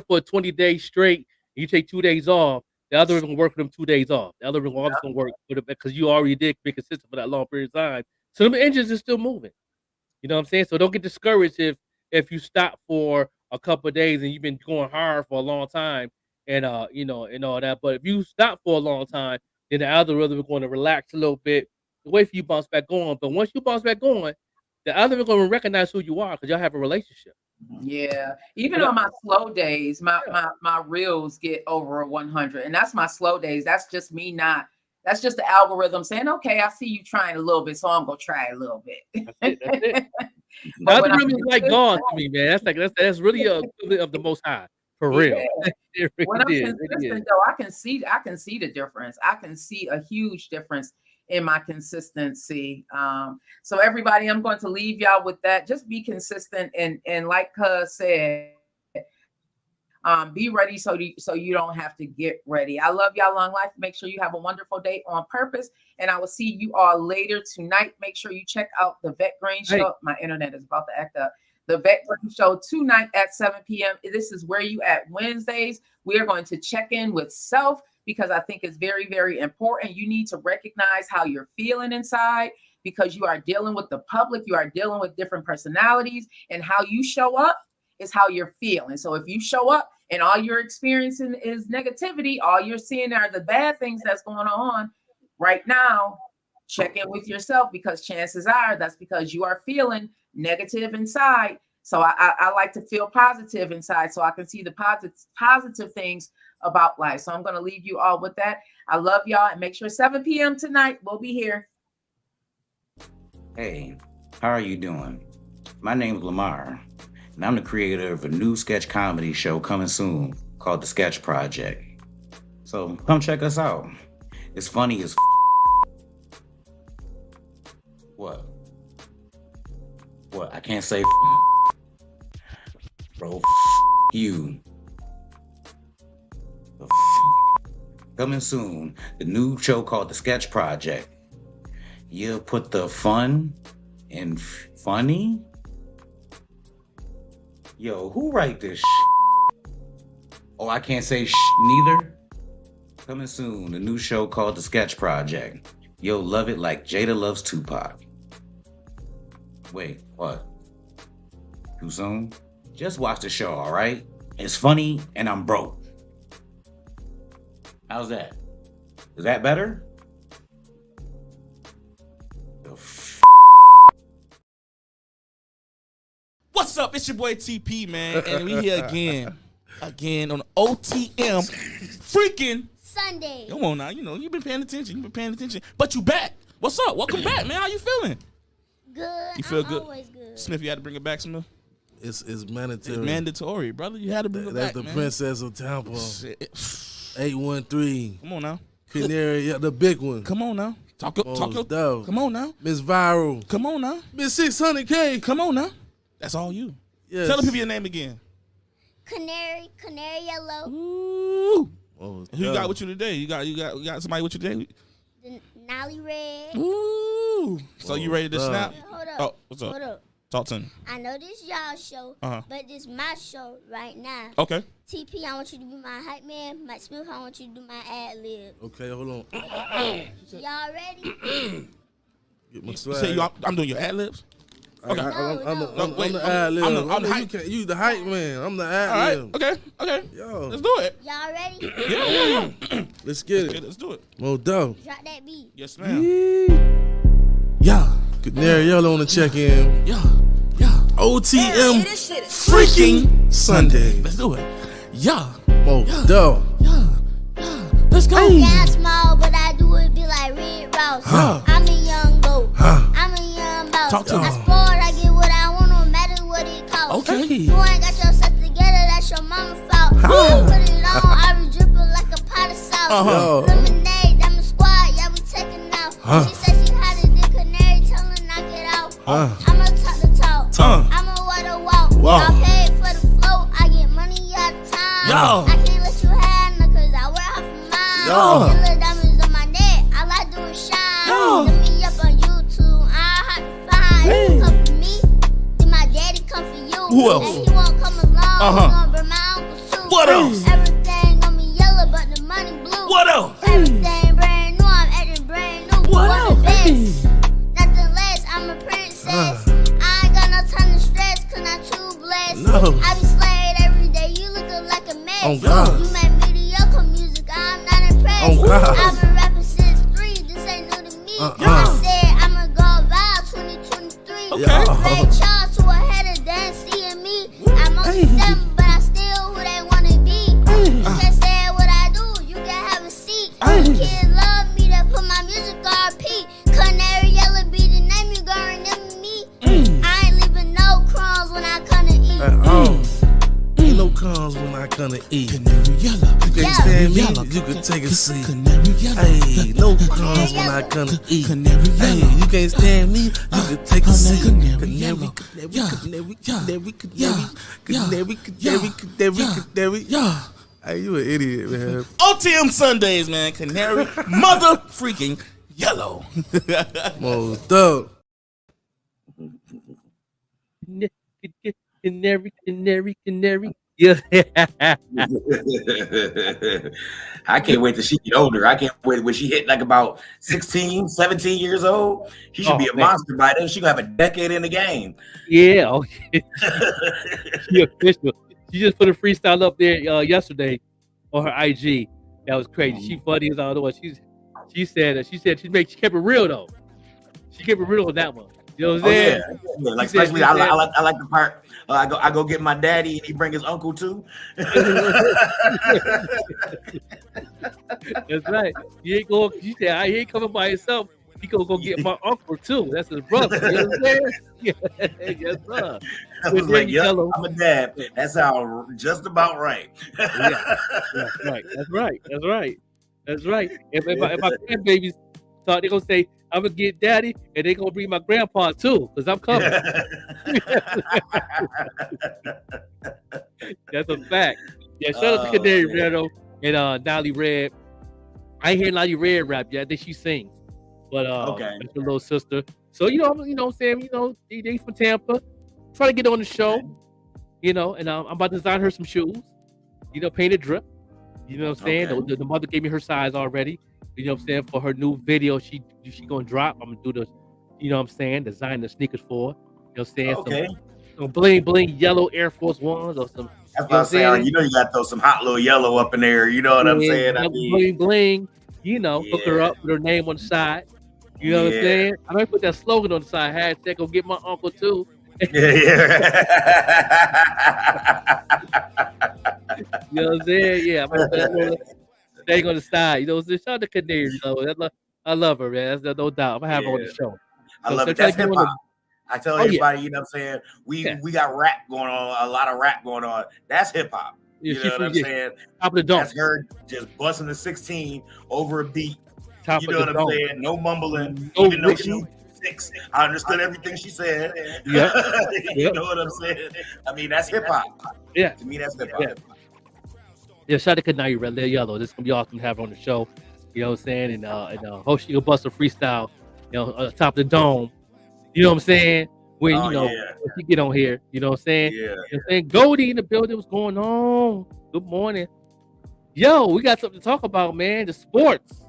for 20 days straight, and you take 2 days off, the algorithm will work for them 2 days off. The algorithm always gonna work for them because you already did be consistent for that long period of time. So the engines are still moving. You know what I'm saying? So don't get discouraged if you stop for a couple of days and you've been going hard for a long time and and all that. But if you stop for a long time, then the algorithm is going to relax a little bit, wait for you to bounce back on. But once you bounce back on, the algorithm is going to recognize who you are because y'all have a relationship. Yeah. Even on my slow days, my reels get over 100. And that's my slow days. That's just me that's just the algorithm saying, okay, I see you trying a little bit, so I'm gonna try a little bit. That's it. The algorithm is like God to me, man. That's really a of the Most High, for real. Yeah. When I'm consistent, though, I can see the difference. I can see a huge difference in my consistency. So everybody, I'm going to leave y'all with that. Just be consistent and like Cuz said, be ready so you don't have to get ready. I love y'all. Long life. Make sure you have a wonderful day on purpose. And I will see you all later tonight. Make sure you check out the Vet Green Show. Hey. My internet is about to act up. The Vet Green Show tonight at 7 p.m. This is Where You At Wednesdays. We are going to check in with self because I think it's very, very important. You need to recognize how you're feeling inside. because you are dealing with the public, you are dealing with different personalities, and how you show up is how you're feeling. So if you show up and all you're experiencing is negativity, all you're seeing are the bad things that's going on right now, check in with yourself, because chances are that's because you are feeling negative inside. So I like to feel positive inside so I can see the positive things about life. So I'm going to leave you all with that. I love y'all, and make sure 7 p.m. tonight we'll be here. Hey, how are you doing? My name is Lamar, and I'm the creator of a new sketch comedy show coming soon called The Sketch Project. So come check us out. It's funny as What? I can't say bro, you. Coming soon, the new show called The Sketch Project. You put the fun in funny? Yo, who write this Oh, I can't say neither. Coming soon, the new show called The Sketch Project. You'll love it like Jada loves Tupac. Wait, what? Too soon? Just watch the show, all right? It's funny and I'm broke. How's that? Is that better? What's up? It's your boy TP, man, and we here again on OTM freaking Sunday. Come on now, you know, you've been paying attention, but you back. What's up? Welcome back, man. How you feeling? Good. You feel I'm good? Always good. Smith, you had to bring it back, Smith? It's mandatory. It's mandatory, brother. You had to bring it That's back, the man. Princess of Tampa. 813. Come on now. Canary, the big one. Come on now. Talk your Dove. Come on now. Miss Viral. Come on now. Miss 600K. Come on now. That's all you. Yes. Tell the people your name again. Canary Yellow. Ooh. Oh, Who you got with you today? You got somebody with you today? The Nolly Red. Ooh. So you ready to snap? Hold up. Oh, what's up? Hold up. Talk to me. I know this y'all show, but this my show right now. Okay. TP, I want you to be my hype man. Mike Smith, I want you to do my ad lib. Okay, hold on. Y'all ready? Get my You swag. say I'm doing your ad libs? Okay. I'm wait, the ad lib. I'm the hype. You the hype man. I'm the All ad right. lib. Okay. Yo. Let's do it. Y'all ready? Yeah. Let's get Okay, it. let's do it. Mo dope. Drop that beat. Yes, ma'am. Yeah. Canary Yellow on the check-in. Yeah. OTM freaking Sunday. Let's do it. Yeah. Mo dope. Let's go. Yeah, small, but I do it be like Red Ross. I'm a young goat. I'm a young boss. Talk to me. I spoiled, I get what I want, no matter what it costs. Okay. You ain't got yourself together, that's your mama's fault. I put it on, I be dripping like a pot of sauce. Yo. Lemonade, I'm a squad, yeah, we taking out. She said she had a dick canary, tell her knock it out. I'ma talk the talk. I'ma walk the walk. Y'all paid for the flow, I get money all the time. Yo. I can't let you have none, cause I wear half a mile. Yo. Little diamonds on my neck, I like doing shine. Yo. Look me up on YouTube, I hot to find. You come for me, then my daddy come for you. Who else? And he won't come along, he gonna bring my uncle too. What else? Everything on me yellow, but the money blue. What else? Everything brand new, I'm acting brand new. What For else? the best. Nothing less, I'm a princess. I ain't got no time to stress, cause I'm too blessed. No. I be slayed every day, you looking like a mess. Oh, God. You make mediocre music, I'm not impressed. Oh, God. I've been rapping since 3, this ain't new to me. I said I'ma go viral 2023. Okay. Ray Charles to a header, then seeing me. I'm only 7, but I still who they wanna be. You can't say what I do, you can have a seat. Kids love me, they put my music on repeat. Canary Yellow be the name, you gon' remember me. I ain't leaving no crumbs when I come to eat. Ain't no crumbs when I come to eat. Canary yellow. You can't stand me, you can take a seat. Canary yellow. Hey, no crumbs when I come to eat. Canary Hey, yellow. you can't stand me, you can take a seat. Canary yellow. Canary. Yeah. Hey, you an idiot, man. OTM Sundays, man. Canary mother freaking yellow. Mo dope. Canary. Yeah. I can't wait till she get older. I can't wait when she hit like about 16, 17 years old. She should Oh, be a man. monster by then. She gonna have a decade in the game. Yeah. Oh, she official. She just put a freestyle up there yesterday on her IG. That was crazy. She funny as all the way. She said she kept it real though. She kept it real on that one. You know what I'm saying? Yeah. Like She said- especially she I said- like the part. I go get my daddy and he bring his uncle too. That's right. He ain't going. She said he ain't coming by himself. He gonna go get my uncle too. That's his brother. You know what I'm saying? Yes, sir. I was like, yep, I'm a dad. That sounds just about right. That's right. That's right. That's right. That's right. If my grandbabies thought they're gonna say I'm gonna get daddy, and they gonna bring my grandpa too, because I'm coming. That's a fact. Yeah, shout out to Canary Red and Nolly Red. I ain't hear Nolly Red rap yet. I think she sings, but it's her little sister. So what I'm saying, they from Tampa, try to get on the show, and I'm about to design her some shoes, painted drip. You know what I'm saying? Okay. The mother gave me her size already. You know what I'm saying? For her new video, she gonna drop. I'm gonna do the, design the sneakers for her. You know what I'm saying? Okay. Some bling bling yellow Air Force Ones or some. That's what I'm saying. You got to throw some hot little yellow up in there. You know what I'm saying? I mean, bling bling. Hook her up with her name on the side. You know what I'm saying? I might put that slogan on the side. Hashtag go get my uncle too. You know what I'm saying? Yeah, I'm gonna put that thing on the side. You know, shout out to Canary. I love her, man. That's no doubt. I'm gonna have her on the show. I love it. That's hip hop. I tell everybody, you know what I'm saying? We got rap going on, a lot of rap going on. That's hip hop. You know what I'm saying? Top of the dome. That's her just busting the 16 over a beat. Top you know of what the I'm dome. saying? No mumbling. No even though written. she was 6, I understood everything she said. Yeah. You know what I'm saying? I mean, that's hip hop. Yeah. To me, that's hip hop. Yeah, shout out to Canary Red Yellow. This is gonna be awesome to have her on the show. You know what I'm saying? And hope she can bust a freestyle, top of the dome. You know what I'm saying? When when she get on here, you know what I'm saying? Yeah. You know what I'm saying? Goldie in the building, what's going on? Good morning. Yo, we got something to talk about, man. The sports.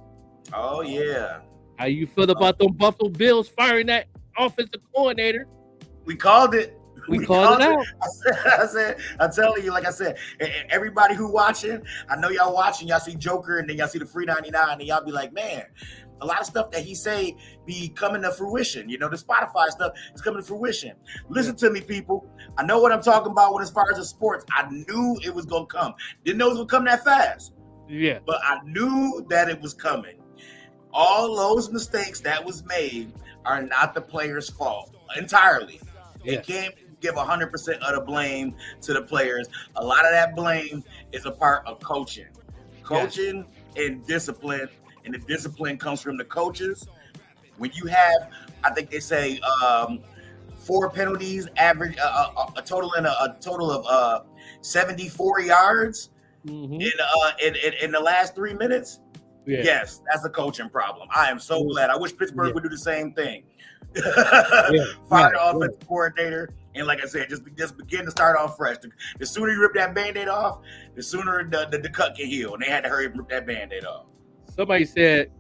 Oh yeah. How you feel about them Buffalo Bills firing that offensive coordinator? We called it. We called it out. I said, I'm telling you, like I said, everybody who watching, I know y'all watching, y'all see Joker and then y'all see the free 99 and y'all be like, man, a lot of stuff that he say be coming to fruition. The Spotify stuff is coming to fruition. Listen to me, people. I know what I'm talking about when as far as the sports. I knew it was going to come. Didn't know it was going to come that fast. Yeah. But I knew that it was coming. All those mistakes that was made are not the players' fault entirely. They can't give 100% of the blame to the players. A lot of that blame is a part of coaching and discipline, and the discipline comes from the coaches. When you have, I think they say 4 penalties, average a total of 74 yards in the last 3 minutes. Yeah. Yes, that's a coaching problem. I am so glad. I wish Pittsburgh would do the same thing. Fire the offensive coordinator, and like I said, just begin to start off fresh. The sooner you rip that Band-Aid off, the sooner the cut can heal. And they had to hurry up and rip that Band-Aid off. Somebody said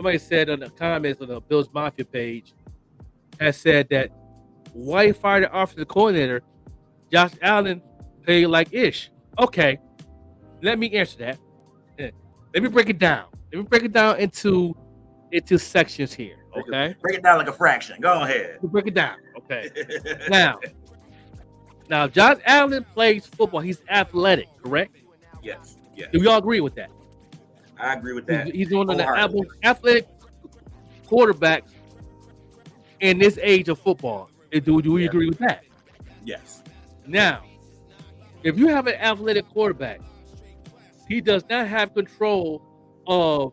on the comments on the Bills Mafia page has said that why he fired the offensive coordinator, Josh Allen played like ish. Okay, let me answer that. Let me break it down. Let me break it down into sections here. Okay, break it down like a fraction. Go ahead. Break it down. Okay. Now, Josh Allen plays football. He's athletic, correct? Yes. Do we all agree with that? I agree with that. He's one of the athletic quarterbacks in this age of football. Do we agree with that? Yes. Now, if you have an athletic quarterback, he does not have control of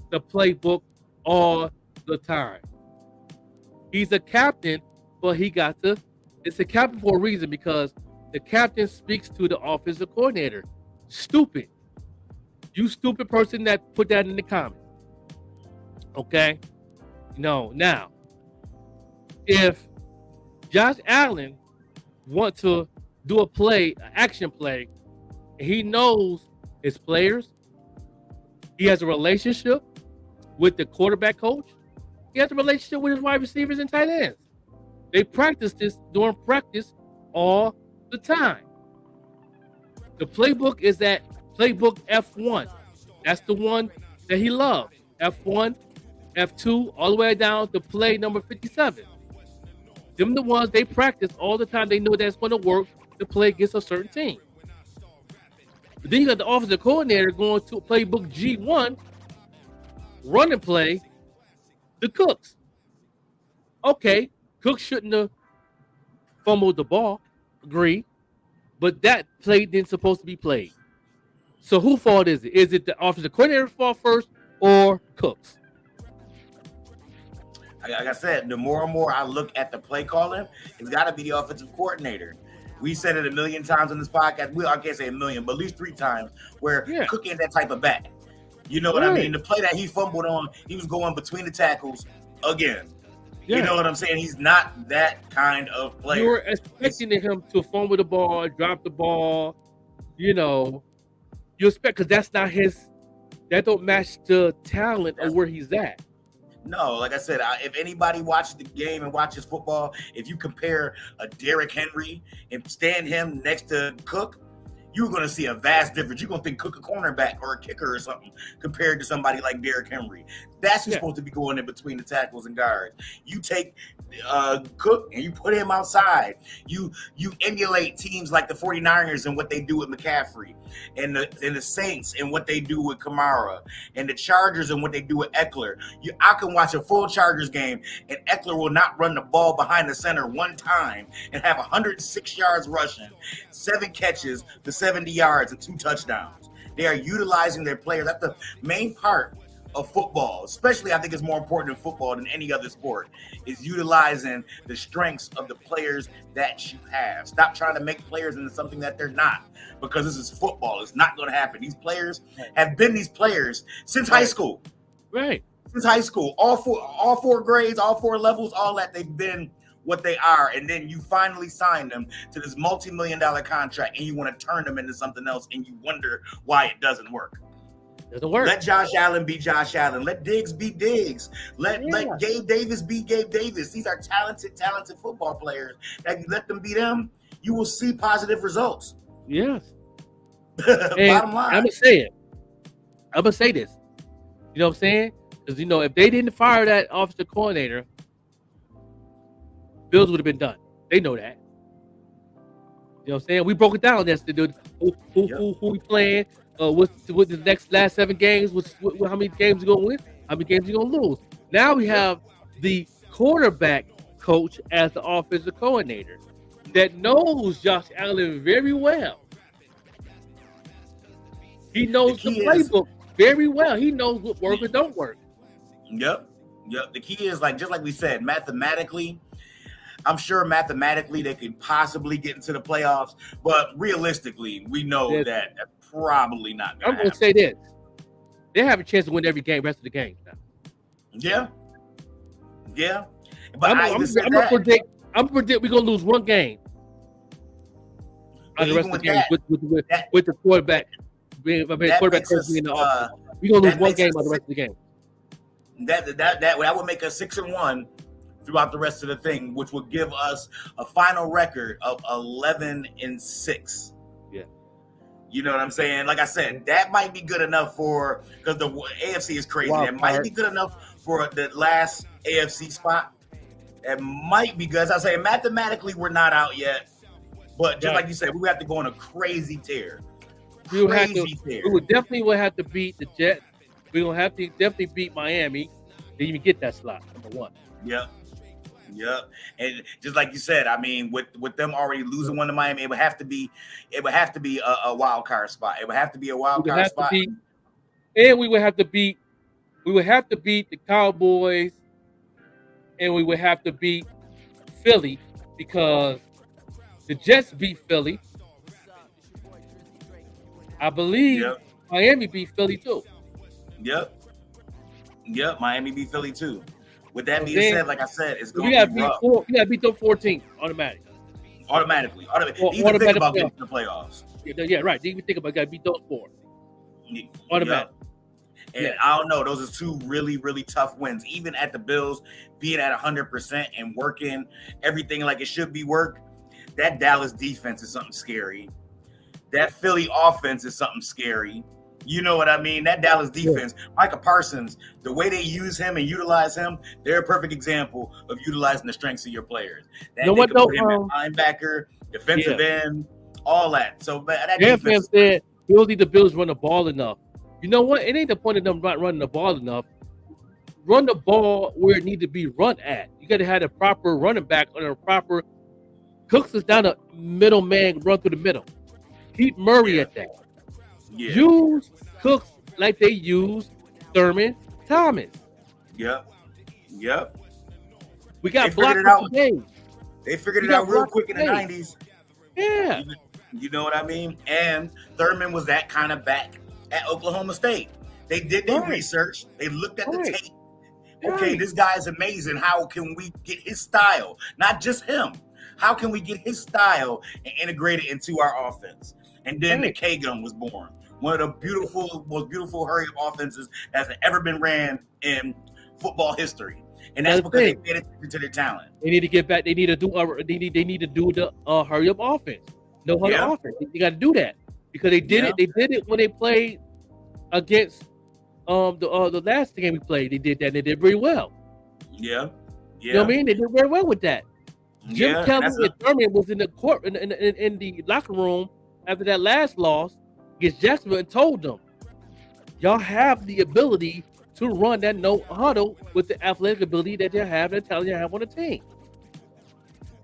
the playbook all the time. He's a captain, but it's a captain for a reason, because the captain speaks to the offensive coordinator. Stupid. You stupid person that put that in the comments. Okay? No. Now, if Josh Allen wants to do an action play He knows his players. He has a relationship with the quarterback coach. He has a relationship with his wide receivers and tight ends. They practice this during practice all the time. The playbook is at playbook F1. That's the one that he loves. F1, F2, all the way down to play number 57. Them the ones they practice all the time. They know that's going to work to play against a certain team. But then you got the offensive coordinator going to playbook G1, run and play the Cooks. Okay, Cooks shouldn't have fumbled the ball, agree, but that play didn't supposed to be played. So whose fault is it? Is it the offensive coordinator's fault first or Cooks? Like I said, the more and more I look at the play calling, it's got to be the offensive coordinator. We said it a million times on this podcast. I can't say a million, but at least 3 times where Cook ain't that type of back. You know what I mean? The play that he fumbled on, he was going between the tackles again. You know what I'm saying? He's not that kind of player. You're expecting him to fumble the ball, drop the ball. You know, you expect, because that's not his. That don't match the talent of where he's at. No, like I said, if anybody watches the game and watches football, if you compare a Derrick Henry and stand him next to Cook, you're going to see a vast difference. You're going to think Cook a cornerback or a kicker or something compared to somebody like Derrick Henry. That's who's supposed to be going in between the tackles and guards. You take Cook and you put him outside. You emulate teams like the 49ers and what they do with McCaffrey, and the Saints and what they do with Kamara, and the Chargers and what they do with Eckler. I can watch a full Chargers game and Eckler will not run the ball behind the center one time and have 106 yards rushing, 7 catches to 70 yards and 2 touchdowns. They are utilizing their players. That's the main part of football, especially I think it's more important in football than any other sport, is utilizing the strengths of the players that you have. Stop trying to make players into something that they're not, because this is football. It's not going to happen. These players have been these players since high school. Right. Since high school. All four grades, all 4 levels, all that, they've been what they are, and then you finally sign them to this multi-million-dollar contract and you want to turn them into something else and you wonder why it doesn't work. Doesn't work. Let Josh Allen be Josh Allen. Let Diggs be Diggs. Let Gabe Davis be Gabe Davis. These are talented football players. If you let them be them, you will see positive results. Yes. Bottom line. I'm gonna say this. You know what I'm saying? Because if they didn't fire that offensive coordinator, Bills would have been done. They know that. You know what I'm saying? We broke it down yesterday. Who we playing? What's the last 7 games? How many games you gonna win? How many games you gonna lose? Now we have the quarterback coach as the offensive coordinator that knows Josh Allen very well. He knows the playbook very well. He knows what works and don't work. Yep. The key is, just like we said, mathematically. I'm sure mathematically they could possibly get into the playoffs, but realistically, we know that that's probably not going to happen. I'm going to say this. They have a chance to win every game, rest of the game. Yeah. But I'm going to predict we're going to lose 1 game on the rest of the game with the quarterback. Quarterback coach being the offense. We're going to lose 1 game on the rest of the game. That would make us 6-1 throughout the rest of the thing, which would give us a final record of 11-6. Yeah. You know what I'm saying? Like I said, that might be good enough because the AFC is crazy. That might be good enough for the last AFC spot. It might be good. As I say, mathematically, we're not out yet. But just like you said, we have to go on a crazy tear. We would definitely have to beat the Jets. We're going to have to definitely beat Miami to even get that slot, number 1. Yep. And just like you said, I mean, with them already losing 1 to Miami, it would have to be a wild card spot. It would have to be a wild card spot. And we would have to beat the Cowboys, and we would have to beat Philly, because the Jets beat Philly. I believe Miami beat Philly too. Yep. Miami beat Philly too. With that being said, like I said, it's going to be rough. We got to beat them 14 automatic. Automatically. Or Even think automatic about playoff. getting to the playoffs. Yeah, right. Didn't even think about it. Got to beat those 4. Automatic. And I don't know, those are 2 really, really tough wins. Even at the Bills being at 100% and working everything like it should be worked, that Dallas defense is something scary. That Philly offense is something scary. You know what I mean? That Dallas defense, Micah Parsons, the way they use him and utilize him, they're a perfect example of utilizing the strengths of your players. That You know they what, can put him though, at linebacker, defensive end, all that. So that Jeff defense, said, we don't need the Bills run the ball enough. You know what? It ain't the point of them not running the ball enough. Run the ball where it needs to be run at. You got to have the proper running back or the proper. Cooks is down the middle man, run through the middle. Keep Murray at that. Yeah. Use Cooks like they use Thurman Thomas. Yep. We got They figured blocked it today. They figured We it got out real blocked quick in the today. 90s. Yeah. You know what I mean? And Thurman was that kind of back at Oklahoma State. They did their research. They looked at the tape. Okay, this guy is amazing. How can we get his style? Not just him. How can we get his style and integrate it into our offense? And then the K-Gun was born. One of the most beautiful hurry-up offenses that's ever been ran in football history. And that's because they paid attention to their talent. They need to get back. They need to do. They need to do the hurry up offense. No hurry up offense. They got to do that because they did it. They did it when they played against the last game we played. They did that. And they did very well. Yeah. You know what I mean? They did very well with that. Jim Kelly that's and Thurman was in the court in the locker room after that last loss against Jacksonville and told them, y'all have the ability to run that no huddle with the athletic ability that you have and the talent you have on the team.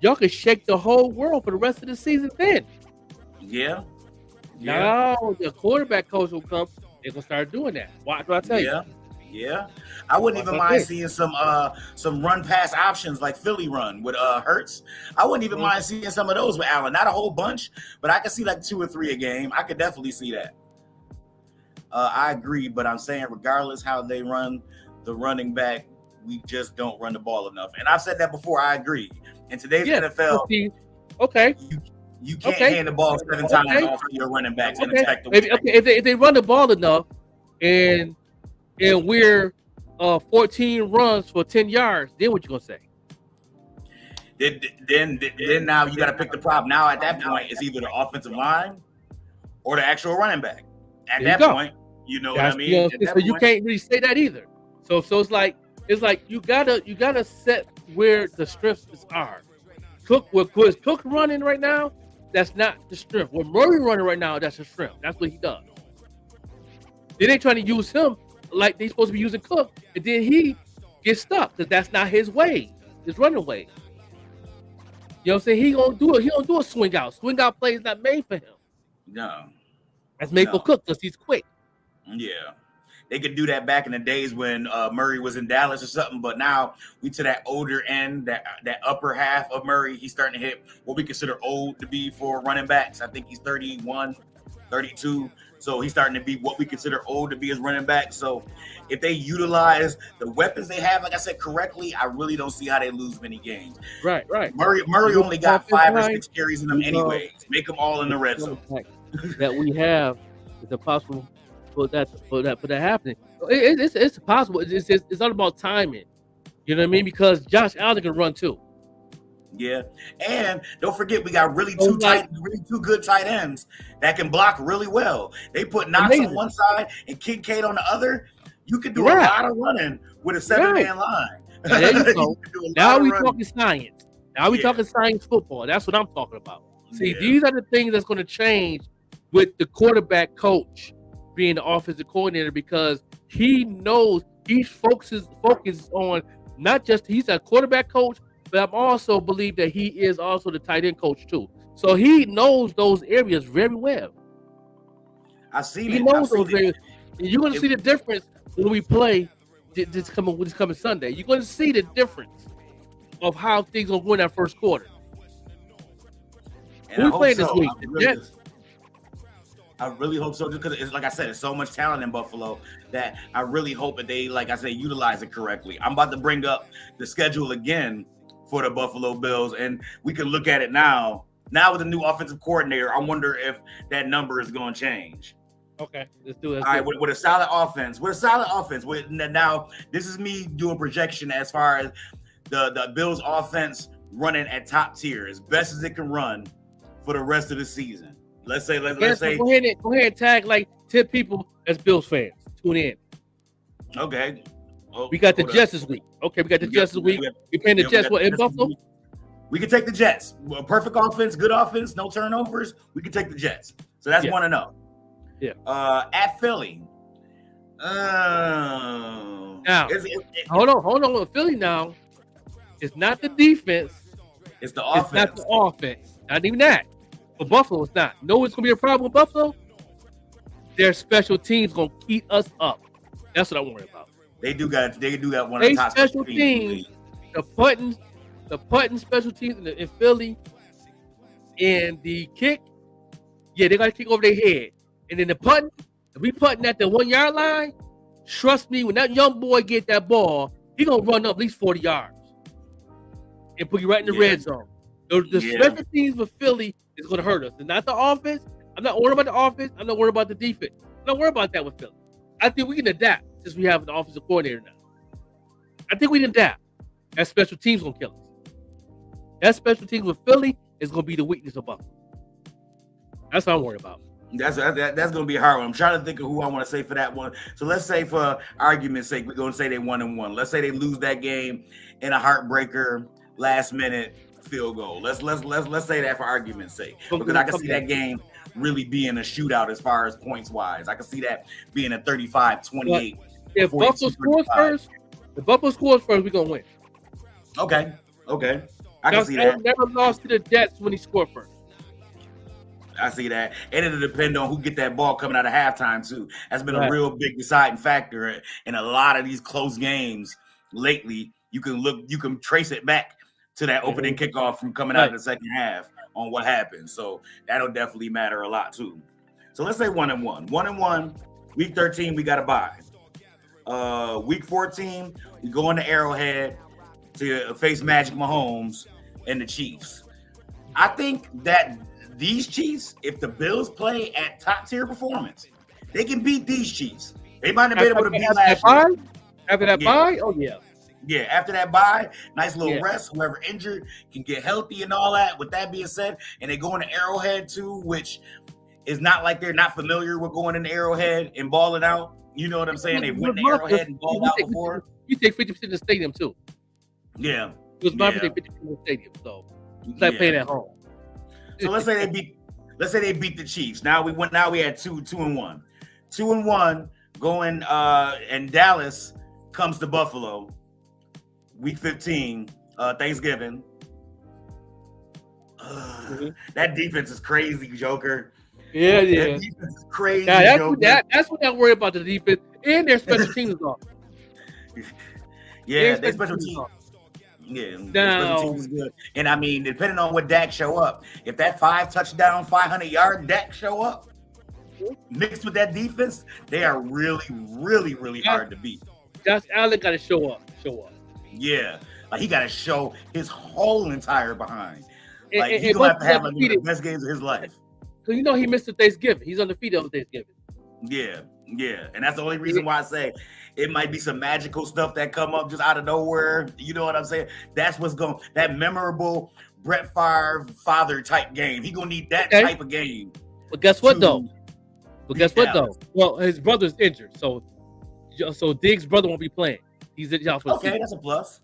Y'all can shake the whole world for the rest of the season then. Yeah. Now the quarterback coach will come, they're gonna start doing that. Why do I tell you? Yeah. I wouldn't even mind seeing some run pass options like Philly run with Hurts. I wouldn't even mind seeing some of those with Allen. Not a whole bunch, but I could see like 2 or 3 a game. I could definitely see that. I agree, but I'm saying regardless how they run the running back, we just don't run the ball enough. And I've said that before. I agree. In today's NFL, you can't hand the ball 7 times off to your running backs and expect to win. If they run the ball enough and we're 14 runs for 10 yards, then what you gonna say? Then now you got to pick the problem. Now at that point, it's either the offensive line or the actual running back. At that point, you know what I mean. So you can't really say that either. So it's like you gotta set where the strengths are. Cook running right now, that's not the strength. What Murray running right now, that's the strength. That's what he does. They ain't trying to use him like they supposed to be using Cook, and then he gets stuck because that's not his way, his running way. You know what I'm saying? He don't do a swing out. Swing out play is not made for him. No. That's made for Cook because he's quick. Yeah. They could do that back in the days when Murray was in Dallas or something, but now we to that older end, that upper half of Murray, he's starting to hit what we consider old to be for running backs. I think he's 31, 32. So he's starting to be what we consider old to be as running back. So if they utilize the weapons they have, like I said, correctly, I really don't see how they lose many games. Right. Murray only got 5 or 6 carries in them anyways. Make them all in the red zone. That we have, it's impossible for that happening. It's possible. It's all about timing. You know what I mean? Because Josh Allen can run too. Yeah, and don't forget we got really two good tight ends that can block really well. They put Knox on one side and Kincaid on the other. You could do a lot of running with a 7-man line. There you go. Now we talking science. Now we talking science football. That's what I'm talking about. See, these are the things that's going to change with the quarterback coach being the offensive coordinator, because he knows he focuses on not just he's a quarterback coach, but I also believe that he is also the tight end coach too. So he knows those areas very well. He knows those areas. And you're going to see the difference when we play this coming Sunday. You're going to see the difference of how things will go in that first quarter. And who we playing this week? I really hope so, just because it's like I said, there's so much talent in Buffalo that I really hope that they, like I say, utilize it correctly. I'm about to bring up the schedule again for the Buffalo Bills, and we can look at it now Now with the new offensive coordinator, I wonder if that number is going to change. Okay, let's do it. All right, with a solid offense. Now, this is me doing projection as far as the Bills offense running at top tier as best as it can run for the rest of the season. Let's say go ahead and tag like 10 people as Bills fans. Tune in. Okay. Oh, we got the Jets this week. Okay, we got the Jets this week. We playing the Jets in Buffalo? We can take the Jets. Perfect offense, good offense, no turnovers. We can take the Jets. So that's 1-0. Yeah. At Philly. Now, hold on. With Philly now, it's not the defense. It's the offense. It's not the offense. Not even that. For Buffalo, it's not. Know it's going to be a problem with Buffalo? Their special teams going to keep us up. That's what I worry about. They do got one of the top special teams. The putting special teams in Philly and the kick, they got to kick over their head. And then the putting, if we putting at the 1 yard line, trust me, when that young boy get that ball, he gonna run up at least 40 yards and put you right in the red zone. The special teams for Philly is gonna hurt us. And not the offense. I'm not worried about the offense. I'm not worried about the defense. I'm not worried about that with Philly. I think we can adapt since we have an offensive coordinator now. I think we can adapt. That special team's gonna kill us. That special teams with Philly is gonna be the weakness of Buffalo. That's what I'm worried about. That's going to be a hard one. I'm trying to think of who I want to say for that one. So let's say, for argument's sake, we're going to say they 1-1. Let's say they lose that game in a heartbreaker, last minute field goal. Let's say that for argument's sake, because I can see that game really being a shootout as far as points wise. I can see that being a 35-28. If Buffalo scores first, we're gonna win. Okay. I can see that. Never lost to the Jets when he scored first. I see that. And it'll depend on who get that ball coming out of halftime, too. That's been a real big deciding factor in a lot of these close games lately. You can trace it back to that opening kickoff from coming out of the second half on what happened. So that'll definitely matter a lot, too. So let's say 1-1. 1-1, week 13, we got to bye. Week 14, we go into Arrowhead to face Magic Mahomes and the Chiefs. I think that these Chiefs, if the Bills play at top tier performance, they can beat these Chiefs. They might have been able to beat last year. After that bye? Oh, yeah. Yeah, after that bye, nice little rest. Whoever injured can get healthy and all that. With that being said, and they go into Arrowhead too, which is not like they're not familiar with going into Arrowhead and balling out. You know what I'm saying? They went to Arrowhead and balled out before. You take 50% of the stadium too. Yeah. It was my 50% of the stadium, so it's like playing at home. So let's say they beat the Chiefs. Now we had 2-1. 2-1 going and Dallas comes to Buffalo. Week 15, Thanksgiving. That defense is crazy, Joker. Yeah. That defense is crazy. That's what I worry about, the defense and their special teams off. Yeah, their special teams. Yeah, special teams is good. And I mean, depending on what Dak show up, if that 5-touchdown, 500-yard Dak show up, mixed with that defense, they are really, really, really hard to beat. Josh Allen got to show up. Yeah, like he got to show his whole entire behind. Like he's gonna have to have one of the best games of his life. Because he missed the Thanksgiving. He's undefeated on Thanksgiving. Yeah, and that's the only reason why I say it might be some magical stuff that come up just out of nowhere. You know what I'm saying? That's what's going. That memorable Brett Favre father type game. He gonna need that type of game. But guess what though? Well, his brother's injured, so Diggs' brother won't be playing. He's out for the season. That's a plus.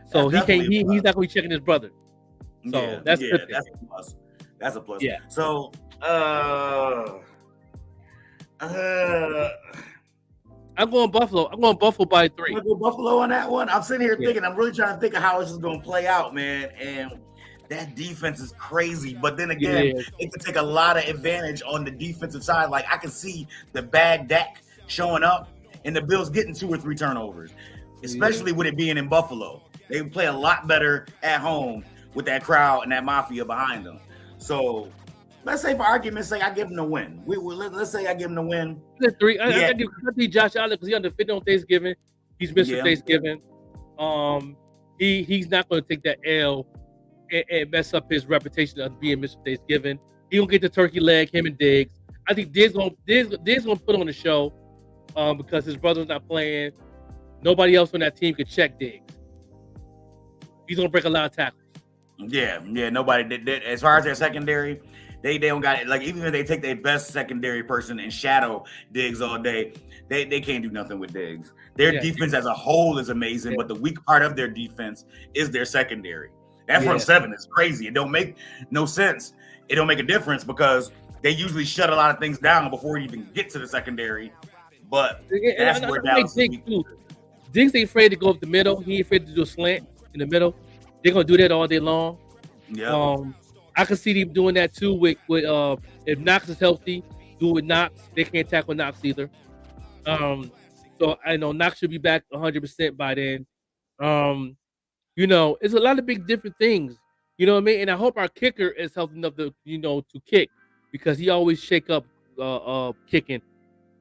So he can't. He's not gonna be checking his brother. So that's a plus. That's a plus. Yeah. So I'm going Buffalo. I'm going Buffalo by 3. I'm gonna go Buffalo on that one. I'm sitting here thinking. I'm really trying to think of how this is gonna play out, man. And that defense is crazy. But then again, it can take a lot of advantage on the defensive side. Like I can see the bad Dak showing up and the Bills getting 2 or 3 turnovers, especially with it being in Buffalo. They play a lot better at home with that crowd and that mafia behind them. So let's say, for argument's sake, I give them the win. Let's say I give them the win. 3. I think Josh Allen because he's undefeated on Thanksgiving. He's missing Thanksgiving. He's not going to take that L and mess up his reputation of being Mr. Thanksgiving. He gonna get the turkey leg, him and Diggs. I think Diggs gonna put on the show because his brother's not playing. Nobody else on that team could check Diggs. He's gonna break a lot of tackles. Yeah. Nobody did. As far as their secondary, they don't got it. Like even if they take their best secondary person and shadow Diggs all day, they can't do nothing with Diggs. Their defense as a whole is amazing, but the weak part of their defense is their secondary. That front seven is crazy. It don't make no sense. It don't make a difference because they usually shut a lot of things down before you even get to the secondary. But that's where Dallas is weak. Diggs ain't afraid to go up the middle. He ain't afraid to do a slant in the middle. They're gonna do that all day long. Yeah. I can see them doing that too with if Knox is healthy, do with Knox. They can't tackle Knox either. So I know Knox should be back 100% by then. It's a lot of big different things. You know what I mean? And I hope our kicker is healthy enough to to kick because he always shake up kicking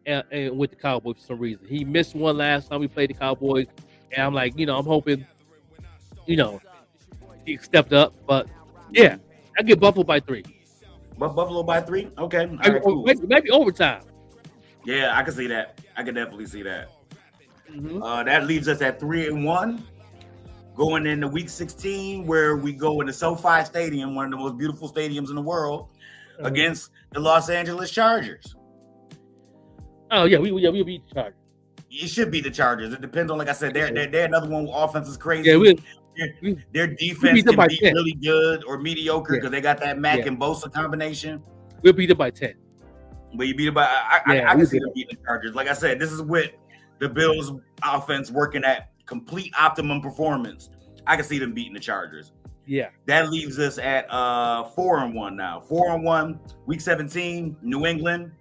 and with the Cowboys for some reason. He missed one last time we played the Cowboys, and I'm like, I'm hoping, he stepped up. But yeah, I get Buffalo by 3. Buffalo by 3? Okay. All right, cool. Maybe overtime. Yeah, I can see that. I can definitely see that. Mm-hmm. That leaves us at 3-1. Going into week 16, where we go into SoFi Stadium, one of the most beautiful stadiums in the world, against the Los Angeles Chargers. Oh yeah, we'll beat the Chargers. You should beat the Chargers. It depends on, like I said, they're another one. Offense is crazy. Yeah, their defense can be really good or mediocre because they got that Mac and Bosa combination. We'll beat it by 10. But you beat it by I can see them beating the Chargers. Like I said, this is with the Bills offense working at complete optimum performance. I can see them beating the Chargers. Yeah. That leaves us at 4-1 now. 4-1, week 17, New England.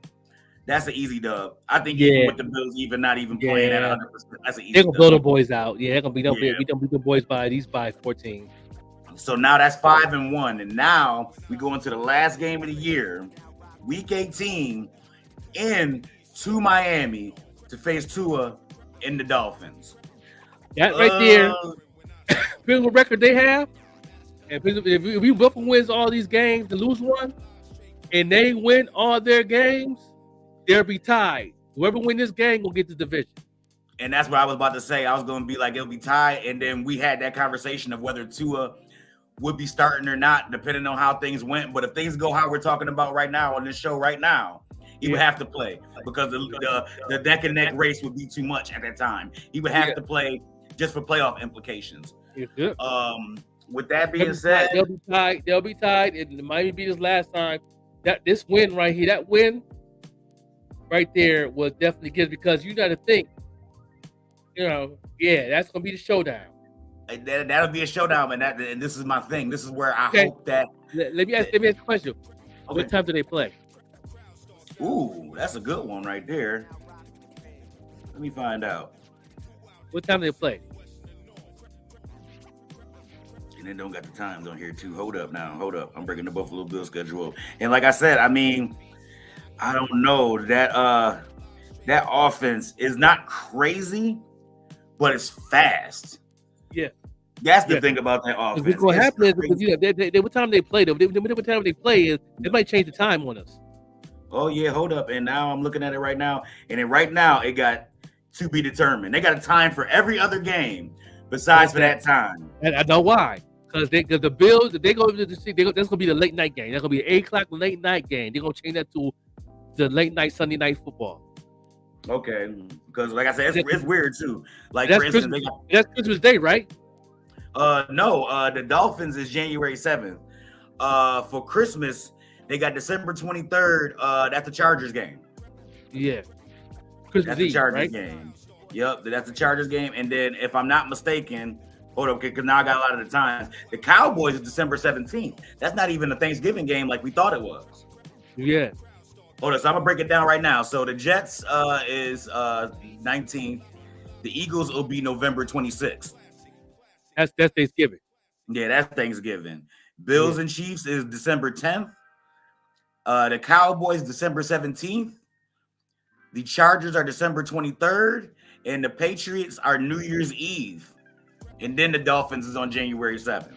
That's an easy dub. I think even with the Bills not even playing at 100%, that's an easy dub. They're gonna blow the boys out. Yeah, they're gonna beat them. We don't beat the boys by 14. So now that's 5-1, and now we go into the last game of the year, week 18, to Miami to face Tua and the Dolphins. That right there, depending what record they have, and if Buffalo wins all these games and lose one, and they win all their games, they'll be tied. Whoever win this game will get the division. And that's what I was about to say. I was going to be like, it'll be tied. And then we had that conversation of whether Tua would be starting or not, depending on how things went. But if things go how we're talking about right now on this show right now, he would have to play because the neck and neck race would be too much at that time. He would have to play just for playoff implications. With that being said, they'll be tied. It might be this last time. This win right here, that win right there was definitely good because you got to think, that's gonna be the showdown. That'll be a showdown, and this is my thing. This is where I hope that. Let me ask a question. Okay. What time do they play? Ooh, that's a good one right there. Let me find out. What time do they play? And then don't got the times on here too. Hold up. I'm breaking the Buffalo Bills schedule. And like I said, I mean, I don't know that that offense is not crazy, but it's fast. Yeah. That's the thing about that offense. What happens is because what time they play, what time they play is they might change the time on us. Oh yeah, hold up. And now I'm looking at it right now. And then right now it got to be determined. They got a time for every other game besides for that time. And I know why. Because the Bills, they go to the city, that's gonna be the late night game. That's gonna be an 8:00 late night game. They're gonna change that to the late night Sunday night football. Okay, because like I said, it's weird too. Like for instance, that's Christmas Day, right? No, the Dolphins is January 7th. For Christmas, they got December 23rd. That's the Chargers game. Yeah, Christmas that's the Eve, Chargers right? game. Yep, that's the Chargers game. And then, if I'm not mistaken, hold up, because now I got a lot of the times. The Cowboys is December 17th. That's not even a Thanksgiving game like we thought it was. Yeah. Hold on, so I'm gonna break it down right now. So the Jets is 19th. The Eagles will be November 26th. That's Thanksgiving. Yeah, that's Thanksgiving. Bills and Chiefs is December 10th. The Cowboys December 17th. The Chargers are December 23rd, and the Patriots are New Year's Eve. And then the Dolphins is on January 7th.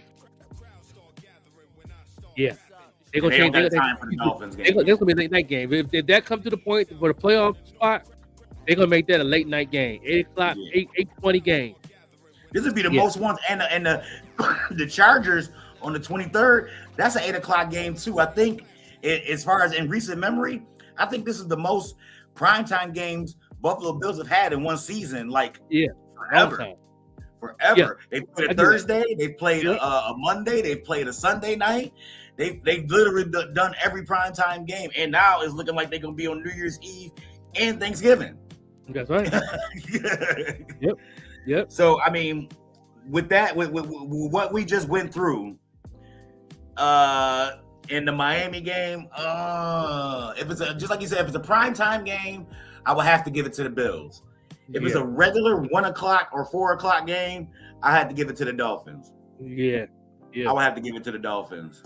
Yeah. They're gonna They change. don't got time for the Dolphins game. That's gonna be a late night game. If that comes to the point for the playoff spot, they're gonna make that a late night game. 8 o'clock, 8:20 game. This would be the most ones, and the the Chargers on the 23rd. That's an 8 o'clock game too. I think, as far as in recent memory, I think this is the most primetime games Buffalo Bills have had in one season. Like forever. Forever. Yeah. They played a Thursday. They played a Monday. They played a Sunday night. They've literally done every primetime game, and now it's looking like they're gonna be on New Year's Eve and Thanksgiving. That's right. Yep. So I mean, with that, with what we just went through, in the Miami game, if it's just like you said, if it's a primetime game, I would have to give it to the Bills. If it's a regular 1 o'clock or 4 o'clock game, I had to give it to the Dolphins. Yeah. I would have to give it to the Dolphins.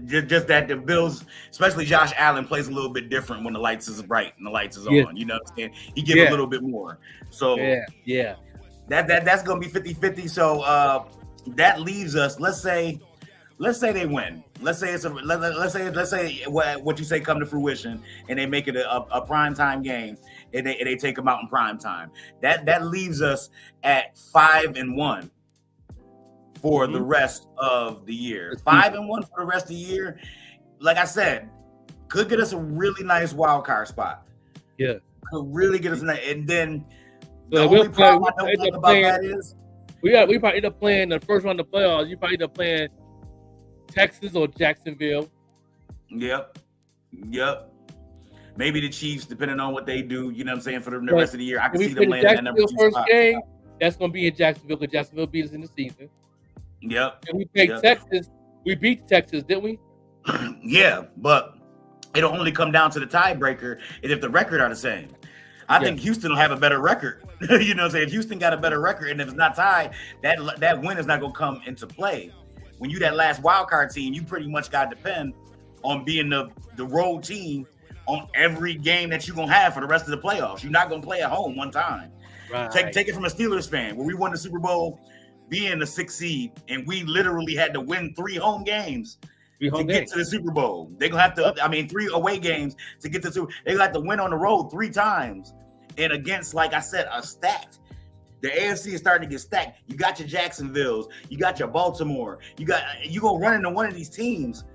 Just that the Bills, especially Josh Allen, plays a little bit different when the lights is bright and the lights is on. You know what I'm saying? He gives a little bit more. So that's gonna be 50-50. So that leaves us. Let's say they win. Let's say let's say what you say come to fruition, and they make it a primetime game, and they take them out in prime time. That leaves us at 5-1 for the rest of the year. 5-1 for the rest of the year. Like I said, could get us a really nice wild card spot. Yeah, could really get us in that. And then the only problem I don't like about that is we probably end up playing the first round of the playoffs. You probably end up playing Texas or Jacksonville. Yep. Maybe the Chiefs, depending on what they do, you know what I'm saying, for the rest of the year. I can see them landing that number 2 first spot. game, that's going to be in Jacksonville because Jacksonville beat us in the season. Yep. And we played Texas. We beat Texas, didn't we? Yeah, but it'll only come down to the tiebreaker if the record are the same. I think Houston will have a better record. You know what I'm saying? If Houston got a better record, and if it's not tied, that win is not going to come into play. When you that last wild card team, you pretty much got to depend on being the road team on every game that you're going to have for the rest of the playoffs. You're not going to play at home one time. Right. Take it from a Steelers fan, where we won the Super Bowl being the 6th seed, and we literally had to win 3 home games to get to the Super Bowl. They're going to have to, 3 away games to get to the Super Bowl. They're going to have to win on the road 3 times. And against, like I said, a stacked. The AFC is starting to get stacked. You got your Jacksonvilles. You got your Baltimore. You going to run into one of these teams.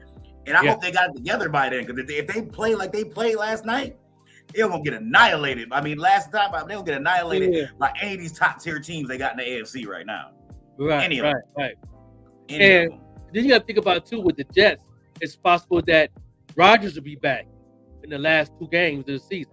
And I hope they got it together by then. Because if they play like they played last night, they're going to get annihilated. I mean, last time, they're going to get annihilated by any of these top-tier teams they got in the AFC right now. Right. And then you got to think about, too, with the Jets, it's possible that Rodgers will be back in the last 2 games of the season.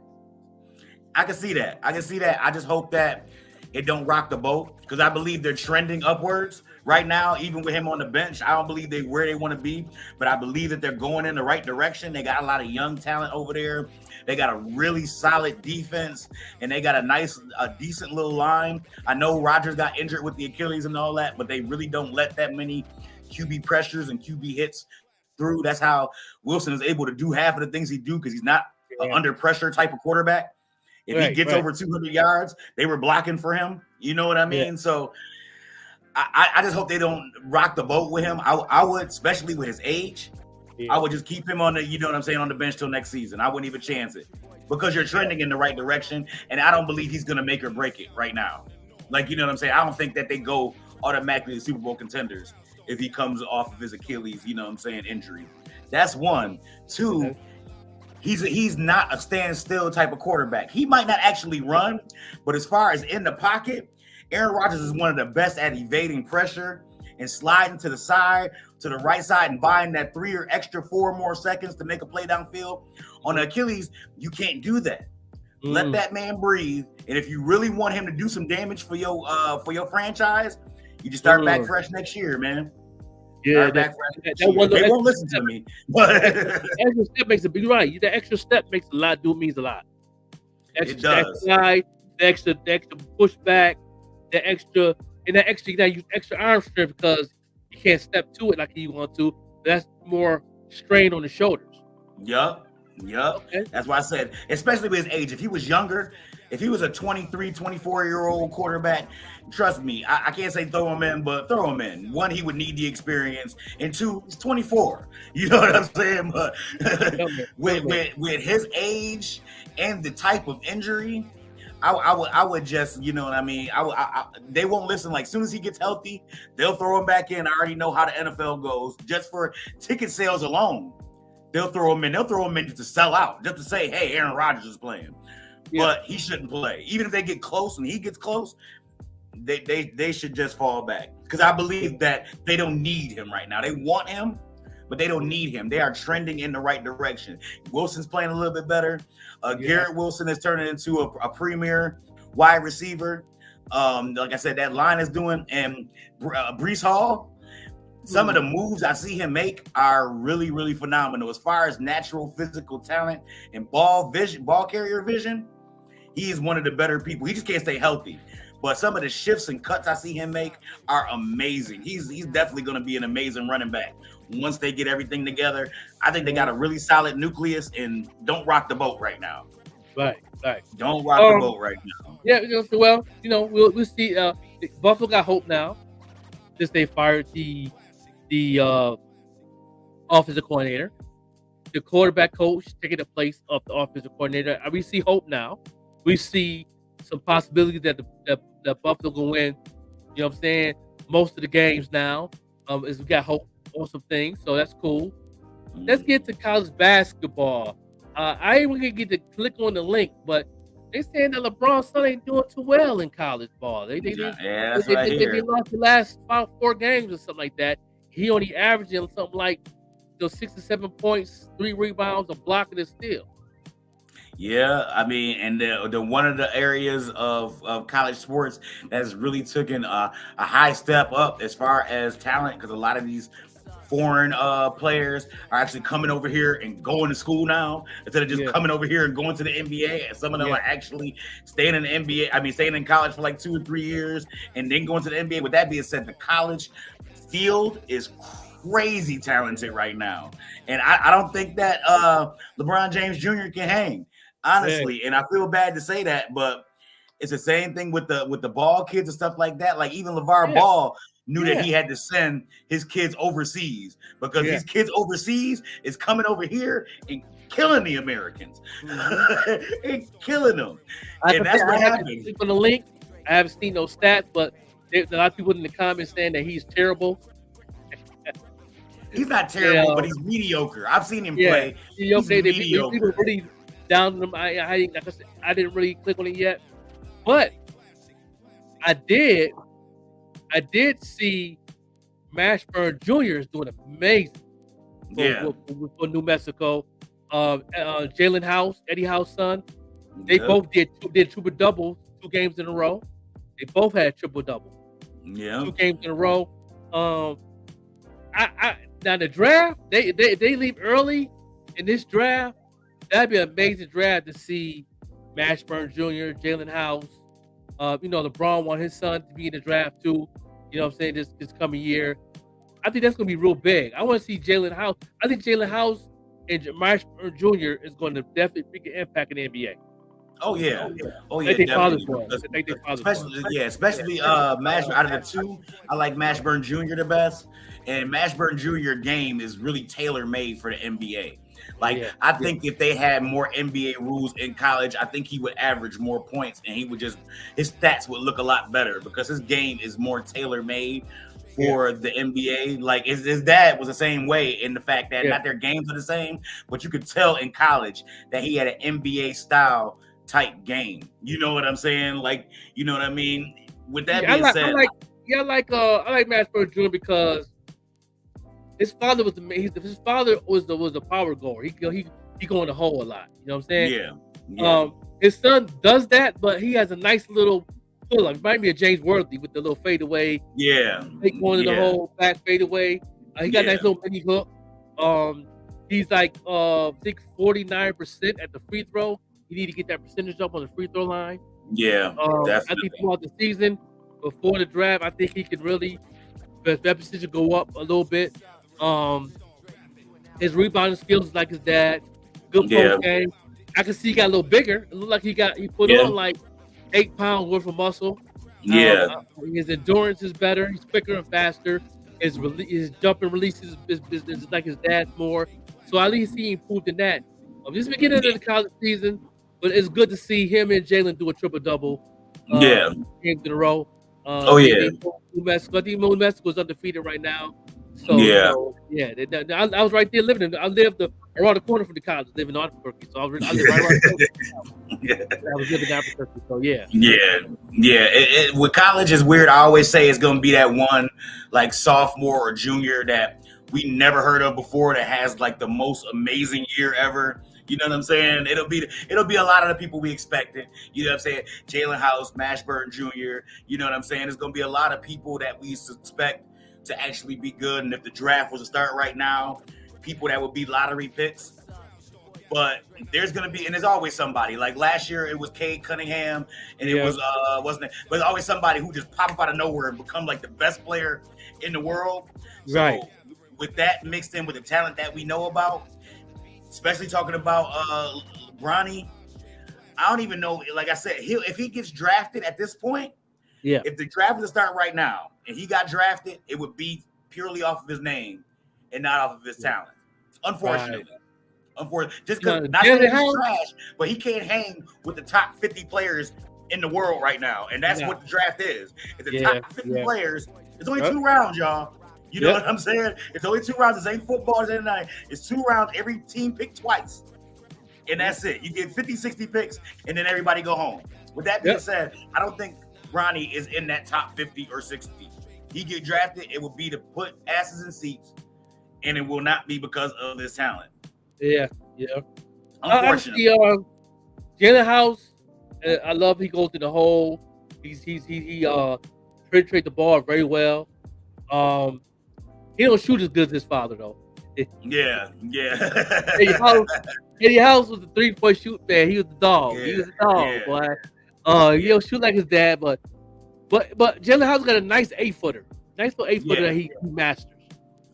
I can see that. I just hope that it don't rock the boat, because I believe they're trending upwards right now. Even with him on the bench, I don't believe where they want to be, but I believe that they're going in the right direction. They got a lot of young talent over there. They got a really solid defense, and they got a decent little line. I know Rodgers got injured with the Achilles and all that, but they really don't let that many QB pressures and QB hits through. That's how Wilson is able to do half of the things he do, because he's not an under pressure type of quarterback. If he gets over 200 yards, they were blocking for him. You know what I mean? So I just hope they don't rock the boat with him. I would, especially with his age, I would just keep him on the, you know what I'm saying, on the bench till next season. I wouldn't even chance it, because you're trending in the right direction, and I don't believe he's going to make or break it right now. Like, you know what I'm saying? I don't think that they go automatically to Super Bowl contenders if he comes off of his Achilles, you know what I'm saying, injury. That's 1. 2, he's not a standstill type of quarterback. He might not actually run, but as far as in the pocket, Aaron Rodgers is one of the best at evading pressure and sliding to the side, to the right side, and buying that 3 or extra 4 more seconds to make a play downfield. On the Achilles, you can't do that. Let that man breathe. And if you really want him to do some damage for your franchise, you just start back fresh next year, man. Yeah, they won't listen to me. But extra step makes a big right. The extra step makes a lot. Means a lot. It does. The extra pushback, the extra you gotta use extra arm strength, because you can't step to it like you want to. That's more strain on the shoulders. Yup. Yep. Okay. That's why I said, especially with his age, if he was younger, if he was a 23, 24-year-old quarterback, trust me, I can't say throw him in, but throw him in. One, he would need the experience, and two, he's 24. You know what I'm saying? But with his age and the type of injury, I would just, you know what I mean? They won't listen. Like, as soon as he gets healthy, they'll throw him back in. I already know how the NFL goes. Just for ticket sales alone, they'll throw him in. They'll throw him in just to sell out, just to say, hey, Aaron Rodgers is playing. Yeah. But he shouldn't play. Even if they get close and he gets close, they should just fall back. Because I believe that they don't need him right now. They want him, but they don't need him. They are trending in the right direction. Wilson's playing a little bit better. Garrett Wilson is turning into a premier wide receiver. Like I said, that line is doing. And Breece Hall, some of the moves I see him make are really, really phenomenal. As far as natural physical talent and ball carrier vision, he is one of the better people. He just can't stay healthy. But some of the shifts and cuts I see him make are amazing. He's definitely going to be an amazing running back once they get everything together. I think they got a really solid nucleus, and don't rock the boat right now. Right. Don't rock the boat right now. Yeah, well, we'll see. Buffalo got hope now since they fired the offensive coordinator. The quarterback coach taking the place of the offensive coordinator. We see hope now. We see some possibilities that the Buffalo will win. You know what I'm saying? Most of the games now. Is we got hope on some things, so that's cool. Let's get to college basketball. I ain't gonna get to click on the link, but they saying that LeBron's son ain't doing too well in college ball. They lost the last 4 games or something like that. He only averaging something like 6 or 7 points, 3 rebounds, a block, and a steal. Yeah, I mean, and the one of the areas of college sports that has really taken a high step up as far as talent, because a lot of these foreign players are actually coming over here and going to school now instead of just coming over here and going to the NBA. And some of them are actually staying in the NBA. I mean, staying in college for like 2 or 3 years and then going to the NBA. With that being said, the college field is crazy talented right now, and I don't think that LeBron James Jr. can hang, honestly. And I feel bad to say that, but it's the same thing with the Ball kids and stuff like that. Like even LeVar Ball knew that he had to send his kids overseas because these kids overseas is coming over here and killing the Americans, and killing them. And that's what happened. Click on the link. I haven't seen no stats, but there's a lot of people in the comments saying that he's terrible. He's not terrible, but he's mediocre. I've seen him play. He's mediocre. People really down on him. I didn't really click on it yet, but I did see Mashburn Jr. is doing amazing for New Mexico. Jalen House, Eddie House son, they both did triple doubles 2 games in a row. They both had triple double. 2 games in a row. Now the draft, they leave early in this draft. That'd be an amazing draft to see Mashburn Jr., Jalen House. LeBron want his son to be in the draft too. You know what I'm saying? This coming year. I think that's going to be real big. I want to see Jalen House. I think Jalen House and Mashburn Jr. is going to definitely make an impact in the NBA. Oh yeah, definitely. Especially Mash. Out of the 2, I like Mashburn Jr. the best, and Mashburn Jr. game is really tailor made for the NBA. I think if they had more NBA rules in college, I think he would average more points, and his stats would look a lot better because his game is more tailor made for the NBA. Like his dad was the same way in the fact that not their games are the same, but you could tell in college that he had an NBA style type game. You know what I'm saying? Like, you know what I mean? With that being said, I like Mashburn Jr. because his father was the power goer. He go in the hole a lot. You know what I'm saying? Yeah. His son does that, but he has a nice little pull up. It might be a James Worthy with the little fadeaway. Yeah. Take one in the hole, back fadeaway. He got a nice little mini hook. He's like I think 49% at the free throw. You need to get that percentage up on the free throw line. Yeah, definitely. I think throughout the season, before the draft, I think he could really that percentage go up a little bit. His rebounding skills is like his dad. Good Yeah. post game. I can see he got a little bigger. It looked like he put Yeah. on like 8 pounds worth of muscle. Yeah. His endurance is better. He's quicker and faster. His jumping releases is like his dad's more. So at least he improved in that. This is the beginning of the college season, but it's good to see him and Jalen do a triple double. Yeah. Games in a row. Oh, yeah. New Mexico. I think New Mexico is undefeated right now. So Yeah. yeah. I was right there living. I lived around the corner from the college, living in Albuquerque. So I lived right around the corner. I was living in Albuquerque. So yeah. Yeah. With college is weird. I always say it's gonna be that one like sophomore or junior that we never heard of before that has like the most amazing year ever. You know what I'm saying? It'll be a lot of the people we expected. You know what I'm saying? Jalen House, Mashburn Jr. You know what I'm saying? It's gonna be a lot of people that we suspect to actually be good. And if the draft was to start right now, people that would be lottery picks. But there's gonna be, and there's always somebody. Like last year, it was Cade Cunningham, and it was wasn't it? But there's always somebody who just pop up out of nowhere and become like the best player in the world. Right. So with that mixed in with the talent that we know about, especially talking about Bronny, I don't even know. Like I said, if he gets drafted at this point, yeah. If the draft was to start right now and he got drafted, it would be purely off of his name and not off of his talent. Unfortunately. Right. Unfortunately, just because not saying he's trash, but he can't hang with the top 50 players in the world right now, and that's what the draft is. It's the top 50 players. It's only 2 rounds, y'all. You know what I'm saying? It's only 2 rounds. This ain't football. It's night. It's 2 rounds. Every team pick twice, and that's it. You get 50, 60 picks, and then everybody go home. With that being said, I don't think Bronny is in that top 50 or 60. He get drafted, it will be to put asses in seats, and it will not be because of his talent. Yeah. Unfortunately, Jalen House, I love he goes to the hole. He penetrate the ball very well. He don't shoot as good as his father though. Yeah. Eddie House was the 3-point shoot man. He was the dog. He was a dog, boy. He don't shoot like his dad, but Jalen House got a nice 8-footer. Nice little 8-footer that he masters.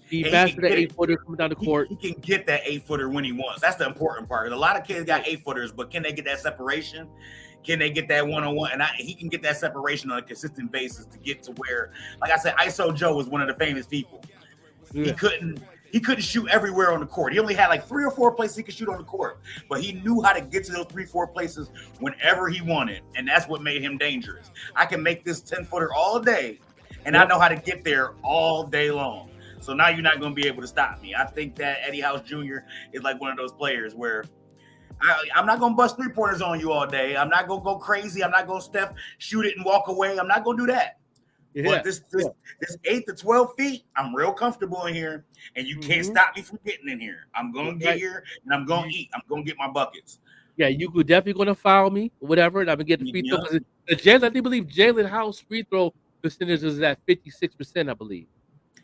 He mastered that 8-footer coming down the court. He can get that 8-footer when he wants. That's the important part. A lot of kids got 8-footers, but can they get that separation? Can they get that one-on-one? And he can get that separation on a consistent basis to get to where, like I said, ISO Joe was one of the famous people. Yeah. He couldn't shoot everywhere on the court. He only had like 3 or 4 places he could shoot on the court, but he knew how to get to those 3-4 places whenever he wanted, and that's what made him dangerous. I can make this 10-footer all day, and I know how to get there all day long. So now you're not going to be able to stop me. I think that Eddie House Jr. is like one of those players where I'm not going to bust 3-pointers on you all day. I'm not going to go crazy. I'm not going to Steph shoot it and walk away. I'm not going to do that. Yeah. But this 8 to 12 feet, I'm real comfortable in here, and you can't stop me from getting in here. I'm going to get here, and I'm going to eat. I'm going to get my buckets. Yeah, you could definitely going to foul me or whatever, and I'm going to get the free throws. I do believe Jalen House free throw percentage is at 56%, I believe.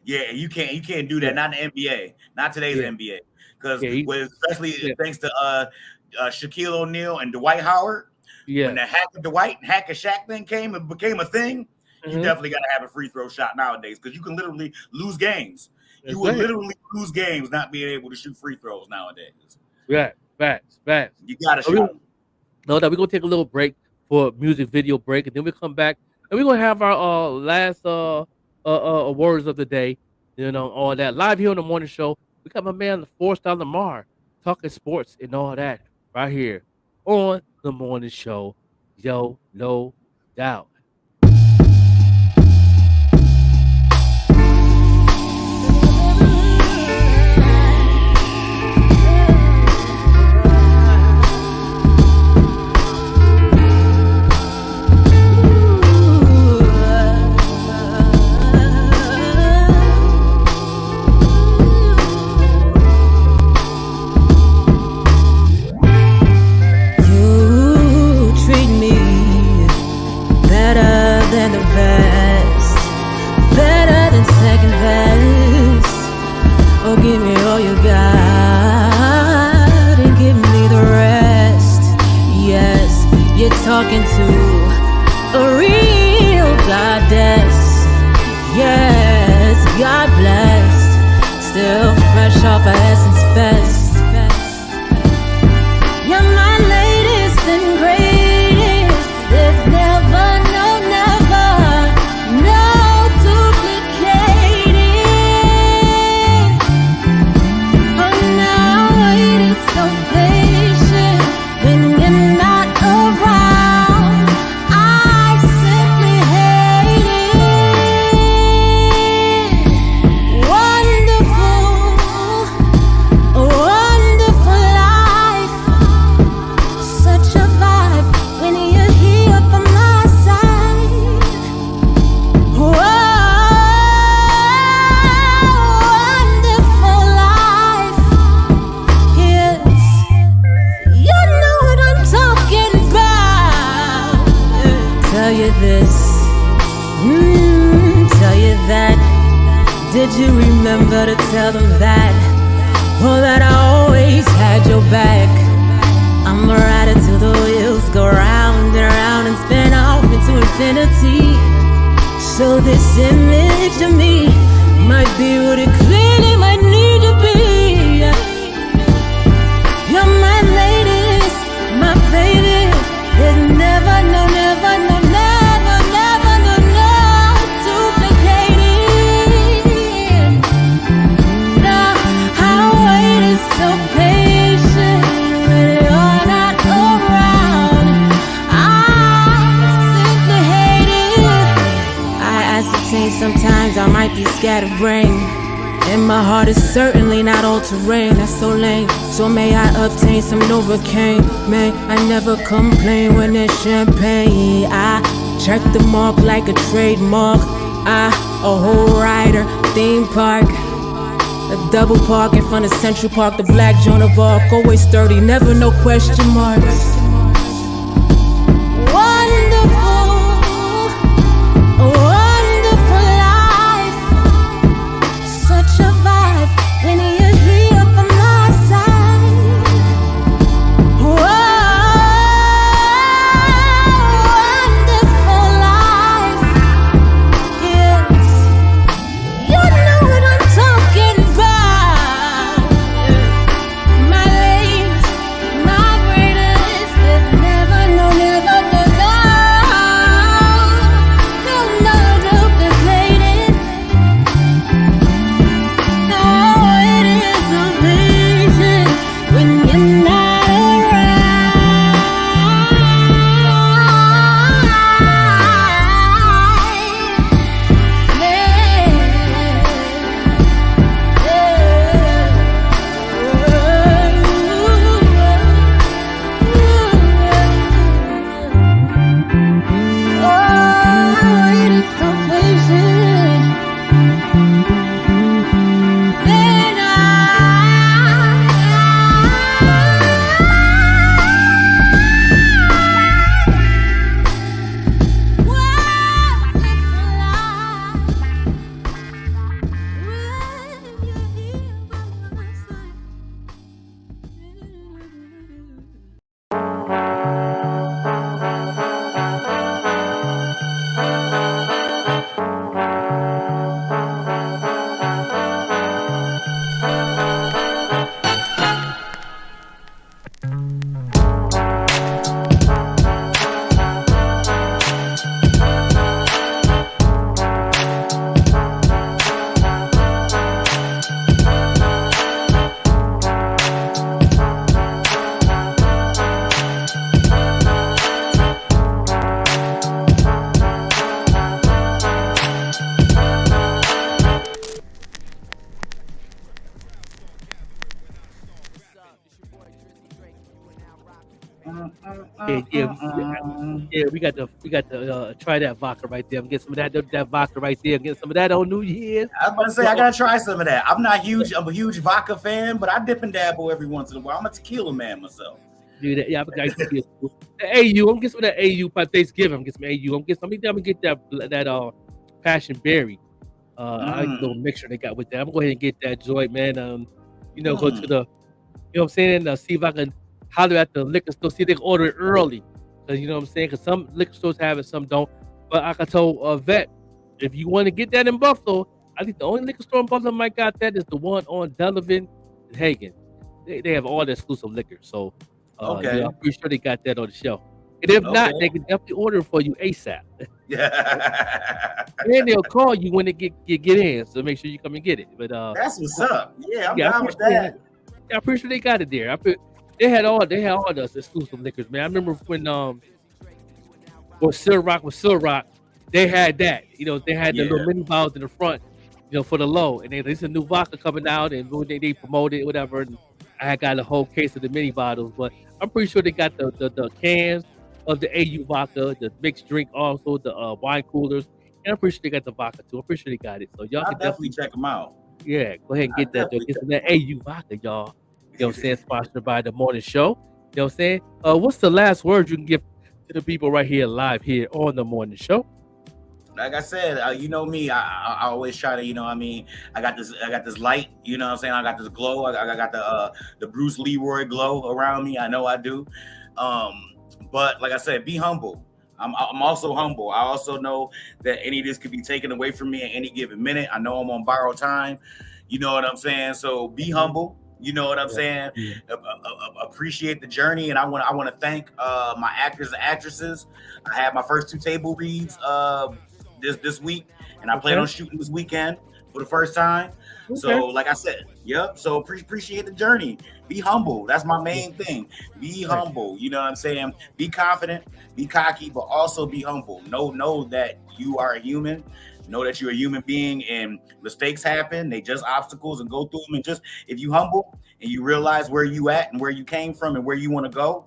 Yeah, you can't do that. Not in the NBA. Not today's NBA. Because especially thanks to Shaquille O'Neal and Dwight Howard. Yeah. When the hack of Dwight and hack of Shaq thing came and became a thing, you definitely got to have a free throw shot nowadays because you can literally lose games. You will literally lose games not being able to shoot free throws nowadays. Yeah, facts. You got to shoot. No, that we're going to take a little break for a music video break, and then we come back, and we're going to have our last words of the day, all that. Live here on the morning show. We got my man, Four-Star Lamar, talking sports and all that right here on the morning show. Yo, no doubt. Give me all you got and give me the rest. Yes, you're talking to a real goddess. Yes, God bless. Still fresh off of Essence Fest. this. Tell you that. Did you remember to tell them that? Well, that I always had your back. I'm a rider till the wheels go round and round and spin off into infinity. So this image of me might be what it clearly might need to be. You're my lady, my baby. There's never, no, never, no, never, never, no, no duplicating. Now our wait is so patient when you're not around. I simply hate it. I ascertain sometimes I might be scatterbrained, and my heart is certainly not all terrain. That's so lame. So may I obtain some Novocaine. May I never complain when there's champagne. I check the mark like a trademark. A whole rider, theme park, a double park in front of Central Park. The black Joan of Arc, always sturdy, never no question marks. Wonderful, wonderful life. Such a vibe when you're here by my side. Wonderful life. Yes, you know what I'm talking about. My ladies, my greatest. There's never, no, never, no, no, no duplicating. No, it is so patient when you're not Yeah, we got to try that vodka right there. Get some of that vodka right there. Get some of that on New Year's. I was about to say I gotta try some of that. I'm a huge vodka fan, but I dip and dabble every once in a while. I'm a tequila man myself. Do that. Yeah, I got the AU. I'm get some of that AU by Thanksgiving. I'm get some AU. I'm gonna get that passion berry. I like the little mixture they got with that. I'm gonna go ahead and get that joint, man. Go to the, what I'm saying, see if I can holler at the liquor store, see if they can order it early. Cause you know what I'm saying? Cause some liquor stores have it, some don't. But I told Vet, if you want to get that in Buffalo, I think the only liquor store in Buffalo might got that is the one on Delavan and Hagen. They have all the exclusive liquor. So okay. I'm pretty sure they got that on the shelf. And if not, they can definitely order it for you ASAP. Yeah. And they'll call you when they get in, so make sure you come and get it. But that's what's up. Yeah, I'm down with that. I'm pretty sure they got it there. They had all the exclusive liquors, man. I remember when Ciroc was Ciroc, they had that. They had the little mini bottles in the front, for the low. And there's a new vodka coming out, and they promoted it, whatever. And I got a whole case of the mini bottles, but I'm pretty sure they got the cans of the AU vodka, the mixed drink, also the wine coolers, and I'm pretty sure they got the vodka too. I'm pretty sure they got it. So y'all can definitely check them out. Yeah, go ahead and get that. Get some of that AU vodka, y'all. You know what I'm saying? Sponsored by the morning show. You know what I'm saying? What's the last word you can give to the people right here live here on the morning show. Like I said, you know me. I always try to, you know, what I mean, I got this light. You know what I'm saying? I got this glow. I got the Bruce Leroy glow around me. I know I do. But like I said, be humble. I'm also humble. I also know that any of this could be taken away from me at any given minute. I know I'm on borrowed time. You know what I'm saying? So be humble. You know what I'm saying? Appreciate the journey, and I want to thank my actors and actresses. I had my first 2 table reads this week, and I plan on shooting this weekend for the first time. So, like I said, so appreciate the journey. Be humble. That's my main thing. Be humble. You know what I'm saying? Be confident, be cocky, but also be humble. Know that you are a human. Know that you're a human being, and mistakes happen. They just obstacles, and go through them. And just if you humble and you realize where you at and where you came from and where you want to go,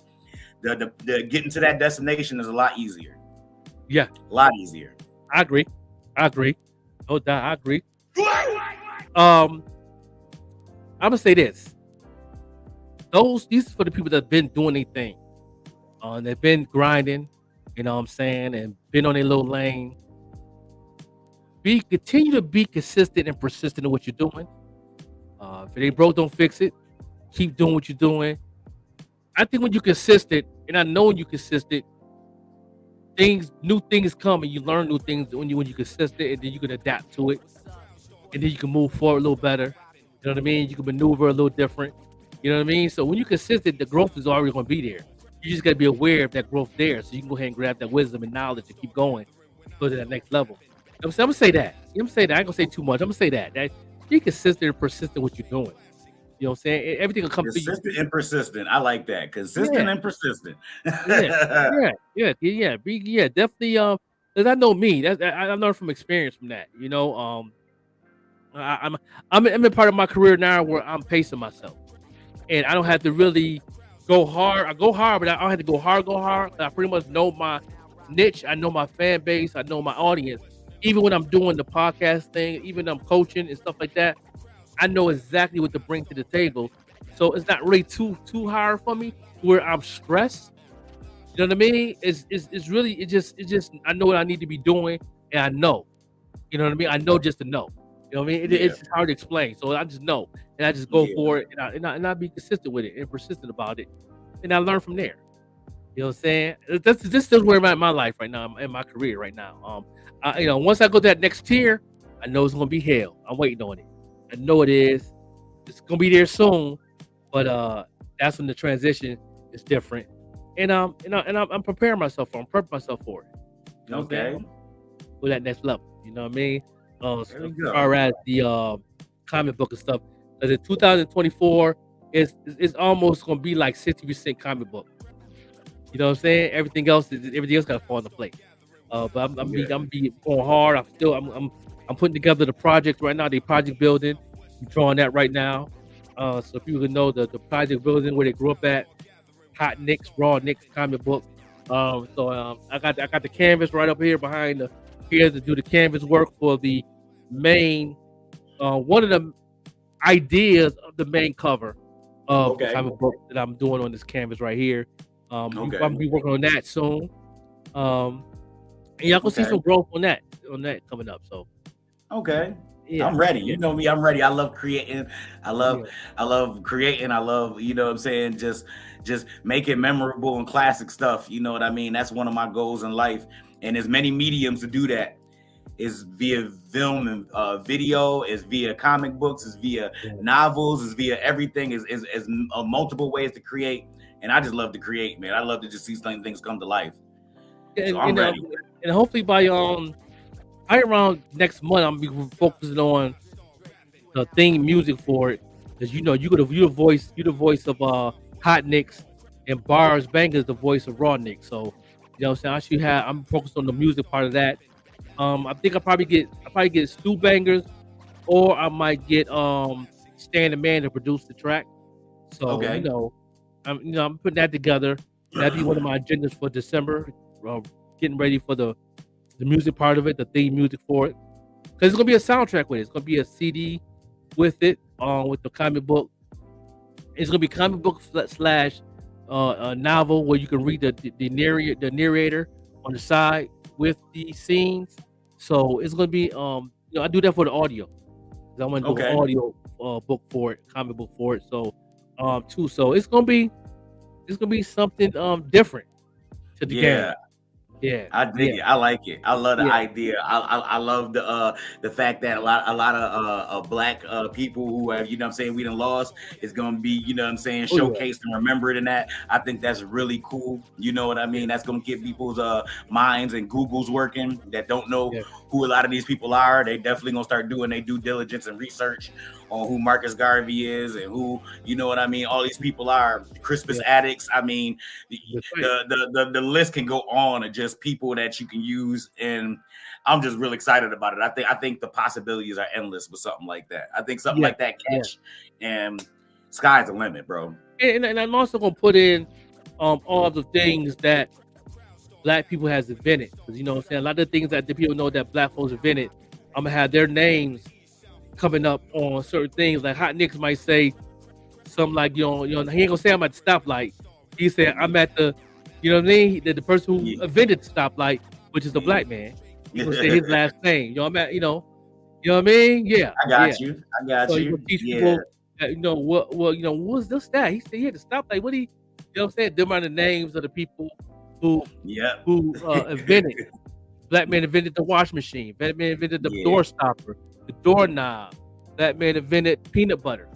the getting to that destination is a lot easier. Yeah, a lot easier. I agree. No doubt, I agree. I'm gonna say this. These are for the people that have been doing their thing. They've been grinding, you know what I'm saying, and been on their little lane. Continue to be consistent and persistent in what you're doing. If it ain't broke, don't fix it. Keep doing what you're doing. I think when you're consistent, and I know when you're consistent, new things come, and you learn new things when you're consistent, and then you can adapt to it, and then you can move forward a little better. You know what I mean? You can maneuver a little different. You know what I mean? So when you're consistent, the growth is already going to be there. You just got to be aware of that growth there, so you can go ahead and grab that wisdom and knowledge and keep going, go to that next level. I'm gonna say that. I'm gonna say that. I ain't gonna say too much. I'm gonna say that be consistent and persistent what you're doing. You know what I'm saying? Everything will come to you. Consistent and persistent. I like that. Consistent and persistent. Yeah. Definitely. Cause I know me. I learned from experience from that. You know, I'm in part of my career now where I'm pacing myself, and I don't have to really go hard. I go hard, but I don't have to go hard. I pretty much know my niche. I know my fan base. I know my audience. Even when I'm doing the podcast thing, even I'm coaching and stuff like that, I know exactly what to bring to the table. So it's not really too hard for me where I'm stressed. You know what I mean? It's just I know what I need to be doing, and I know. You know what I mean? I know just to know. You know what I mean? It's just hard to explain. So I just know, and I just go for it, and I be consistent with it and persistent about it, and I learn from there. You know what I'm saying? This is where I'm at in my life right now, in my career right now. Once I go to that next tier, I know it's gonna be hell. I'm waiting on it. I know it is. It's gonna be there soon, but that's when the transition is different. And I'm preparing myself for it. I'm prepping myself for it. You know what I'm saying? For that next level. You know what I mean? As far as the comic book and stuff, because in 2024, it's almost gonna be like 60% comic book. You know what I'm saying? Everything else gotta fall into place. But I'm going hard. I'm putting together the project right now. The project building, I'm drawing that right now. So people can know the project building where they grew up at. Hot Nicks, Raw Nicks comic book. I got the canvas right up here behind here to do the canvas work for the main. One of the ideas of the main cover of the comic book that I'm doing on this canvas right here. I'm gonna be working on that soon. And y'all gonna see some growth on that coming up. So I'm ready. You know me, I'm ready. I love creating. I love creating. I love, you know what I'm saying, just making memorable and classic stuff. You know what I mean? That's one of my goals in life. And there's many mediums to do that. It's via film and video, it's via comic books, it's via novels, it's via everything, is multiple ways to create. And I just love to create, man. I love to just see things come to life. So I'm ready. And hopefully by around next month, I'm gonna be focusing on the theme music for it, because you're the voice of Hot Nicks, and Bars Bangers the voice of Raw Nicks. So you know what I'm saying, I'm focused on the music part of that. I think I probably get Stu Bangers, or I might get Stan the Man to produce the track. So I'm putting that together. That'd be one of my agendas for December. Getting ready for the music part of it, the theme music for it, because it's gonna be a soundtrack with it. It's gonna be a CD with it, with the comic book. It's gonna be comic book / a novel where you can read the narrator on the side with the scenes. So it's gonna be I do that for the audio. 'Cause I'm gonna do an audio book for it, comic book for it. So too. So it's gonna be something different to the game. Yeah, I dig it. I like it. I love the idea. I love the fact that a lot of black people who have, you know what I'm saying, we done lost is gonna be, you know what I'm saying, showcased and remembered in that. I think that's really cool. You know what I mean? That's gonna get people's minds and Google's working that don't know who a lot of these people are. They definitely gonna start doing their due diligence and research on who Marcus Garvey is and who, you know what I mean, all these people are. Crispus Attucks. I mean, the list can go on of just people that you can use, and I'm just really excited about it. I think the possibilities are endless with something like that. I think something like that catch, and sky's the limit, bro. And I'm also gonna put in all the things that black people has invented, because you know what I'm saying, a lot of the things that the people know that black folks invented, I'm gonna have their names coming up on certain things. Like Hot Nicks might say something like, he ain't gonna say I'm at the stoplight. He said I'm at the, you know what I mean, the person who invented the stoplight, which is a black man. He's gonna say his last name. I'm at, you know what I mean? Yeah. I got you. So you teach people that, what's this that? He said, the stoplight. What you know what I'm saying? Them are the names of the people who invented. Black man invented the wash machine. Black man invented the door stopper, the doorknob. Black man invented peanut butter.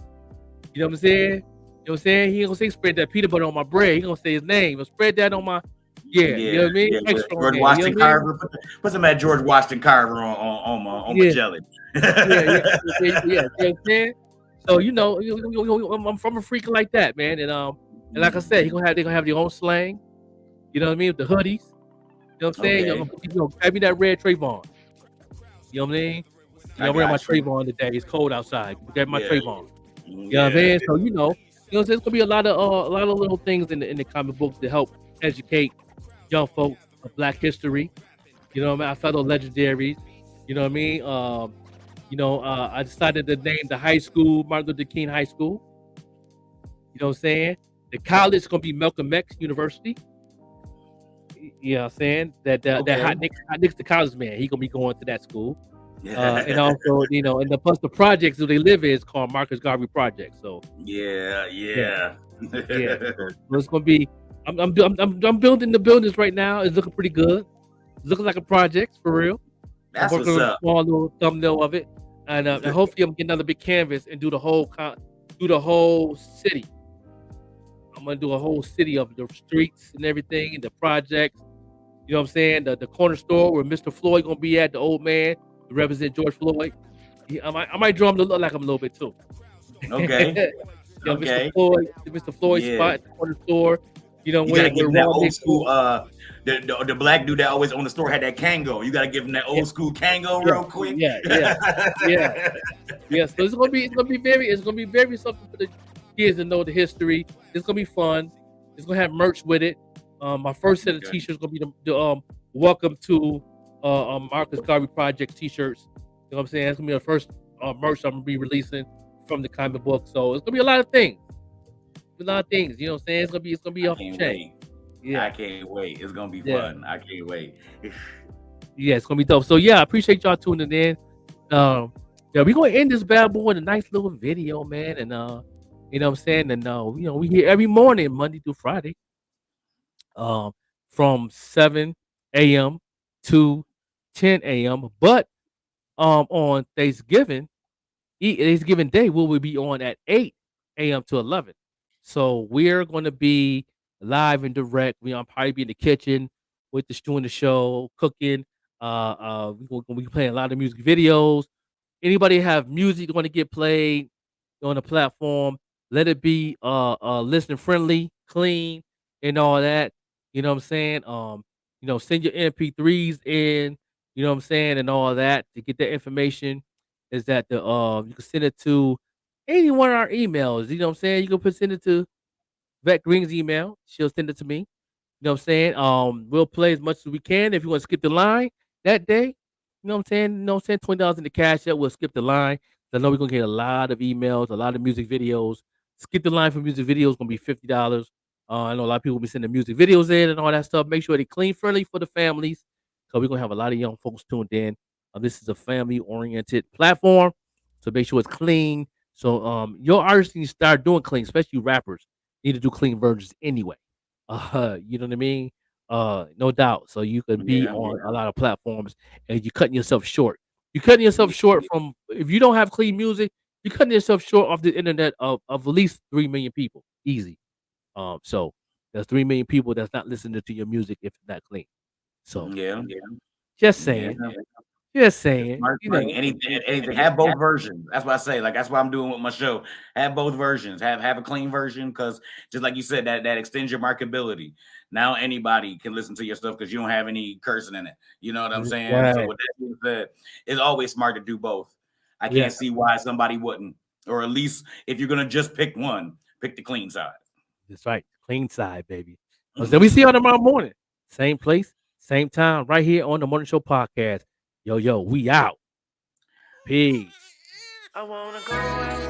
You know what I'm saying? You know what I'm saying? He ain't gonna say spread that peanut butter on my bread. He gonna say his name. He'll spread that on my you know what I mean? George Washington Carver. Put some of that George Washington Carver on my jelly. You know what I'm saying? So I'm from a freak like that, man. And like I said, they're gonna have their own slang. You know what I mean? With the hoodies. You know what I'm saying? Grab me that red Trayvon. You know what I mean? I'm wearing my Trayvon today. It's cold outside. Grab my Trayvon. You know what I mean? So there's gonna be a lot of little things in the comic book to help educate young folks of Black history. You know what I mean? Our fellow legendaries. You know what I mean? I decided to name the high school Martin Luther King High School. You know what I'm saying? The college is gonna be Malcolm X University. You know what I'm saying? That Hot Nicks the college man, he gonna be going to that school. And also, and plus the projects that they live in is called Marcus Garvey Project. So so it's gonna be. I'm building the buildings right now. It's looking pretty good. It's looking like a project for real. That's I'm working what's on a up. small little thumbnail of it, and hopefully I'm getting another big canvas and do the whole city. I'm gonna do a whole city of the streets and everything, and the projects. You know what I'm saying? The corner store where Mr. Floyd gonna be at, the old man to represent George Floyd. I might draw him to look like him a little bit too. Okay. Mr. Floyd spot at the corner store. You gotta give him that old school. The black dude that always owned the store had that Kango. You gotta give him that old school Kango real quick. Yeah. So it's gonna be very something for the kids to know the history. It's gonna be fun. It's gonna have merch with it. My first set of t-shirts gonna be the welcome to Marcus Garvey Project t-shirts. You know what I'm saying? It's gonna be the first merch I'm gonna be releasing from the comic book. So it's gonna be a lot of things. You know what I'm saying? It's gonna be off the chain. Yeah, I can't wait. It's gonna be fun. I can't wait. It's gonna be dope. So I appreciate y'all tuning in. We're gonna end this bad boy with a nice little video, man. And you know what I'm saying? And we here every morning, Monday through Friday. From 7 a.m. to 10 a.m. But on Thanksgiving Day, we will be on at 8 a.m. to 11. So we're going to be live and direct. I'll probably be in the kitchen doing the show, cooking. We're going to be playing a lot of music videos. Anybody have music want to get played on the platform, let it be listener friendly, clean, and all that. You know what I'm saying? Send your MP3s in, you know what I'm saying, and all that to get that information. Is that you can send it to any one of our emails. You know what I'm saying? You can send it to Vet Green's email. She'll send it to me. You know what I'm saying? We'll play as much as we can. If you want to skip the line that day, you know what I'm saying? $20 in the cash app. We'll skip the line. I know we're gonna get a lot of emails, a lot of music videos. Skip the line for music videos gonna be $50. I know a lot of people be sending music videos in and all that stuff. Make sure they clean friendly for the families, because we're gonna have a lot of young folks tuned in. This is a family oriented platform, so make sure it's clean. So your artists need to start doing clean, especially rappers need to do clean versions anyway. You know what I mean? No doubt. So you can be on a lot of platforms, and you're cutting yourself short. You're cutting yourself short from, if you don't have clean music, you're cutting yourself short off the internet of at least 3 million people. Easy. So there's 3 million people that's not listening to your music if it's not clean. So just saying. Just saying. You know. Anything. Have both versions. That's what I say. Like, that's what I'm doing with my show. Have both versions. Have a clean version, because just like you said, that extends your marketability. Now anybody can listen to your stuff because you don't have any cursing in it. You know what I'm saying? Right. So with that being said, it's always smart to do both. I can't see why somebody wouldn't. Or at least if you're gonna just pick one, pick the clean side. That's right. Clean side, baby. Then we see you tomorrow morning. Same place, same time, right here on the Morning Show Podcast. Yo, we out. Peace. I wanna go out.